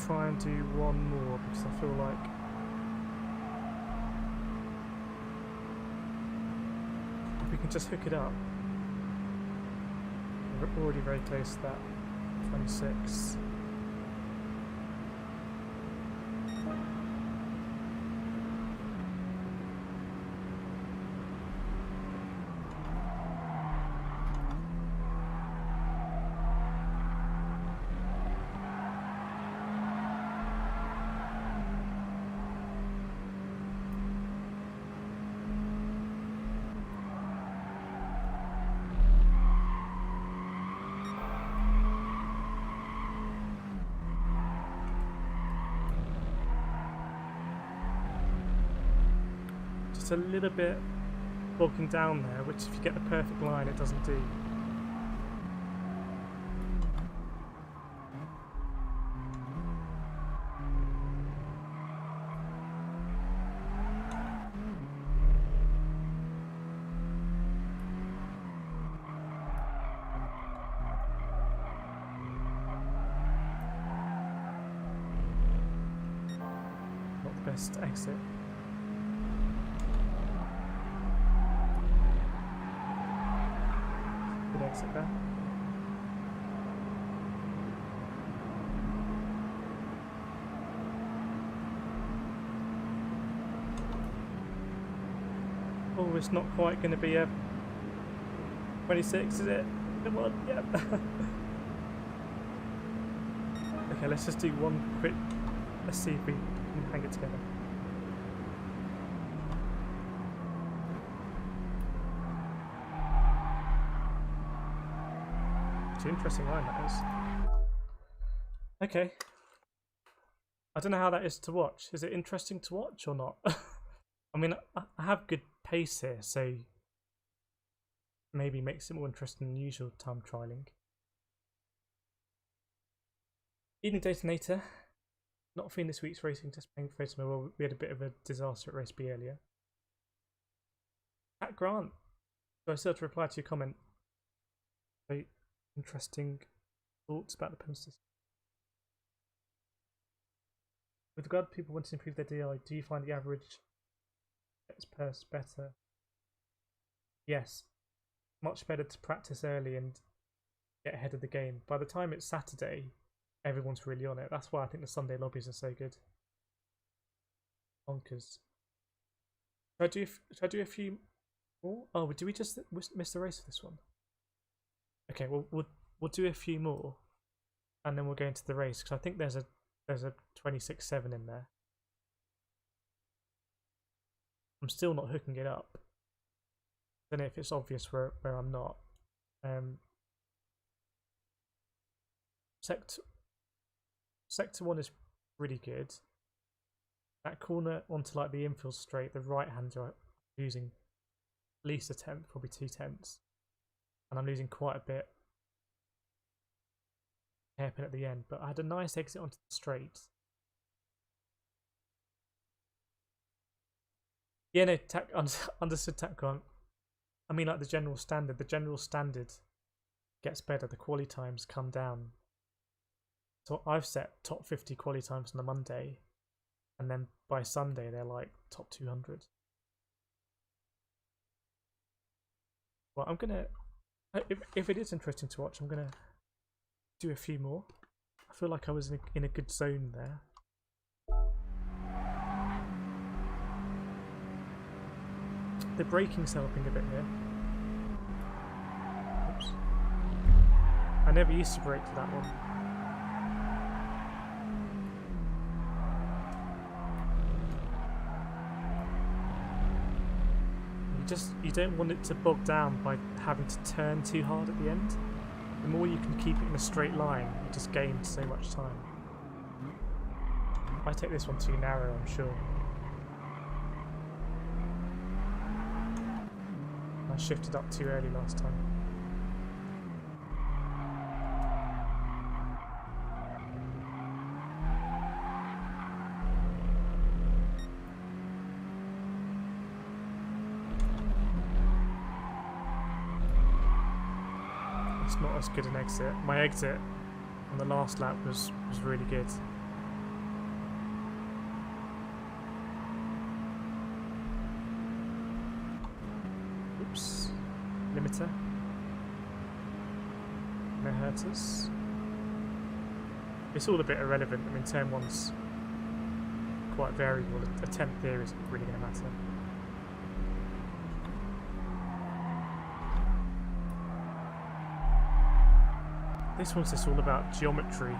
Try and do one more because I feel like if we can just hook it up, we're already very close to that 26. a little bit bogging down there, which if you get the perfect line, it doesn't do. Best exit. Good exit there. Oh, it's not quite going to be a 26, is it? Come on, yep. Okay, let's just do one quick. Let's see if we can hang it together. It's an interesting line, that is. Okay. I don't know how that is to watch. Is it interesting to watch or not? I mean, I have good pace here, so maybe makes it more interesting than usual time trialing. Evening Detonator. Not feeling this week's racing, just playing for well, we had a bit of a disaster at race B earlier. Pat Grant, so I still have to reply to your comment. Very interesting thoughts about the penalty system. With regard to people wanting to improve their DI, do you find the average purse better? Yes, much better to practice early and get ahead of the game. By the time it's Saturday, everyone's really on it. That's why I think the Sunday lobbies are so good. Bonkers. Should I do a few more? Oh, did we just miss the race of this one? Okay, well we'll do a few more, and then we'll go into the race because I think there's a 26.7 in there. I'm still not hooking it up. I don't know if it's obvious where I'm not. Sector 1 is really good. That corner onto like the infield straight, the right hander I'm losing at least a tenth, probably 2/10. And I'm losing quite a bit hairpin at the end, but I had a nice exit onto the straight. Yeah, no, understood TACCON. I mean like the general standard gets better, the quali times come down. So I've set top 50 quali times on a Monday, and then by Sunday they're like top 200. Well, I'm gonna, if it is interesting to watch, I'm gonna do a few more. I feel like I was in a good zone there. The braking's helping a bit here. Oops. I never used to brake to that one. You don't want it to bog down by having to turn too hard at the end. The more you can keep it in a straight line, you just gain so much time. I take this one too narrow, I'm sure. I shifted up too early last time. It's not as good an exit. My exit on the last lap was really good. Oops. Limiter. No hurt us. It's all a bit irrelevant. I mean, turn 1's quite variable. A 10th there isn't really going to matter. This one's just all about geometry.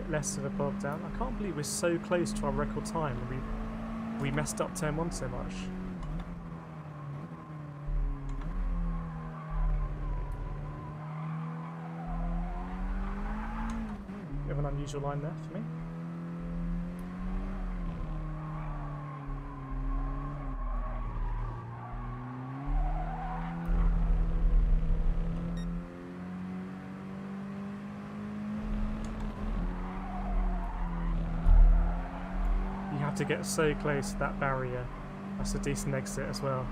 bit less of a bog down. I can't believe we're so close to our record time and we messed up turn 1 so much. Bit of an unusual line there for me. To get so close to that barrier. That's a decent exit as well.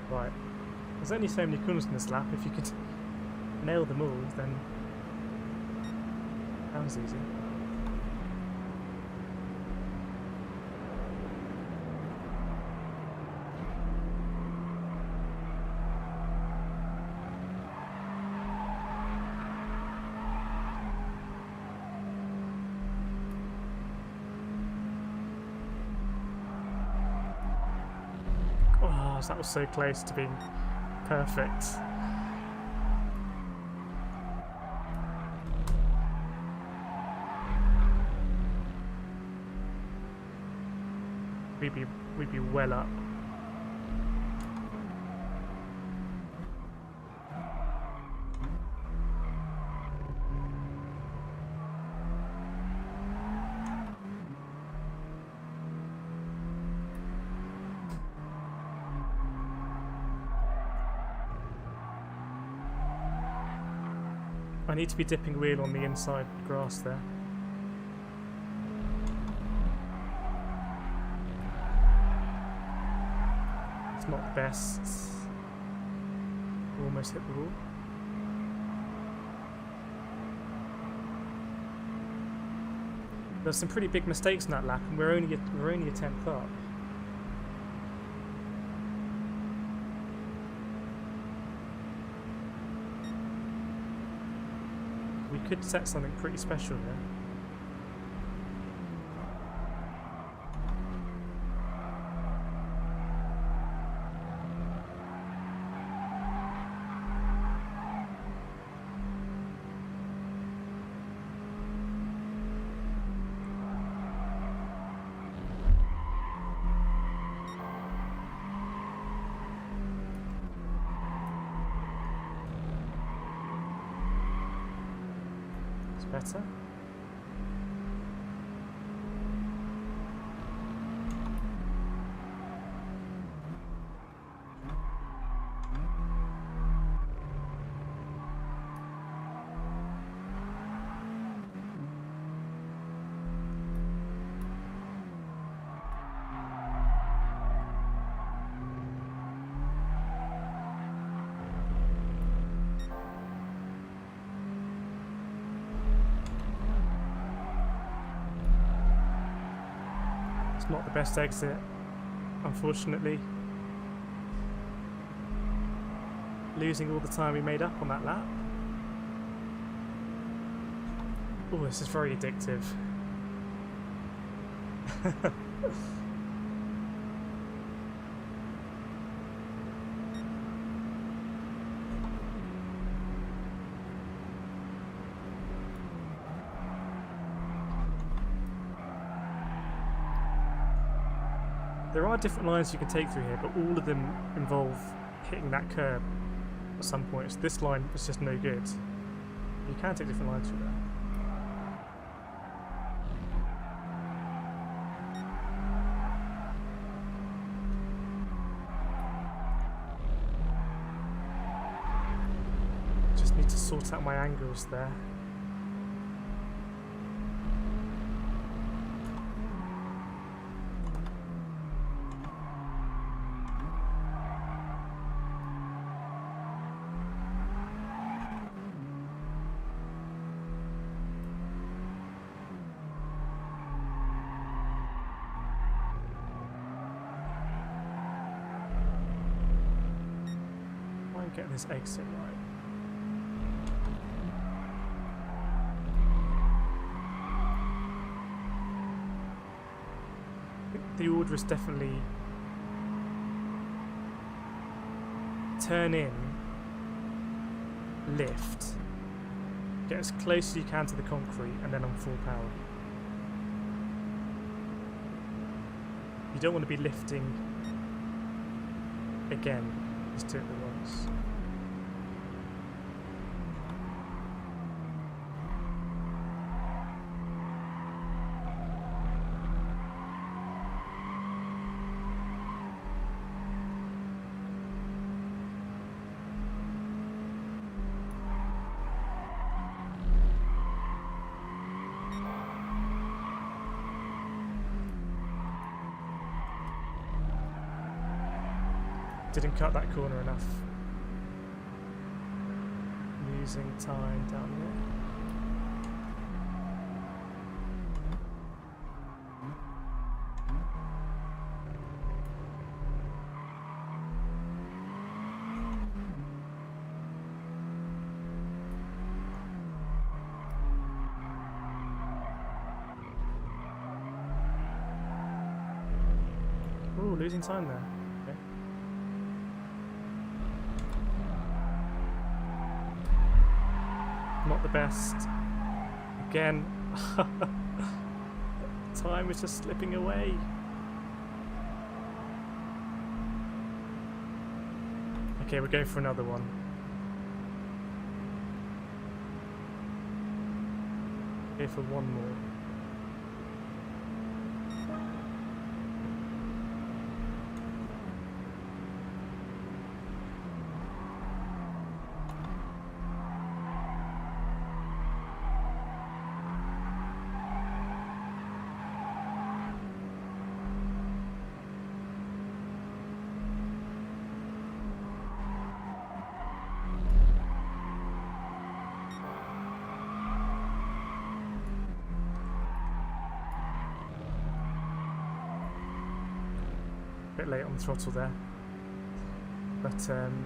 Right, there's only so many corners in this lap. If you could nail them all, then that was easy. That was so close to being perfect. We'd be well up. I need to be dipping wheel on the inside grass there. It's not the best. Almost hit the wall. There's some pretty big mistakes in that lap, and we're only a tenth up. We could set something pretty special here. Better. Not the best exit, unfortunately. Losing all the time we made up on that lap. Oh, this is very addictive. There are different lines you can take through here, but all of them involve hitting that curb at some point. So this line is just no good. You can take different lines through there. Just need to sort out my angles there. Get this exit right. I think the order is definitely turn in, lift, get as close as you can to the concrete, and then on full power. You don't want to be lifting again, just do it at once. Didn't cut that corner enough. Losing time down here. Ooh, losing time there. Not the best. Again. Time is just slipping away. Okay, we're going for another one. Go for one more. Bit late on the throttle there, but it's in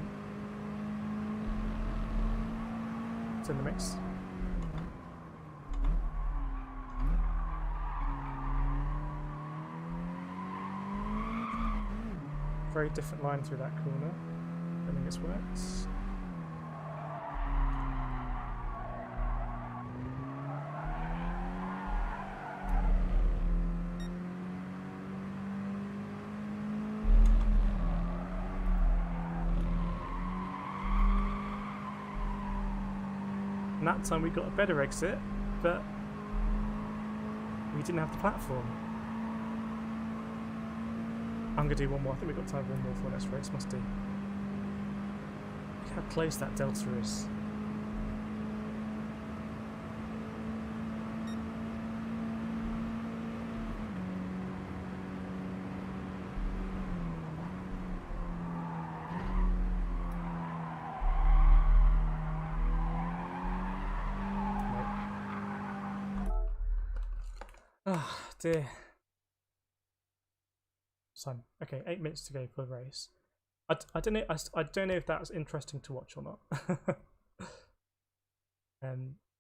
the mix. Very different line through that corner. I think it's worked. And that time we got a better exit, but we didn't have the platform. I'm going to do one more. I think we've got time for one more for next race. Must do. Look how close that delta is. Ah, dear. So, okay, 8 minutes to go for the race. I don't know. I don't know if that was interesting to watch or not.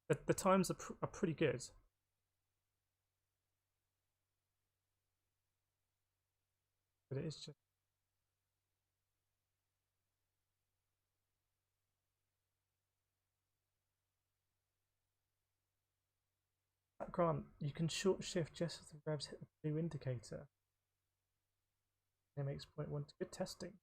The times are pretty good. But it is just. Grant, you can short shift just as the revs hit the blue indicator. It makes 0.1 good testing.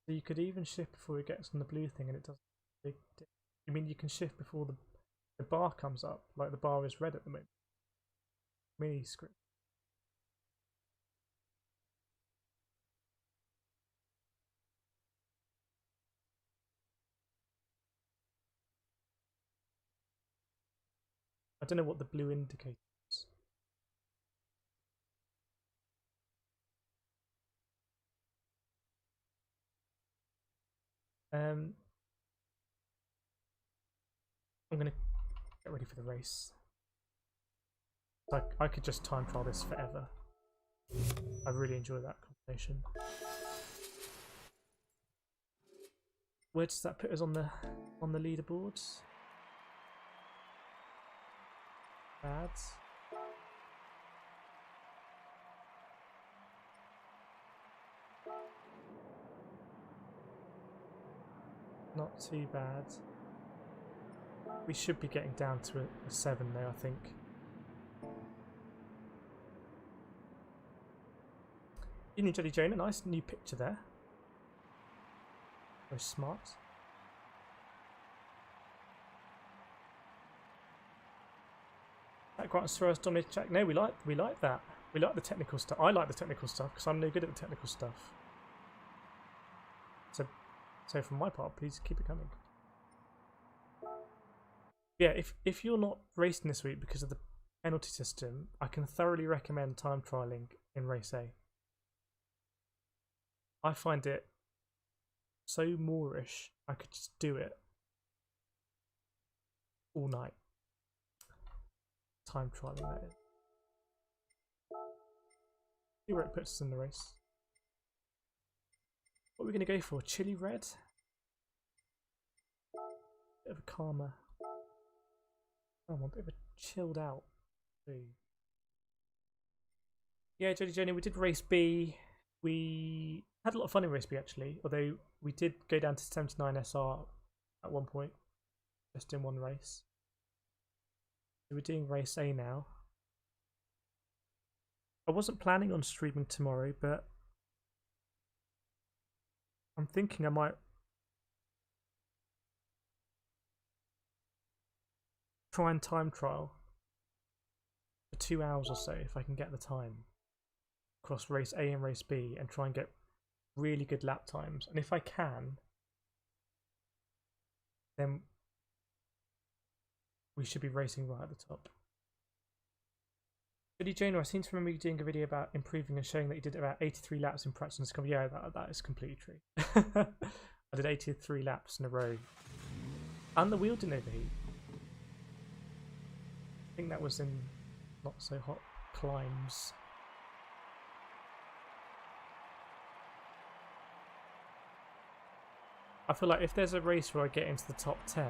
So you could even shift before it gets on the blue thing and it doesn't. You mean you can shift before the bar comes up, like the bar is red at the moment? Mini screen. I don't know what the blue indicator is. I'm going to get ready for the race. I could just time trial this forever. I really enjoy that combination. Where does that put us on the leaderboards? bad. Not too bad. We should be getting down to a 7 now, I think. Evening, Jelly Jane. A nice new picture there. Very smart. That grants for us dominate check. No, we like that. We like the technical stuff. I like the technical stuff because I'm no good at the technical stuff. So from my part, please keep it coming. Yeah, if you're not racing this week because of the penalty system, I can thoroughly recommend time trialing in race A. I find it so moorish, I could just do it all night. Time trialing, that is. See where it puts us in the race. What are we going to go for? Chili red? Bit of a calmer. Oh, a bit of a chilled out. Ooh. Yeah, Jenny, we did race B. We had a lot of fun in race B actually, although we did go down to 79 SR at one point, just in one race. So we're doing race A now. I wasn't planning on streaming tomorrow, but I'm thinking I might try and time trial for 2 hours or so if I can get the time across race A and race B and try and get really good lap times. And if I can, then we should be racing right at the top. Billy Jane, I seem to remember you doing a video about improving and showing that you did about 83 laps in practice. Yeah, that is completely true. I did 83 laps in a row. And the wheel didn't overheat. I think that was in not so hot climbs. I feel like if there's a race where I get into the top 10,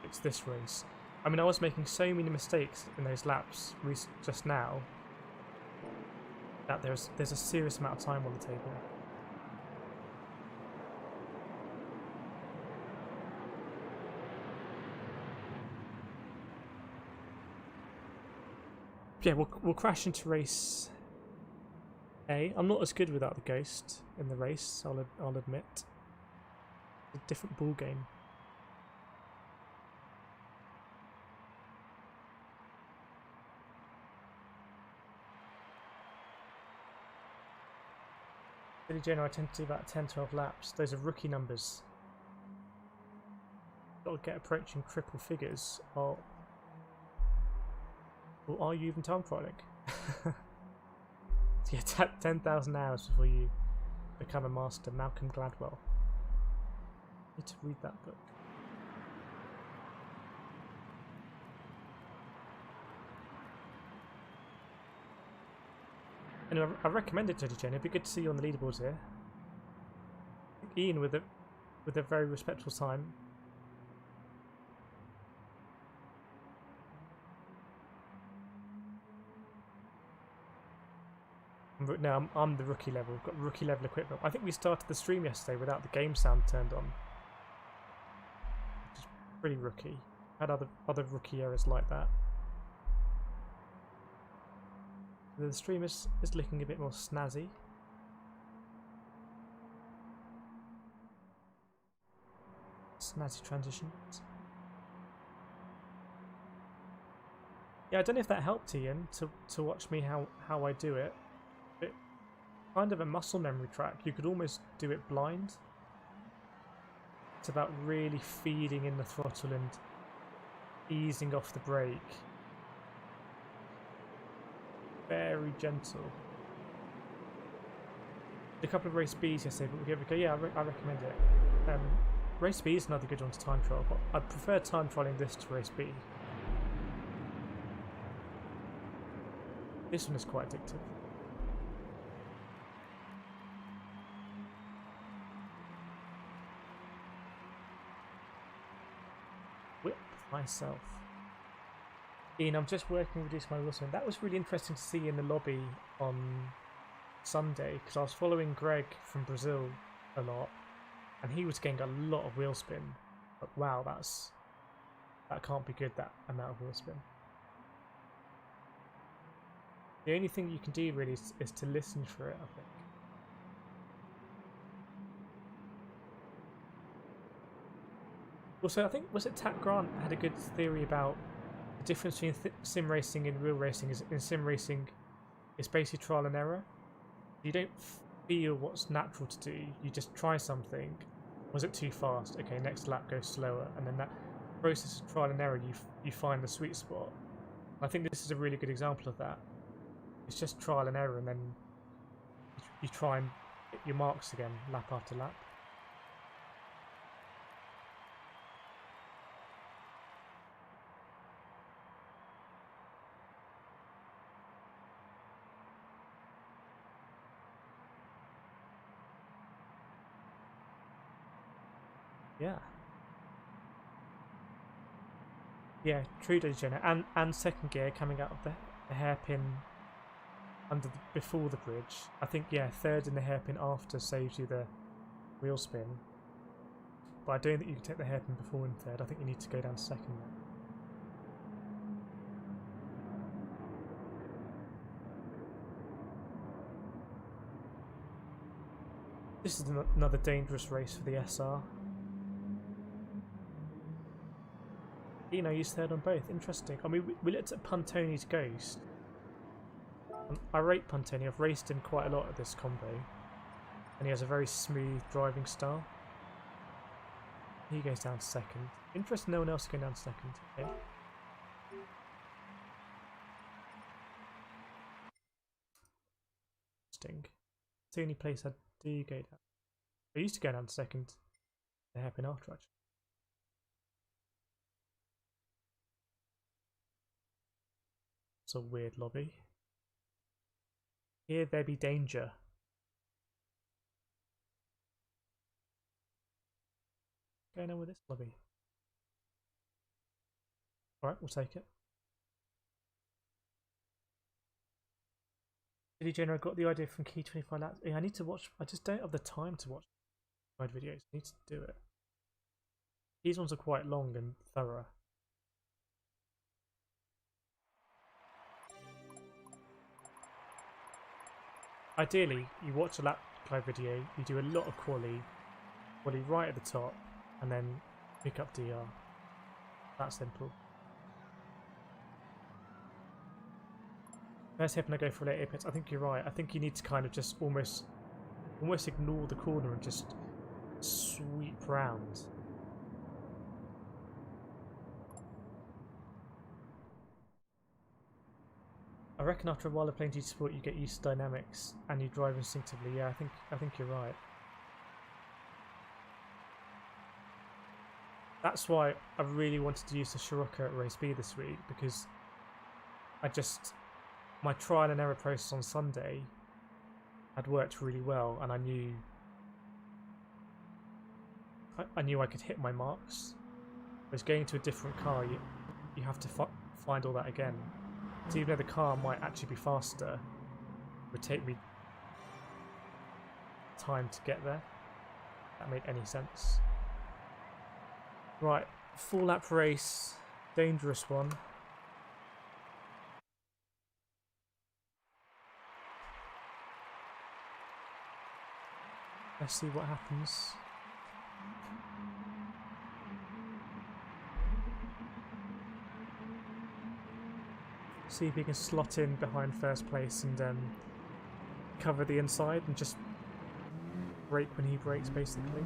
it's this race. I mean, I was making so many mistakes in those laps just now that there's a serious amount of time on the table. Yeah, we'll crash into race A. I'm not as good without the ghost in the race, I'll admit. It's a different ball game. In general, I tend to do about 10-12 laps. Those are rookie numbers. Got to get approaching triple figures. Or are you even time trialing? Yeah, 10,000 hours before you become a master. Malcolm Gladwell. Need to read that book. Anyway, I recommend it to you, Jen. It'd be good to see you on the leaderboards here. Ian with a very respectful time. No, I'm the rookie level. We've got rookie level equipment. I think we started the stream yesterday without the game sound turned on. Which is pretty rookie. Had other rookie errors like that. The stream is looking a bit more snazzy. Snazzy transitions. Yeah, I don't know if that helped Ian to watch me how I do it. But kind of a muscle memory track. You could almost do it blind. It's about really feeding in the throttle and easing off the brake. Very gentle. A couple of race Bs yesterday, but we'll give it a go. Yeah, I recommend it. Race B is another good one to time trial, but I prefer time trialing this to race B. This one is quite addictive. Whip myself. Ian, I'm just working to reduce my wheel spin. That was really interesting to see in the lobby on Sunday because I was following Greg from Brazil a lot, and he was getting a lot of wheel spin. But wow, that can't be good. That amount of wheel spin. The only thing you can do really is to listen for it, I think. Also, I think, was it Tat Grant had a good theory about the difference between sim racing and real racing is in sim racing it's basically trial and error. You don't feel what's natural to do, you just try something. Was it too fast? Okay, next lap goes slower, and then that process of trial and error you find the sweet spot. I think this is a really good example of that. It's just trial and error, and then you try and hit your marks again, lap after lap. Yeah. Yeah, true Jenna. And second gear coming out of the hairpin before the bridge. I think, yeah, third in the hairpin after saves you the wheel spin. But I don't think you can take the hairpin before in third. I think you need to go down second there. This is another dangerous race for the SR. You know, he's third on both. Interesting. I mean, we looked at Puntoni's Ghost. I rate Puntoni. I've raced him quite a lot at this combo. And he has a very smooth driving style. He goes down second. Interesting, no one else going down second. Okay. Interesting. It's the only place I do go down. I used to go down second. The hairpin after, actually. It's a weird lobby. Here there be danger. What's going on with this lobby? Alright, we'll take it. Did Jenner, I got the idea from Key 25 Laps. Yeah, I need to watch. I just don't have the time to watch ride videos. I need to do it. These ones are quite long and thorough. Ideally, you watch a lap play video, you do a lot of quali right at the top, and then pick up DR. That simple. First hairpin I go for late apex. I think you're right. I think you need to kind of just almost ignore the corner and just sweep round. I reckon after a while of playing GT Sport you get used to dynamics and you drive instinctively. Yeah, I think you're right. That's why I really wanted to use the Scirocco at Race B this week, because my trial and error process on Sunday had worked really well, and I knew I could hit my marks. Whereas going to a different car, you have to find all that again. So even though the car might actually be faster, it would take me time to get there. If that made any sense. Right, full lap race, dangerous one. Let's see what happens. See if he can slot in behind first place and cover the inside and just brake when he brakes, basically.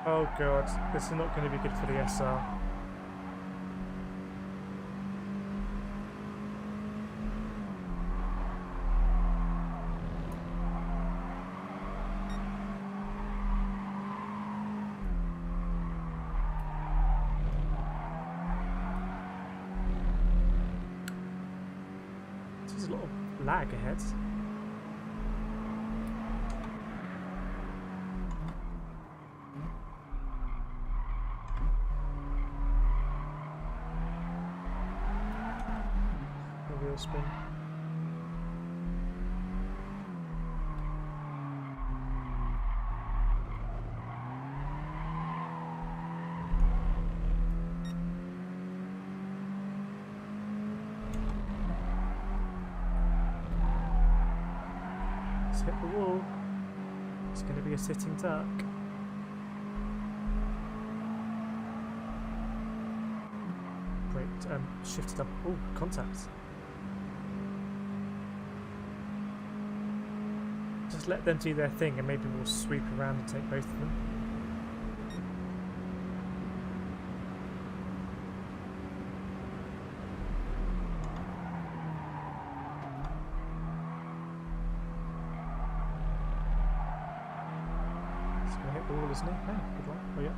Oh god, this is not going to be good for the SR. there's a lot of lag ahead. A wheel spin. Hit the wall. It's going to be a sitting duck. Great. Shifted up. Oh, contact. Just let them do their thing and maybe we'll sweep around and take both of them. Hit the wall, isn't it? No, good luck. Oh, yeah.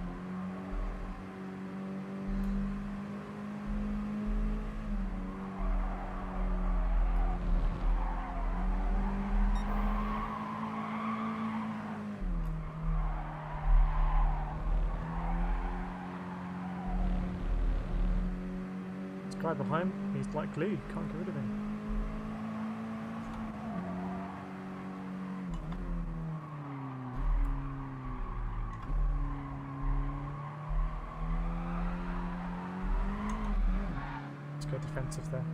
This guy behind, he's like glue, you can't get rid of him. Go defensive there.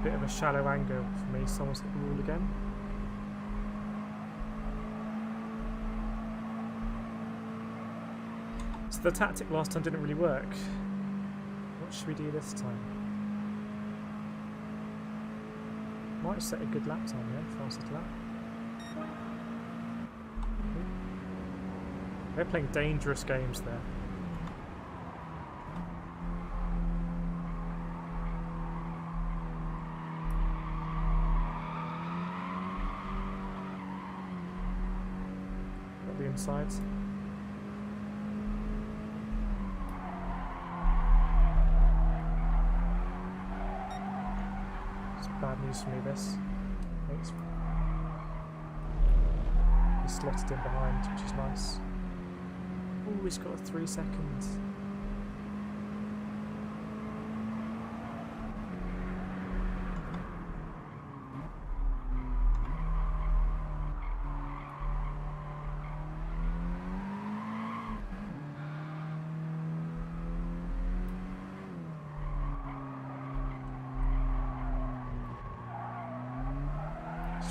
Bit of a shallow angle for me, someone's hit the wall again. So the tactic last time didn't really work. What should we do this time? Might set a good lap time, yeah? Fastest lap. They're playing dangerous games there. Got the insides. Bad news for me, this. He's slotted in behind, which is nice. Oh, he's got 3 seconds.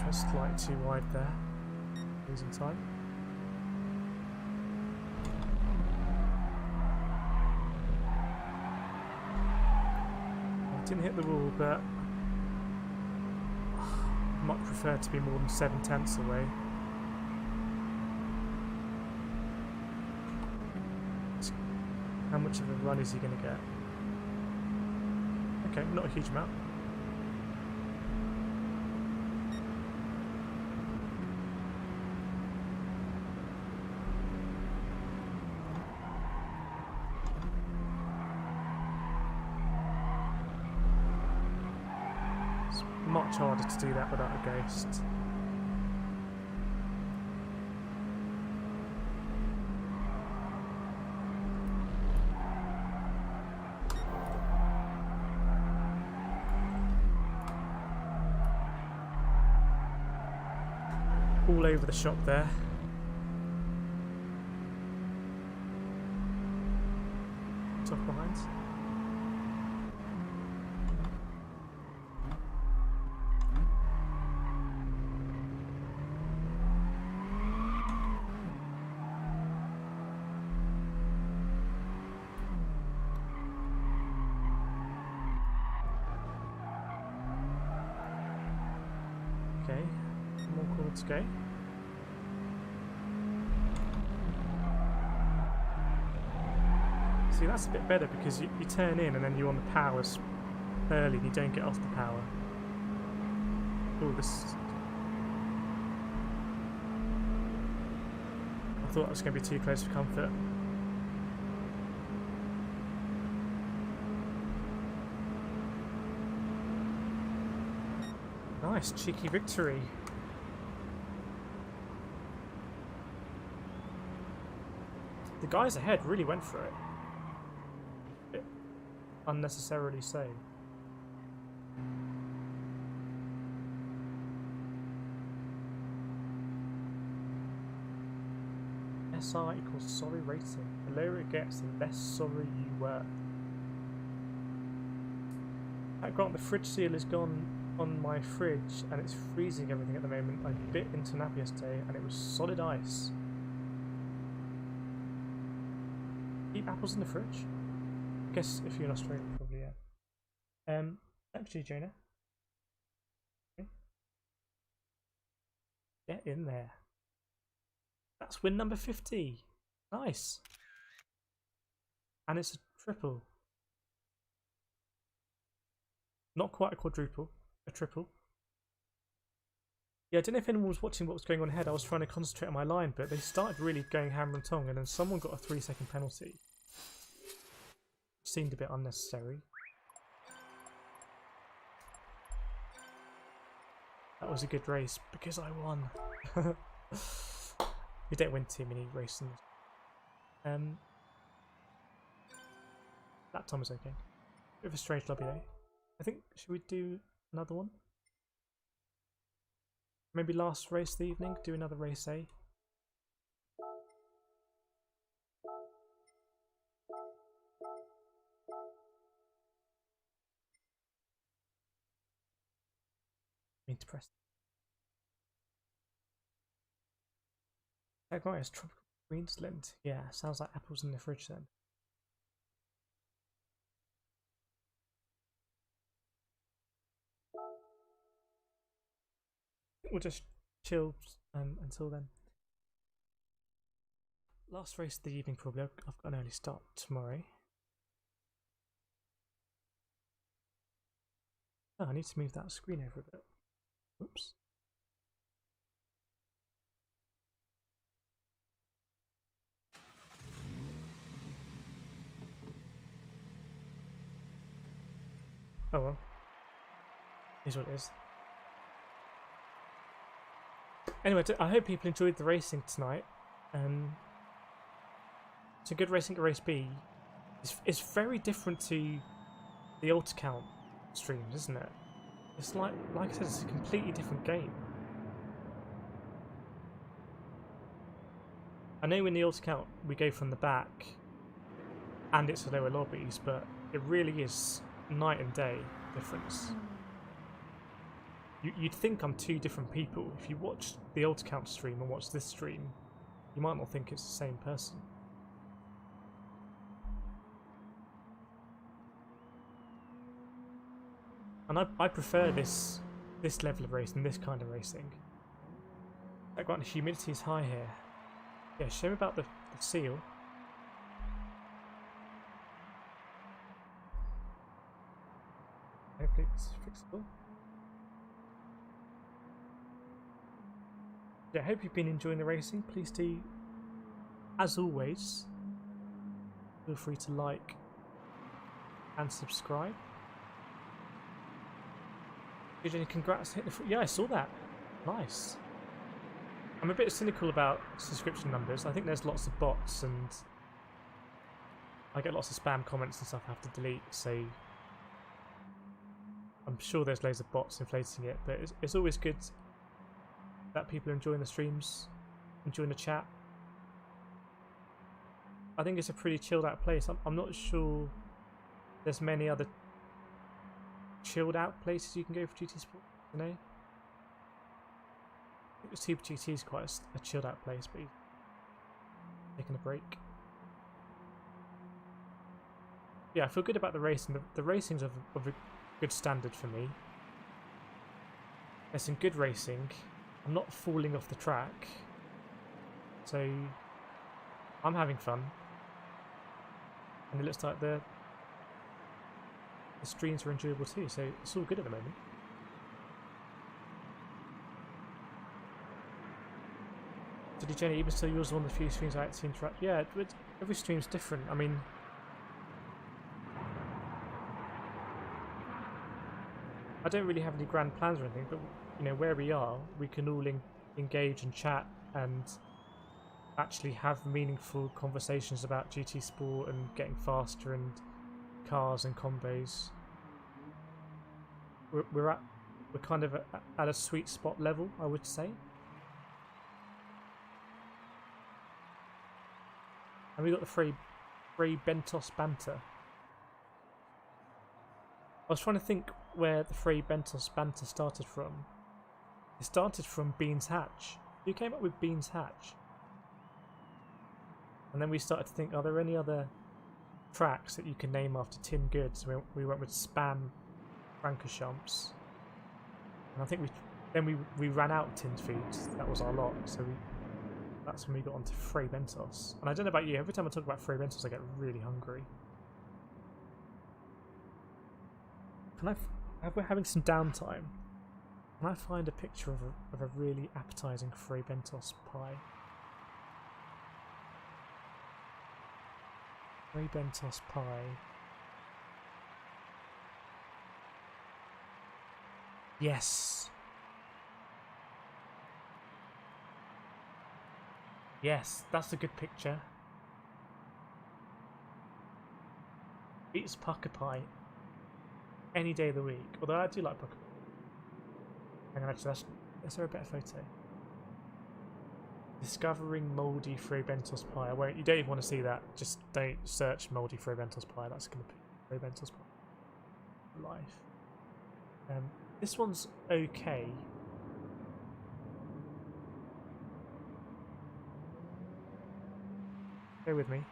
Just slightly too wide there, losing time. I didn't hit the wall, but I'd much prefer to be more than 7/10 away. How much of a run is he going to get? Okay, not a huge amount. Much harder to do that without a ghost. All over the shop there. Top behind. Okay, more corner to go. See, that's a bit better because you turn in and then you're on the power early and you don't get off the power. Oh, this... I thought it was going to be too close for comfort. Nice, cheeky victory. The guys ahead really went for it. A bit unnecessarily so. SR equals sorry rating. The lower it gets, the less sorry you were. Grant, the fridge seal is gone on my fridge and it's freezing everything at the moment. I bit into nap yesterday and it was solid ice. Keep apples in the fridge? I guess if you're in Australia, probably, yeah. Thanks to you, Jonah. Okay. Get in there. That's win number 50. Nice. And it's a triple. Not quite a quadruple, a triple. Yeah, I don't know if anyone was watching what was going on ahead. I was trying to concentrate on my line, but they started really going hammer and tong, and then someone got a 3-second penalty. Seemed a bit unnecessary. That was a good race because I won. You don't win too many races. That time was okay. Bit of a strange lobby though. I think, should we do another one? Maybe last race of the evening, do another race A. I need to press. That guy is tropical Queensland. Yeah, sounds like apples in the fridge then. We'll just chill until then. Last race of the evening probably. I've got an early start tomorrow. Oh, I need to move that screen over a bit. Oops. Oh well. Here's what it is. Anyway, I hope people enjoyed the racing tonight. It's a good racing at race B. It's very different to the alt account streams, isn't it? It's like I said, it's a completely different game. I know in the alt account we go from the back and it's a lower lobbies, but it really is night and day difference. You'd think I'm two different people. If you watch the alt account stream and watch this stream, you might not think it's the same person. And I prefer this level of racing, this kind of racing. Like, the humidity is high here. Yeah, shame about the seal. Hopefully it's fixable. Yeah, I hope you've been enjoying the racing. Please do, as always, feel free to like and subscribe. Jenny, congrats! Yeah, I saw that. Nice. I'm a bit cynical about subscription numbers. I think there's lots of bots and I get lots of spam comments and stuff I have to delete, so I'm sure there's loads of bots inflating it, but it's always good that people are enjoying the streams, enjoying the chat. I think it's a pretty chilled out place. I'm not sure there's many other chilled out places you can go for GT Sport, you know? I think Super GT is quite a chilled out place, but he's taking a break. Yeah, I feel good about the racing. The racing's of a good standard for me. There's some good racing. I'm not falling off the track, so I'm having fun. And it looks like the the streams are enjoyable too, so it's all good at the moment. Did Jenny even still yours one of the few streams I like to interact? Yeah, every stream's different. I mean, I don't really have any grand plans or anything, but you know, where we are, we can all engage and chat and actually have meaningful conversations about GT Sport and getting faster and cars and combos. We're kind of at a sweet spot level, I would say. And we got the free bentos banter. I was trying to think where the free bentos banter started from. It started from Beans Hatch. You came up with Beans Hatch. And then we started to think, are there any other tracks that you can name after tin goods? We went with Spam Frankerchamps. And I think we ran out of tinned foods. That was our lot. So that's when we got onto Frey Bentos. And I don't know about you, every time I talk about Frey Bentos I get really hungry. We're having some downtime. Can I find a picture of a really appetising Frey Bentos pie? Frey Bentos pie. Yes. Yes, that's a good picture. Beats pucker pie any day of the week. Although I do like pucker pie. Hang on, actually, is there a better photo? Discovering mouldy Frey Bentos pie. You don't even want to see that. Just don't search mouldy Frey Bentos pie. That's going to be Frey Bentos pie. Life. This one's okay. Bear with me.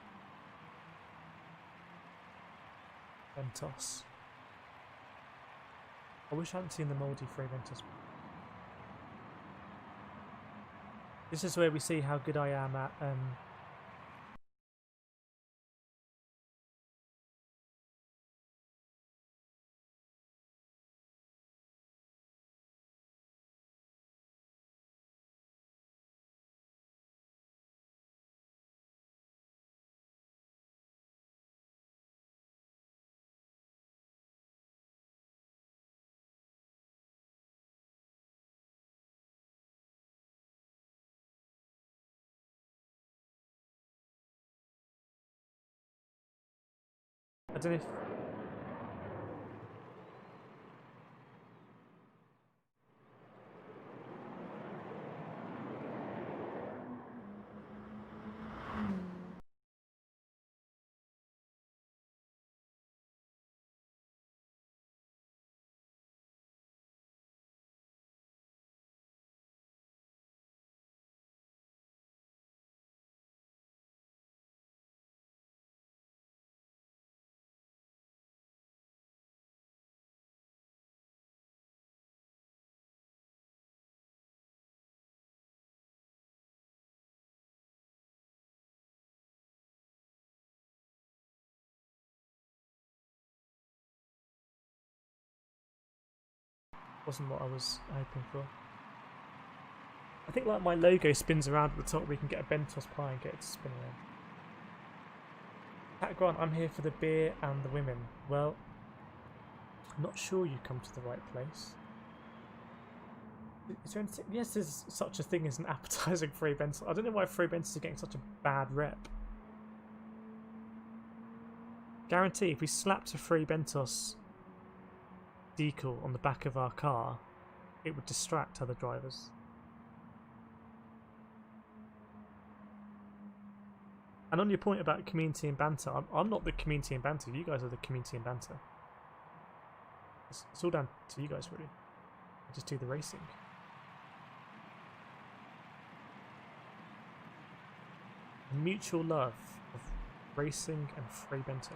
Bentos. I wish I hadn't seen the mouldy Frey Bentos. This is where we see how good I am at I don't know if... wasn't what I was hoping for. I think like my logo spins around at the top, we can get a Bentos pie and get it to spin around. Pat Grant, I'm here for the beer and the women. Well, I'm not sure you come to the right place. Is there anything? Yes, there's such a thing as an appetising Frey Bentos. I don't know why Frey Bentos is getting such a bad rep. Guarantee if we slapped a Frey Bentos decal on the back of our car, it would distract other drivers. And on your point about community and banter, I'm not the community and banter, you guys are the community and banter. It's all down to you guys really. I just do the racing. Mutual love of racing and Frey Bentos.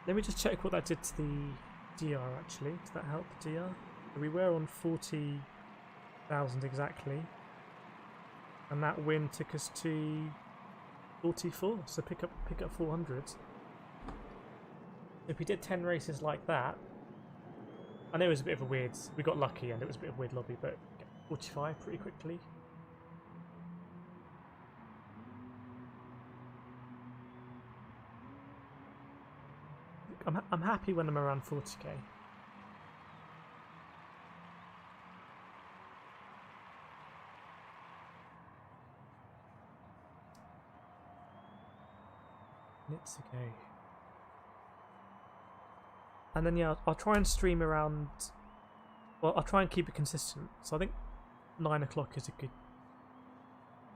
Let me just check what that did to the DR actually. Did that help the DR? We were on 40,000 1,000 exactly. And that win took us to 44, so pick up 400. If we did 10 races like that, I know it was a bit of a weird, we got lucky and it was a bit of a weird lobby, but 45 pretty quickly. I'm happy when I'm around 40k. Minutes ago. And then yeah, I'll try and stream around. Well, I'll try and keep it consistent. So I think 9 o'clock is a good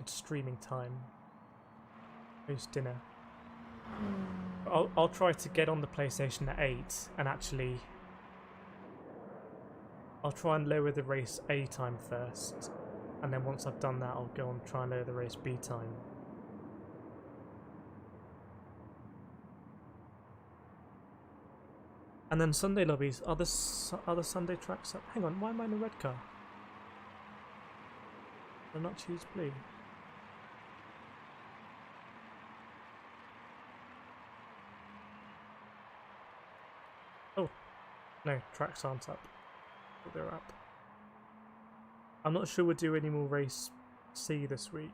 streaming time. Post dinner. I'll try to get on the PlayStation at 8 and actually I'll try and lower the race A time first, and then once I've done that I'll go and try and lower the race B time. And then Sunday lobbies, are the Sunday tracks up? Hang on, why am I in a red car? Did I not choose blue? Oh, no, tracks aren't up. But they're up. I'm not sure we'll do any more race C this week.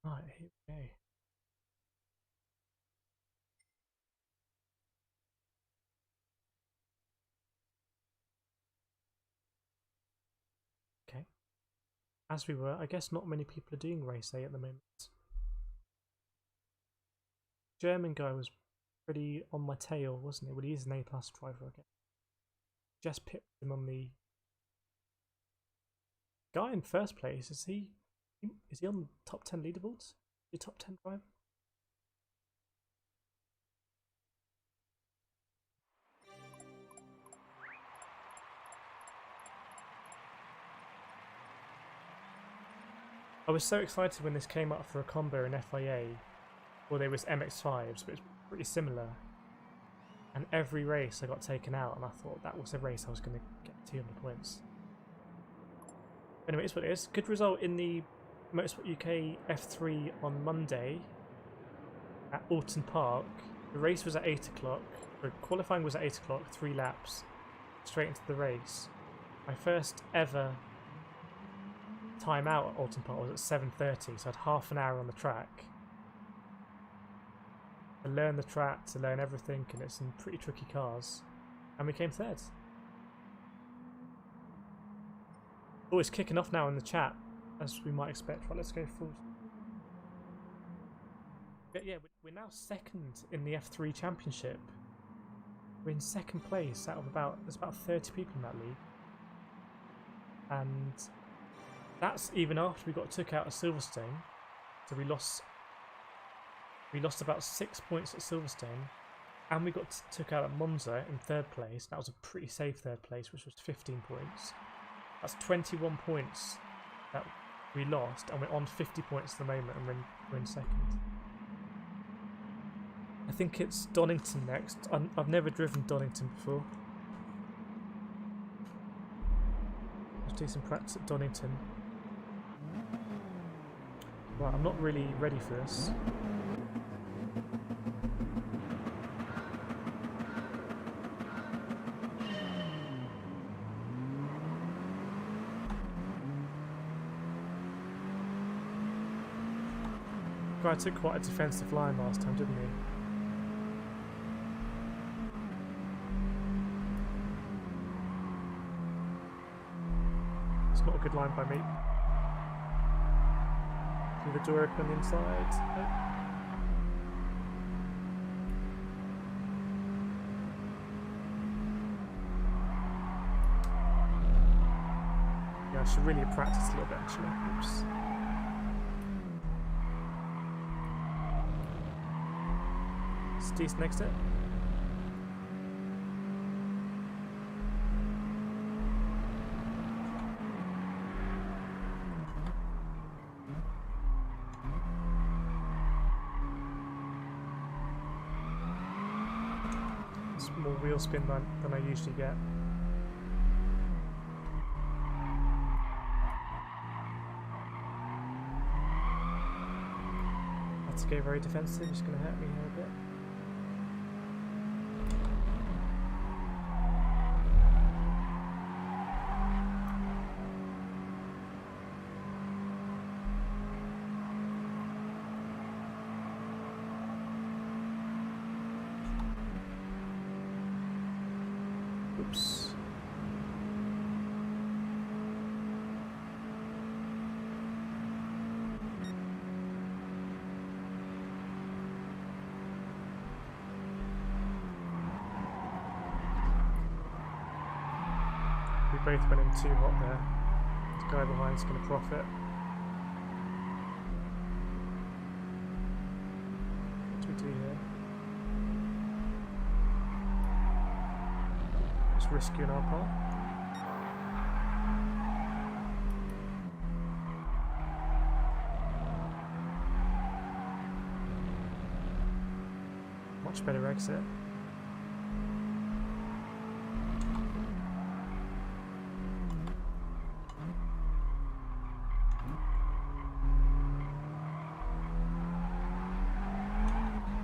Right, here we go. Okay. As we were, I guess not many people are doing race A at the moment. German guy was pretty on my tail, wasn't he? Well, he is an A+ driver again. Just pipped him on the guy in first place. Is he on the top 10 leaderboards? Is he top 10 driver? I was so excited when this came up for a combo in FIA. Well, there was MX5s, but it's pretty similar. And every race I got taken out, and I thought that was a race I was going to get 200 points. Anyway, it's what it is. Good result in the Motorsport UK F3 on Monday at Alton Park. The race was at 8 o'clock. The qualifying was at 8 o'clock, 3 laps, straight into the race. My first ever time out at Alton Park was at 7:30, so I had half an hour on the track to learn the track, to learn everything, and it's some pretty tricky cars. And we came third. Oh, it's kicking off now in the chat, as we might expect. Right, let's go forward. But yeah, we're now second in the F3 Championship. We're in second place out of there's about 30 people in that league. And that's even after we got took out at Silverstone. So we lost about 6 points at Silverstone, and we got took out at Monza in third place. That was a pretty safe third place, which was 15 points. That's 21 points that we lost, and we're on 50 points at the moment, and we're in second. I think it's Donington next. I've never driven Donington before. Let's do some practice at Donington. Right, I'm not really ready for this. Guy took quite a defensive line last time, didn't he? It's not a good line by me. Leave the door open on the inside. Nope. Yeah, I should really have practiced a little bit actually. Oops. Steve's next it. more wheel spin than I usually get. Had to go very defensive, it's going to hurt me here a bit. Oops. We both went in too hot there. The guy behind's going to profit. What do we do here? It's risky on our part. Much better exit.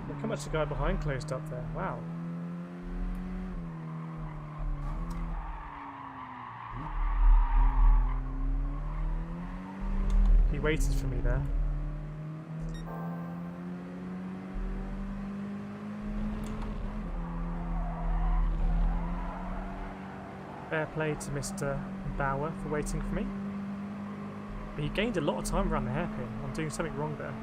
Look how much the guy behind closed up there. Wow. He waited for me there. Fair play to Mr. Bauer for waiting for me. But he gained a lot of time around the hairpin. I'm doing something wrong there.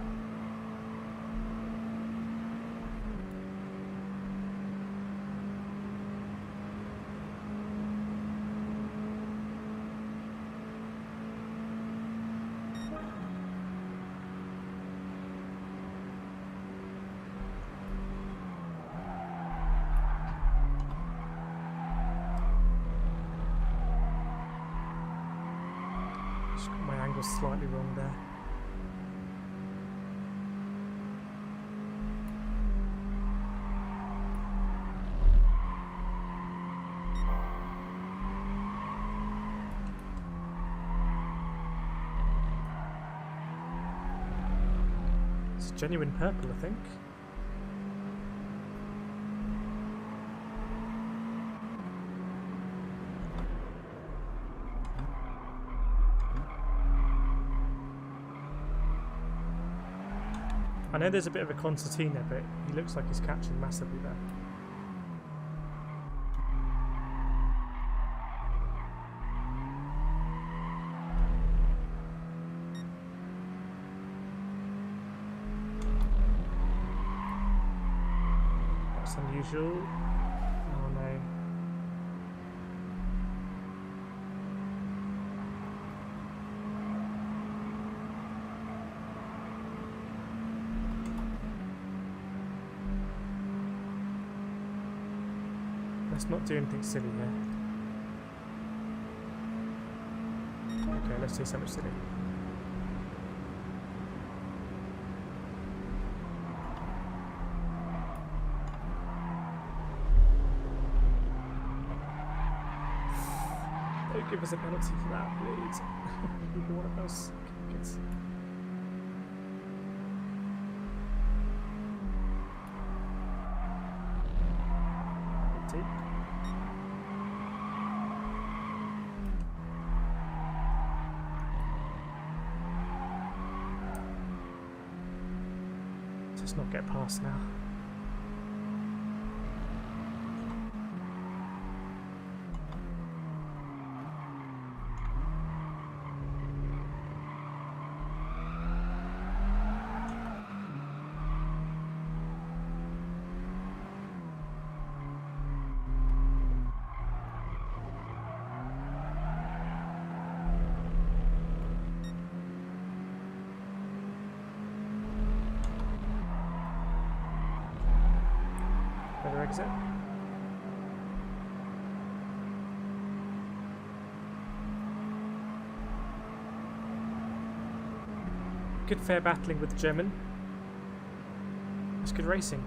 Just got my angle slightly wrong there. It's genuine purple, I think. I know there's a bit of a concertina, but he looks like he's catching massively there. That's unusual. Oh no. Let's not do anything silly here. Okay, let's do something silly. Don't give us a penalty for that, please. Either one of us gets. Let's not get past now. Better exit. Good fair battling with the German. That's good racing.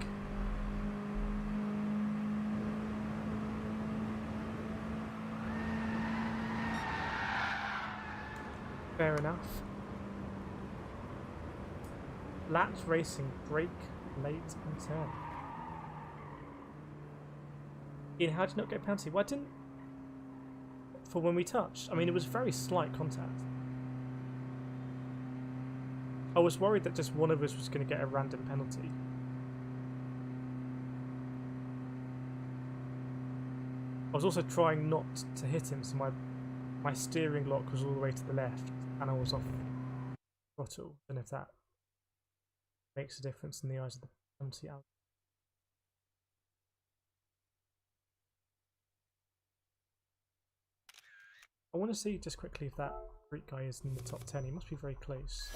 Fair enough. Laps racing, brake, late and turn. Ian, how did you not get a penalty? Well, I didn't. For when we touched. I mean, it was very slight contact. I was worried that just one of us was going to get a random penalty. I was also trying not to hit him, so my steering lock was all the way to the left, and I was off throttle. I don't know if that makes a difference in the eyes of the penalty out. I want to see just quickly if that Greek guy is in the top 10. He must be very close.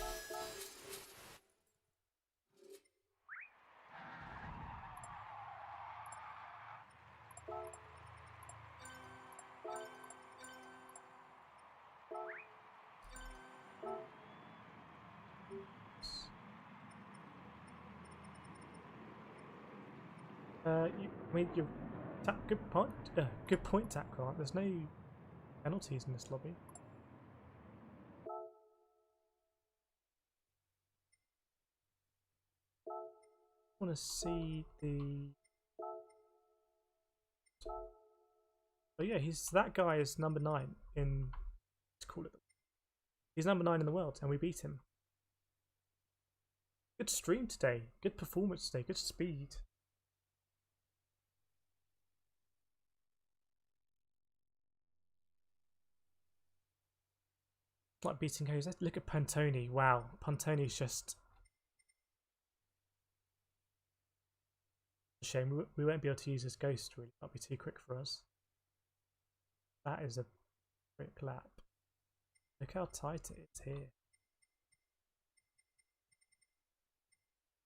I mean, you're good point, Tack Grant. There's no penalties in this lobby. I want to see the. Oh yeah, that guy is number 9 in. Let's call it. He's number 9 in the world, and we beat him. Good stream today. Good performance today. Good speed. Like beating Jose. Look at Pantoni. Wow, Pantoni's just a shame. We won't be able to use his ghost. Really, that'll be too quick for us. That is a quick lap. Look how tight it is here.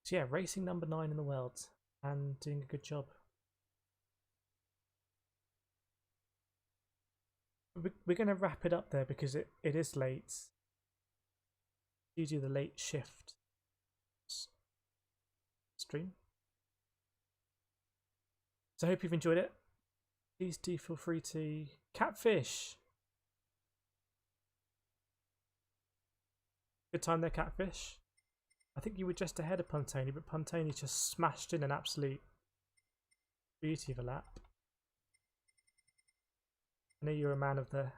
So yeah, racing number 9 in the world and doing a good job. We're going to wrap it up there because it is late. You do the late shift stream. So I hope you've enjoyed it. Please do feel free to Catfish. Good time there, Catfish. I think you were just ahead of Pantoni, but Pantoni just smashed in an absolute beauty of a lap. I know you're a man of the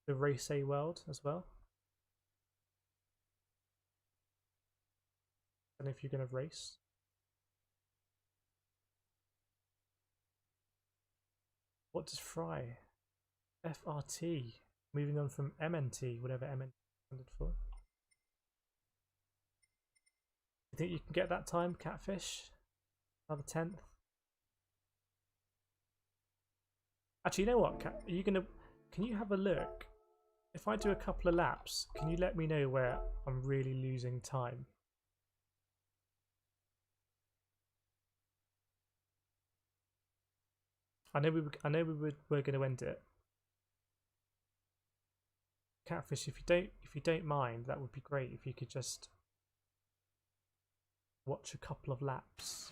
race A world as well. I don't know if you're going to race. What does Fry? FRT. Moving on from MNT, whatever MNT standard for. You think you can get that time, Catfish? Another 10th? Actually, you know what? Are you gonna? Can you have a look? If I do a couple of laps, can you let me know where I'm really losing time? I know we were going to end it. Catfish, if you don't mind, that would be great if you could just watch a couple of laps.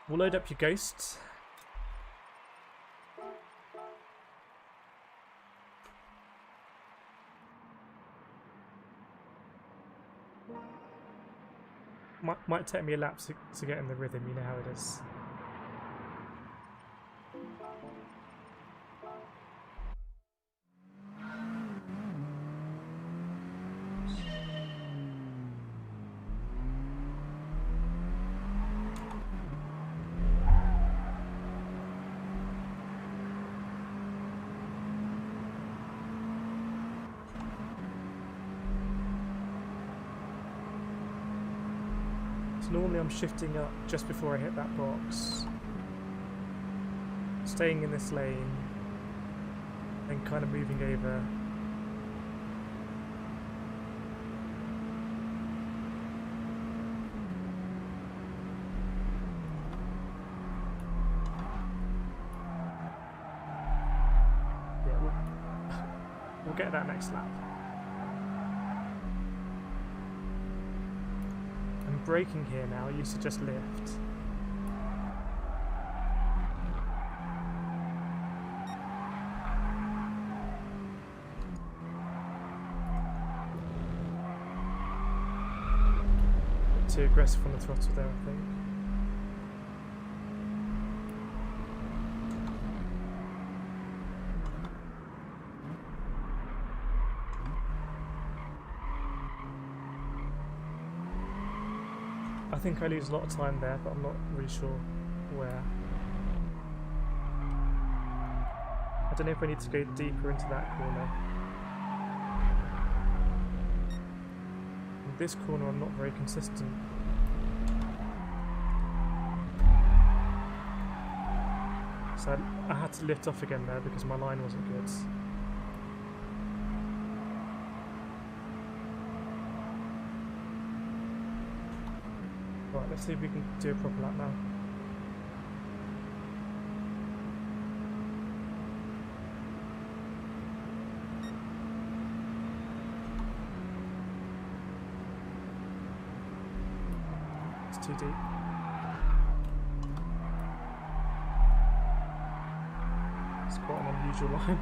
We'll load up your ghosts. Might take me a lap to get in the rhythm, you know how it is. Normally I'm shifting up just before I hit that box, staying in this lane, then kind of moving over. Yeah, we'll get that next lap. Braking here now, I used to just lift. too aggressive on the throttle there, I think. I think I lose a lot of time there, but I'm not really sure where. I don't know if I need to go deeper into that corner. In this corner I'm not very consistent. So I had to lift off again there because my line wasn't good. Right, let's see if we can do a proper lap now. It's too deep. It's quite an unusual line.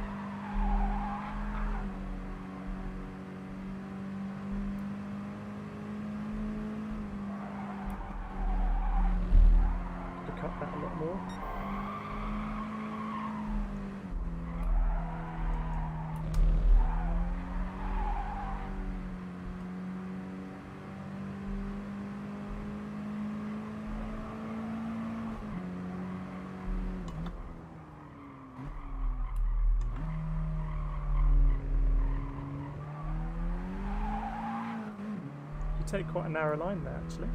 Cut that a lot more. You take quite a narrow line there, actually.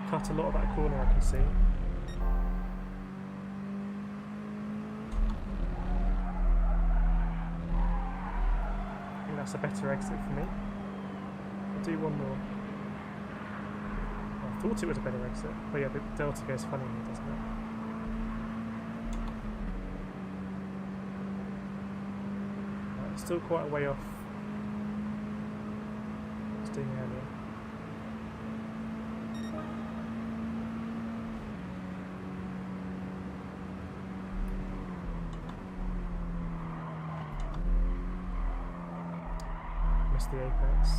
Cut a lot of that corner, I can see. I think that's a better exit for me. I'll do one more. I thought it was a better exit. But yeah, the delta goes funny here, doesn't it? Right, it's still quite a way off. Just doing earlier. The apex.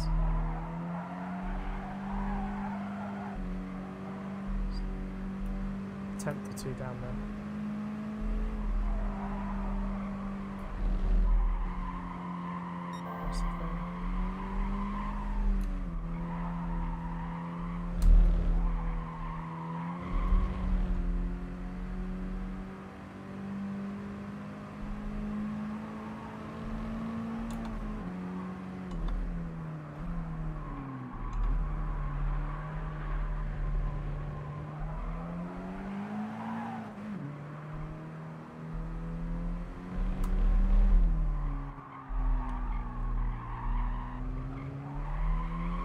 Tenth or two down there. That's the thing.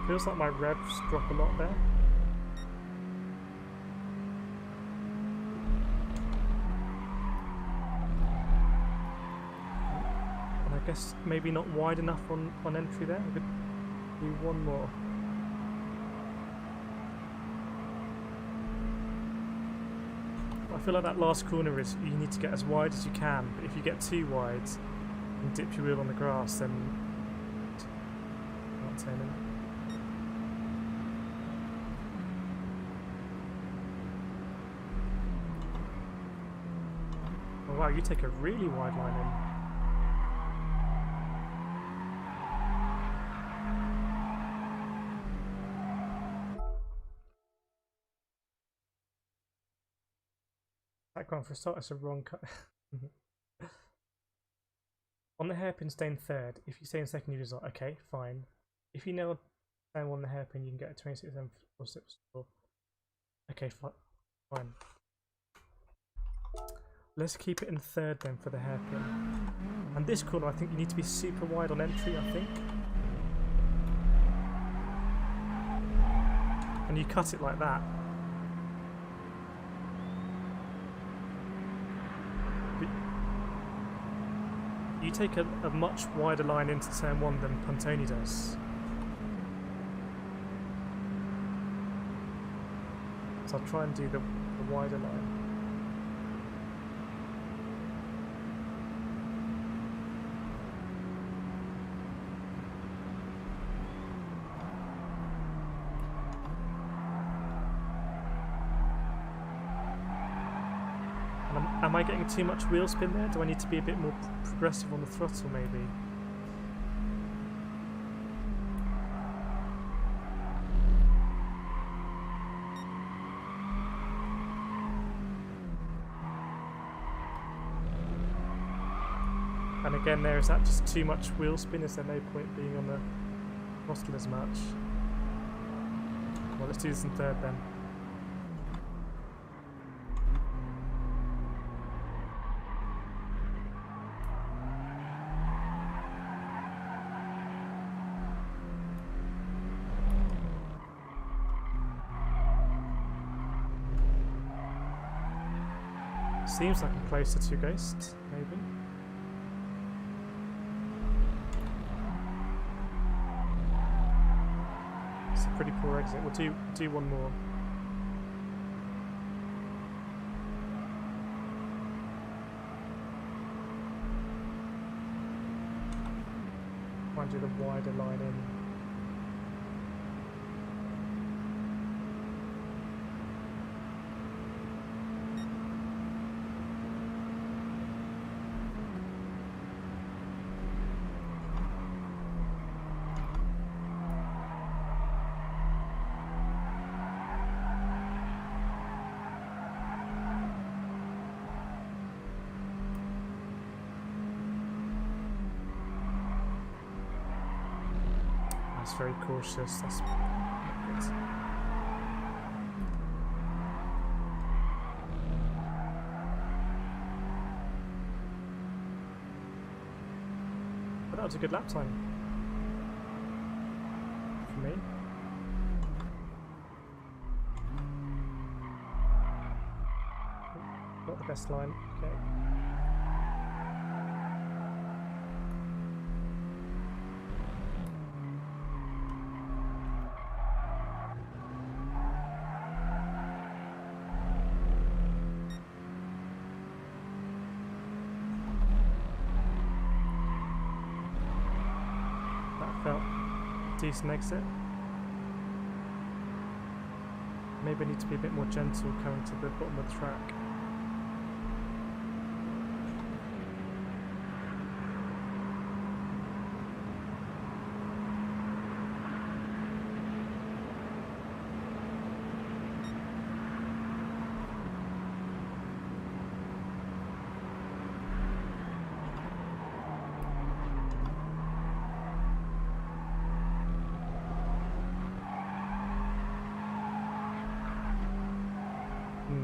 Feels like my revs drop a lot there. And I guess maybe not wide enough on entry there. I could do one more. I feel like that last corner is you need to get as wide as you can, but if you get too wide and dip your wheel on the grass, then you can't turn in. Oh wow, you take a really wide line in. Background for a start, it's a wrong cut. On the hairpin, stay in third. If you stay in second, you just like, okay, fine. If you nail down on the hairpin, you can get a 26 or slip score. Okay, fine. Let's keep it in third then for the hairpin. And this corner, I think you need to be super wide on entry, I think. And you cut it like that. But you take a much wider line into turn one than Pontoni does. So I'll try and do the wider line. Am I getting too much wheel spin there? Do I need to be a bit more progressive on the throttle maybe? And again there, is that just too much wheel spin? Is there no point being on the throttle as much? Well, let's do this in third then. Seems like I'm closer to Ghost, maybe. It's a pretty poor exit. We'll do one more. Try and do the wider line in. That's very cautious. That's not good. But that was a good lap time for me. Not the best line. Okay. Decent exit. Maybe I need to be a bit more gentle coming to the bottom of the track.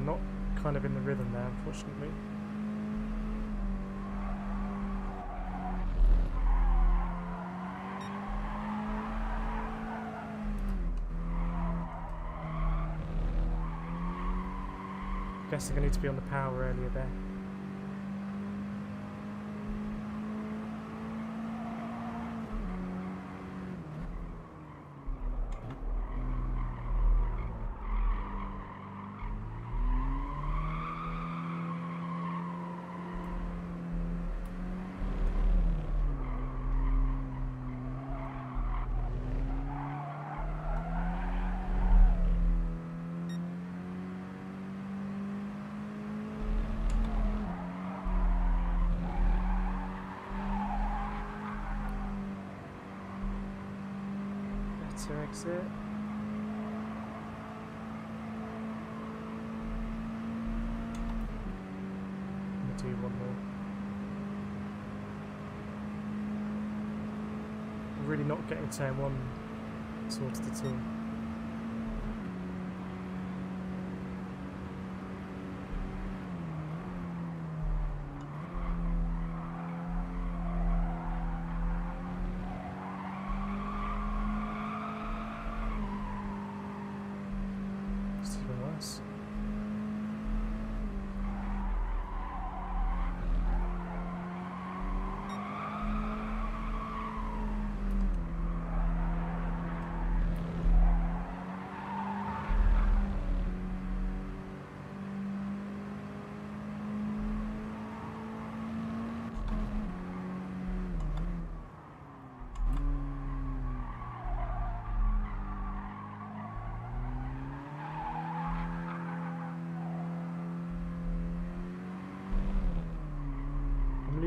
Not kind of in the rhythm there, unfortunately. Guessing I need to be on the power earlier there. Exit. I'm gonna do one more. I'm really not getting turn one sorted at all.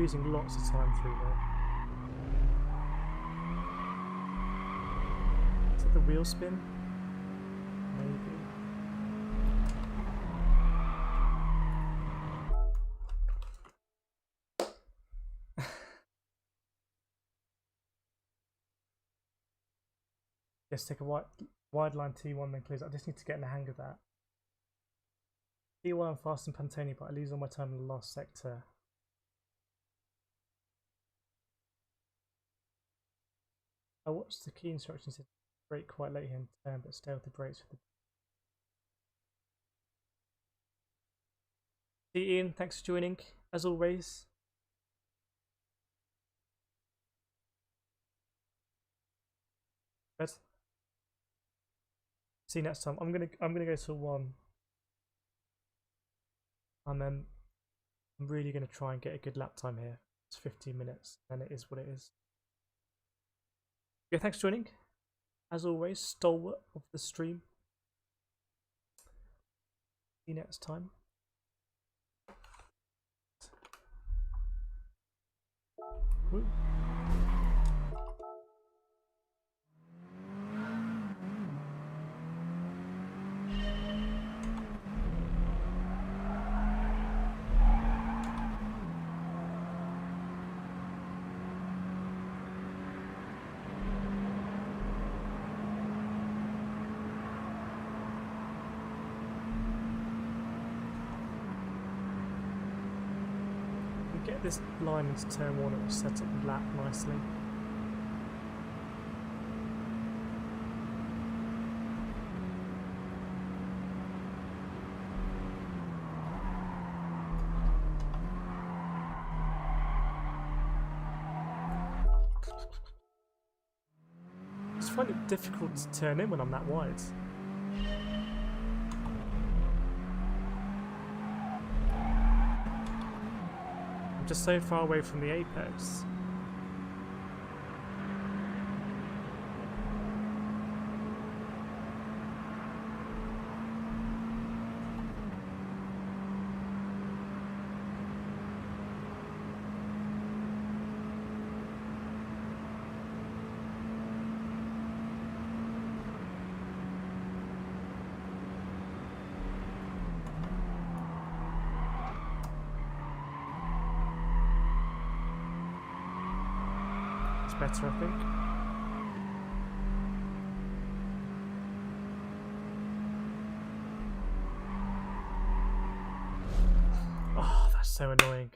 losing lots of time through there. Is it the wheel spin? Maybe. Let's take a wide line T1 then close. I just need to get in the hang of that. T1 I'm fast and Pantani, but I lose all my time in the last sector. I watched the key instructions. It brake quite late here in turn, but stay with the brakes with the. See Ian, thanks for joining as always. But see you next time. I'm gonna go to 1. And then I'm really gonna try and get a good lap time here. It's 15 minutes, and it is what it is. Yeah, thanks for joining. As always, stalwart of the stream. See you next time. Woo. Get this line into turn 1, it will set up the lap nicely. I just find it difficult to turn in when I'm that wide. I'm just so far away from the apex. Better, I think. Oh, that's so annoying.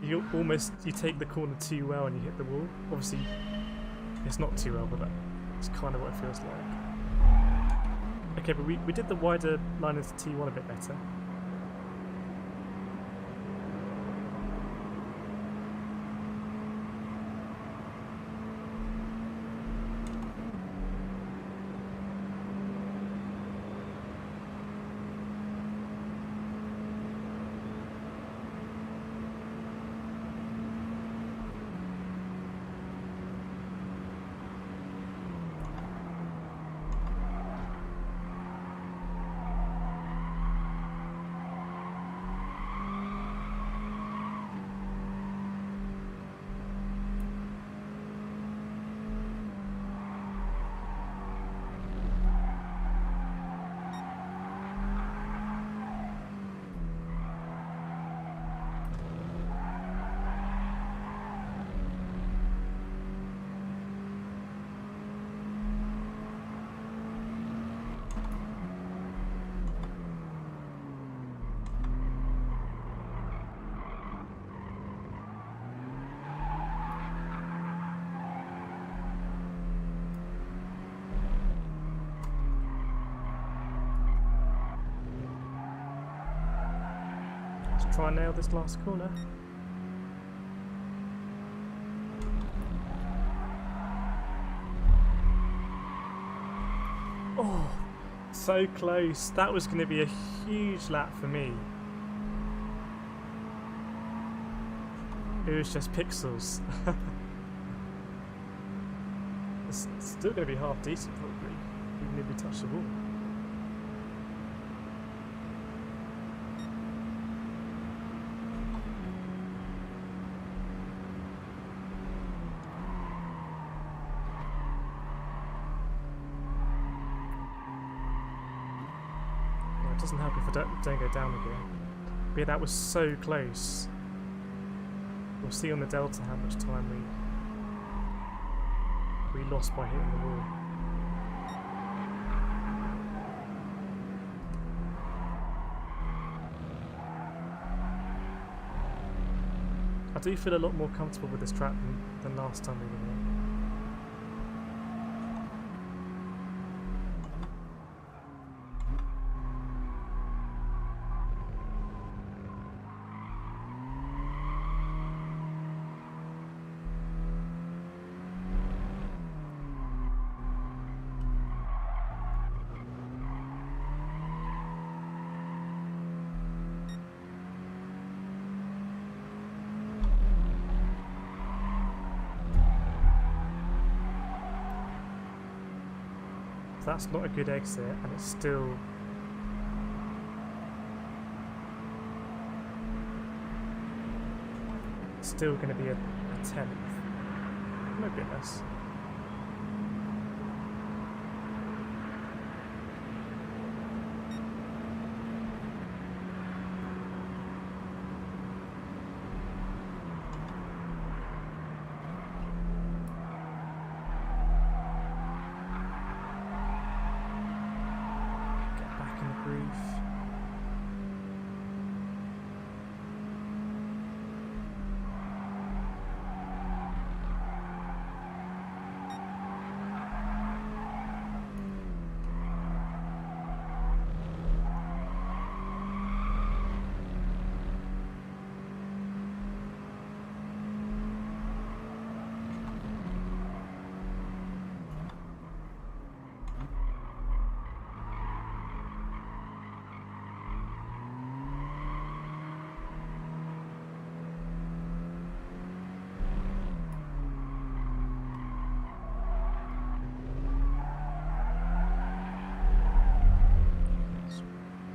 You take the corner too well and you hit the wall. Obviously, it's not too well, but that's kind of what it feels like. Okay, but we did the wider line into T1 a bit better. Try and nail this last corner. Oh, so close. That was going to be a huge lap for me. It was just pixels. It's still going to be half decent probably, even if we touch the wall. map doesn't help if I don't go down again. But yeah, that was so close. We'll see on the Delta how much time we lost by hitting the wall. I do feel a lot more comfortable with this track than last time we were here. That's not a good exit, and it's still going to be a 10th. My goodness.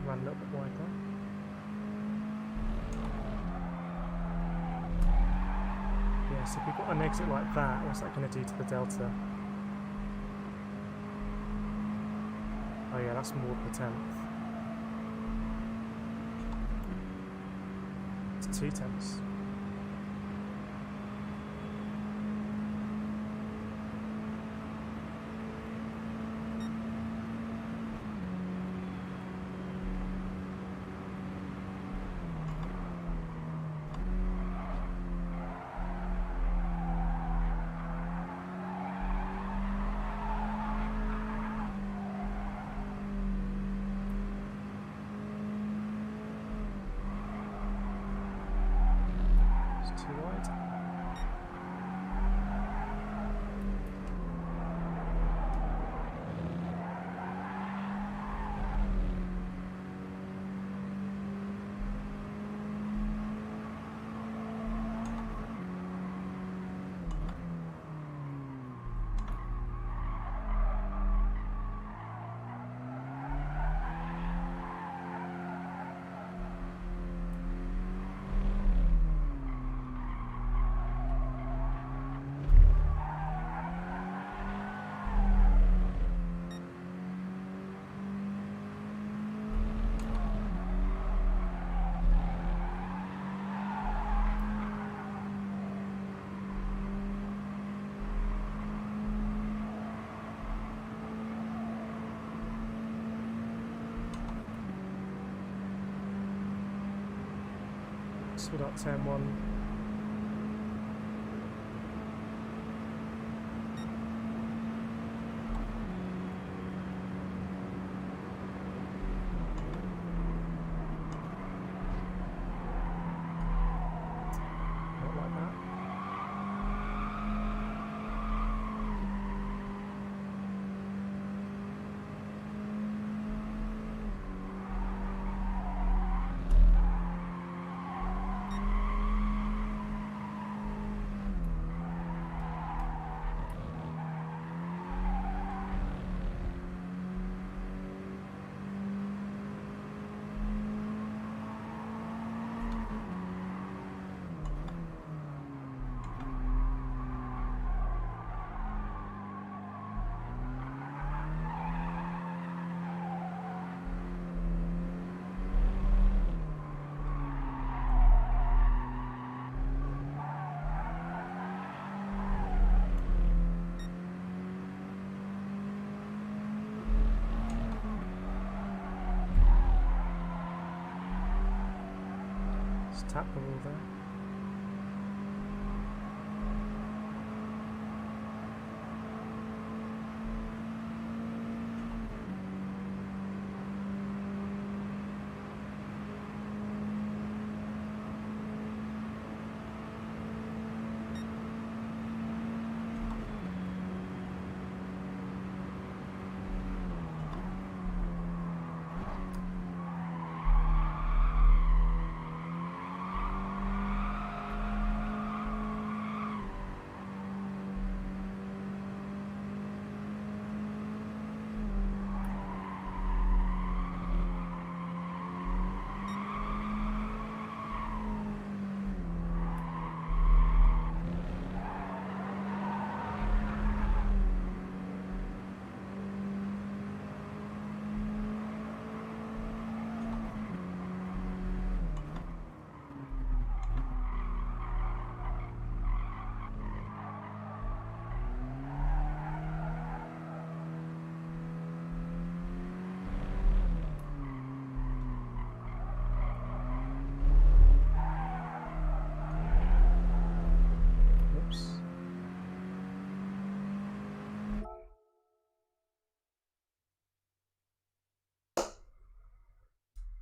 A little bit wide there. Yeah, so if we've got an exit like that, what's that going to do to the Delta? Oh yeah, that's more than the 10th. It's 2 tenths. Too wide. Sort out turn 1. Not like that. Just tap the wall there.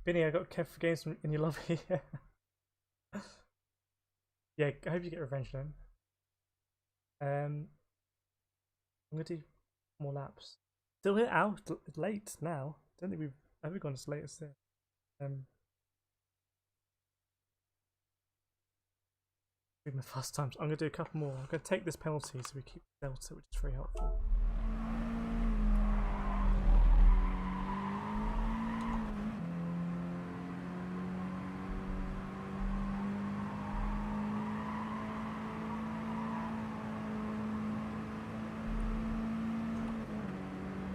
Vinny, I got Kev for games in your lobby. Yeah, I hope you get revenge then. I'm gonna do more laps. Still here out late now. Don't think we've ever gone as late as this. My fast times. I'm gonna do a couple more. I'm gonna take this penalty so we keep the delta, which is very helpful.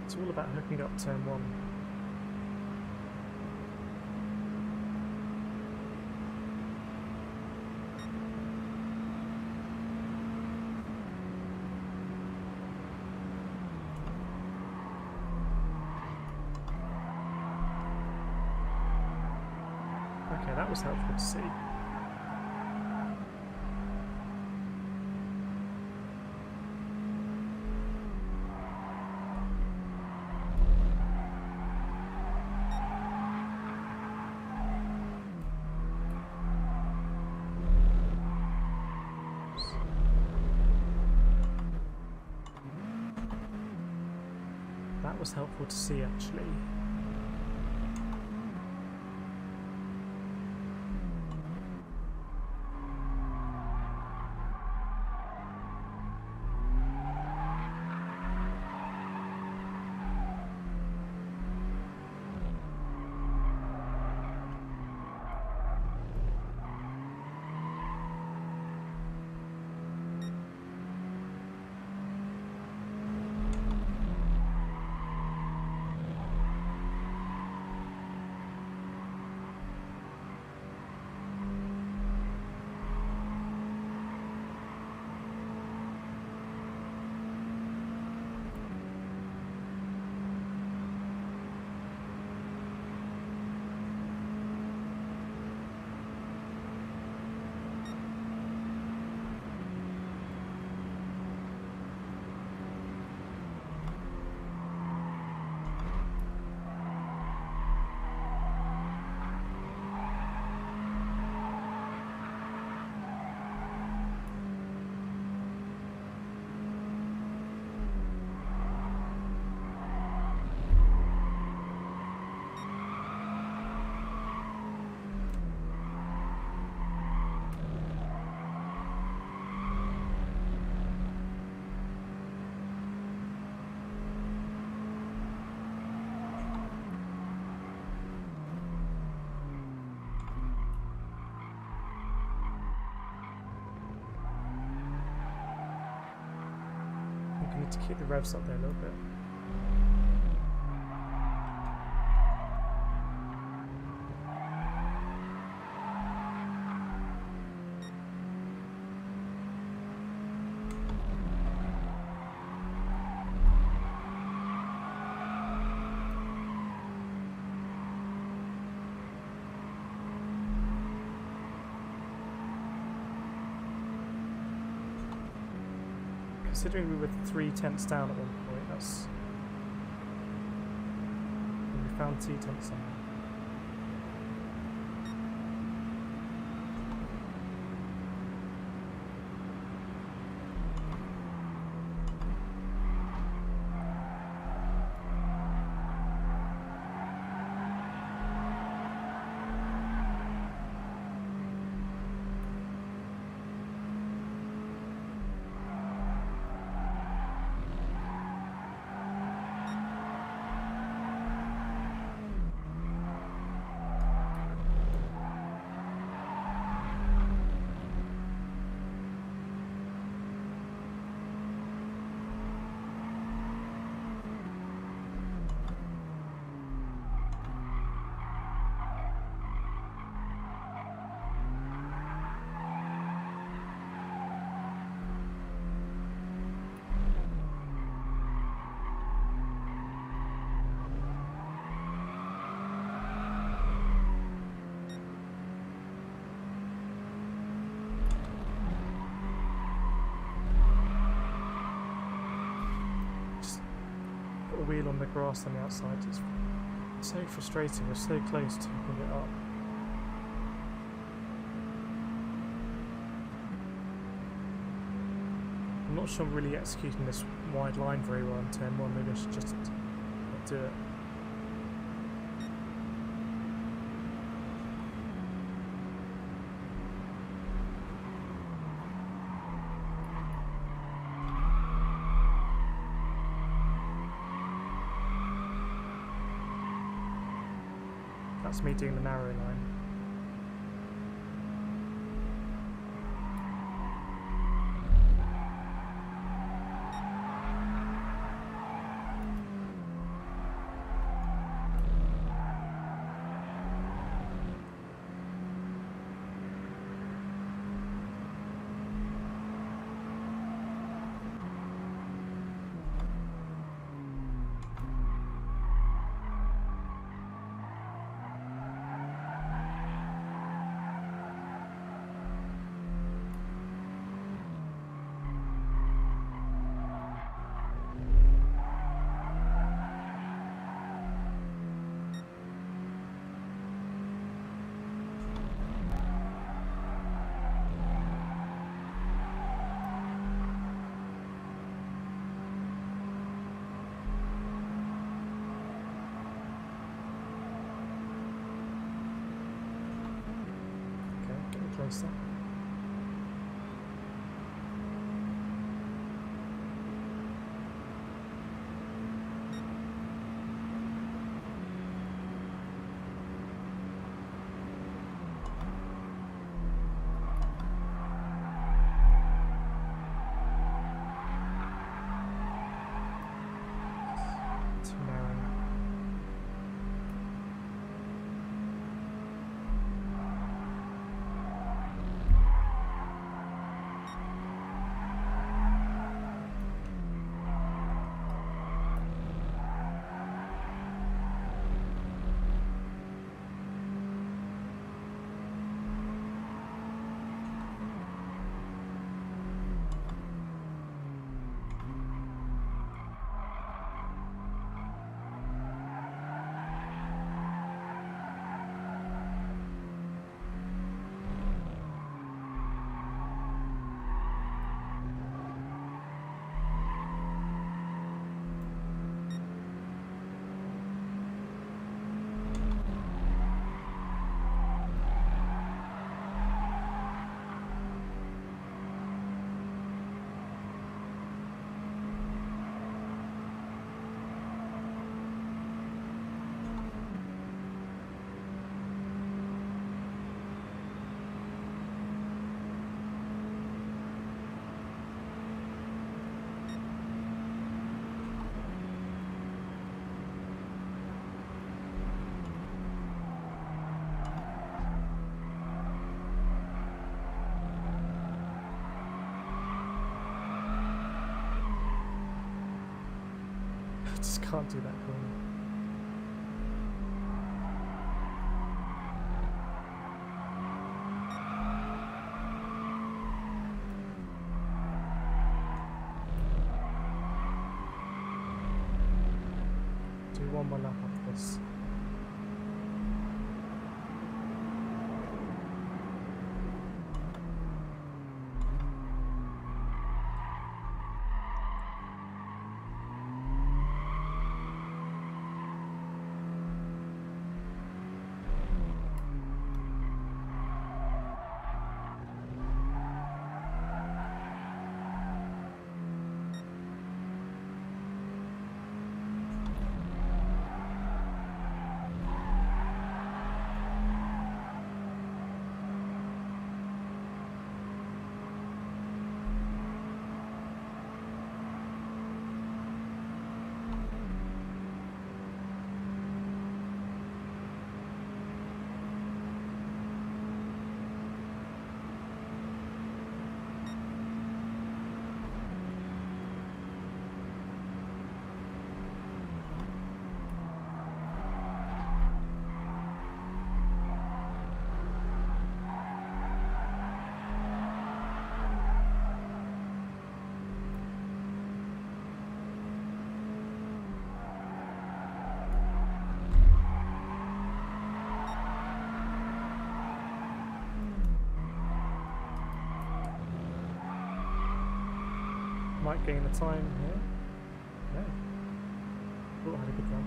It's all about hooking up turn 1. Okay, that was helpful to see. That was helpful to see, actually. To keep the revs up there a little bit. considering we were 3 tents down at one point, that's... We found 2 tents somewhere. Wheel on the grass on the outside. It's so frustrating. We're so close to picking it up. I'm not sure I'm really executing this wide line very well in turn 1. Maybe I should just not do it. That's me doing the narrow line. Closer. Too narrow. I just can't do that corner. one more lap after this. Might gain the time here. No. Oh, I had a good run.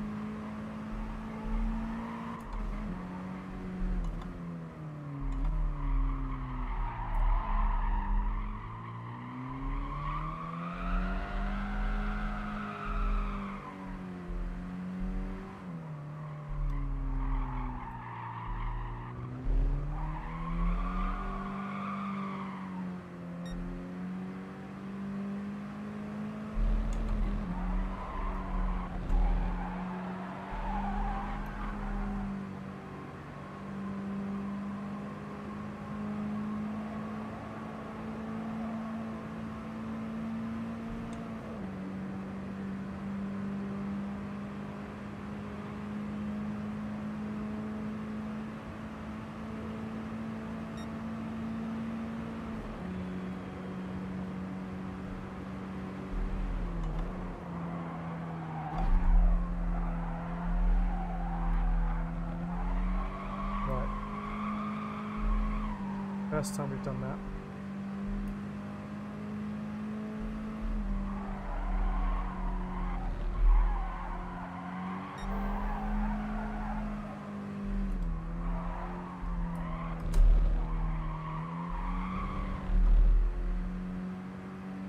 First time we've done that.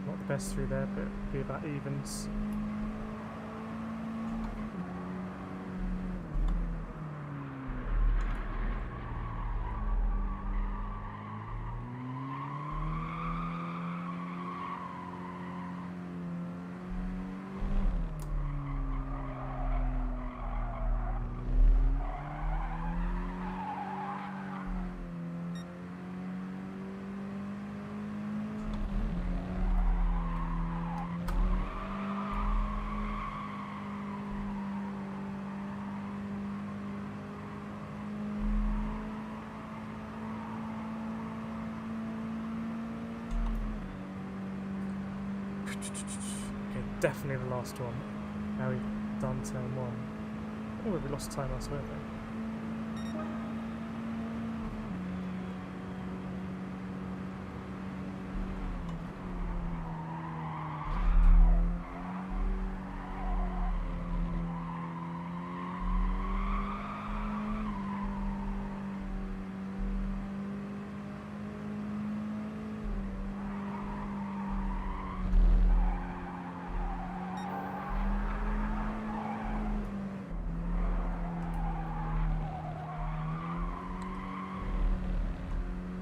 Not the best through there, but it'll be about evens. Okay, definitely the last one. Now we've done turn one. Oh, we lost time elsewhere though.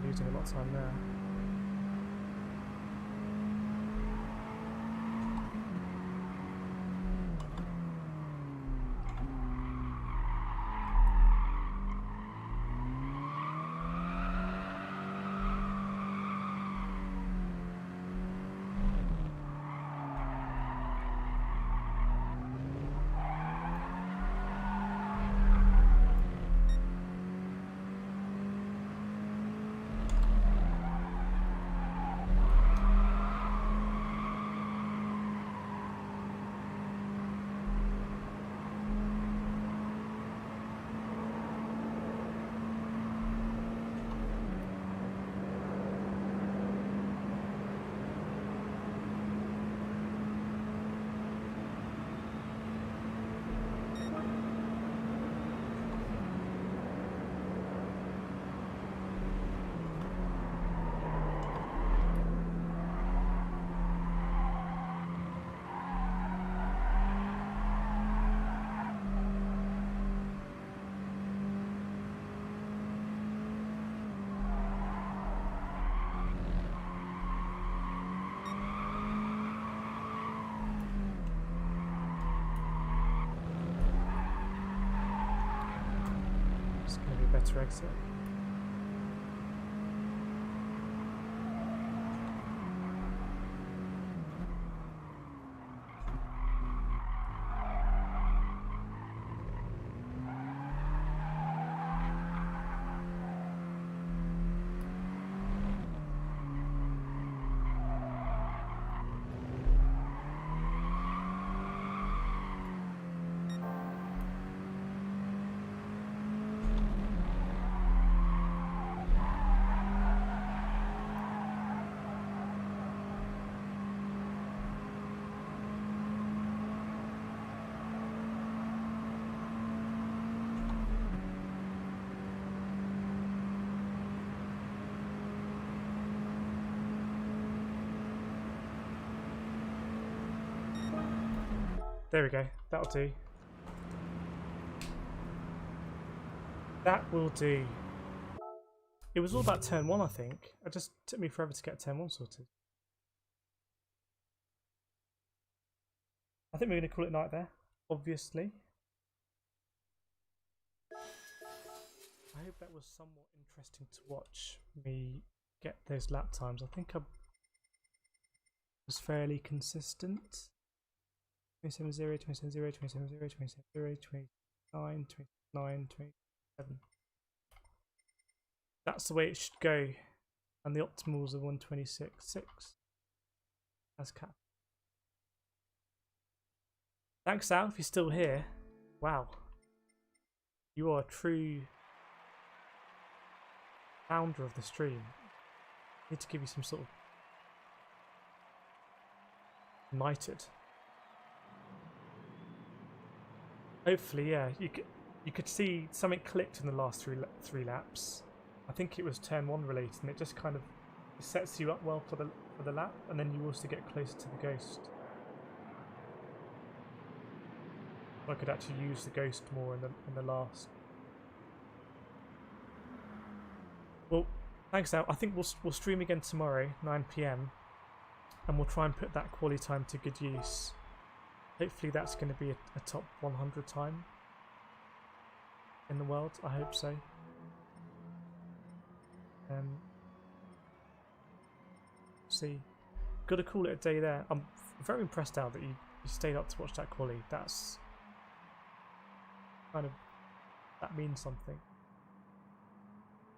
Losing a lot of time there. better exit. There we go, that'll do. That will do. It was all about turn 1, I think. It just took me forever to get turn 1 sorted. I think we're going to call it night there, obviously. I hope that was somewhat interesting to watch me get those lap times. I think I was fairly consistent. 27-0, 27-0, 27-0, 27-0, 29, 29, 27. That's the way it should go. And the optimals are 126.6. That's cap. Thanks, Al, if you're still here. Wow. You are a true founder of the stream. I need to give you some sort of knighted. Hopefully, yeah. You could see something clicked in the last three laps. I think it was turn 1 related, and it just kind of sets you up well for the lap, and then you also get closer to the ghost. I could actually use the ghost more in the last. Well, thanks, Al. I think we'll stream again tomorrow, 9 PM, and we'll try and put that quali time to good use. Hopefully that's going to be a top 100 time in the world. I hope so. See, got to call it a day there. I'm very impressed, Al, that you stayed up to watch that quali. That's kind of, that means something.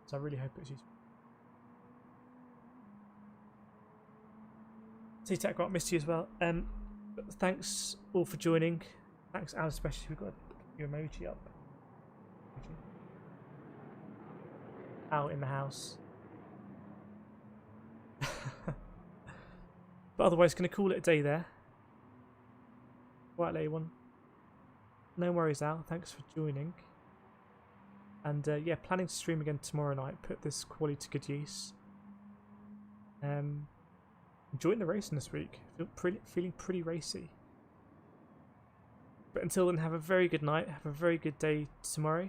So I really hope it's useful. T-Tac got missed you as well. Thanks all for joining. Thanks, Al, especially. We've got your emoji up. Out in the house. But otherwise, going to call it a day there. Quite a late one. No worries, Al. Thanks for joining. And yeah, planning to stream again tomorrow night. Put this quali to good use. Enjoying the racing this week. Feeling pretty racy. But until then, have a very good night. Have a very good day tomorrow.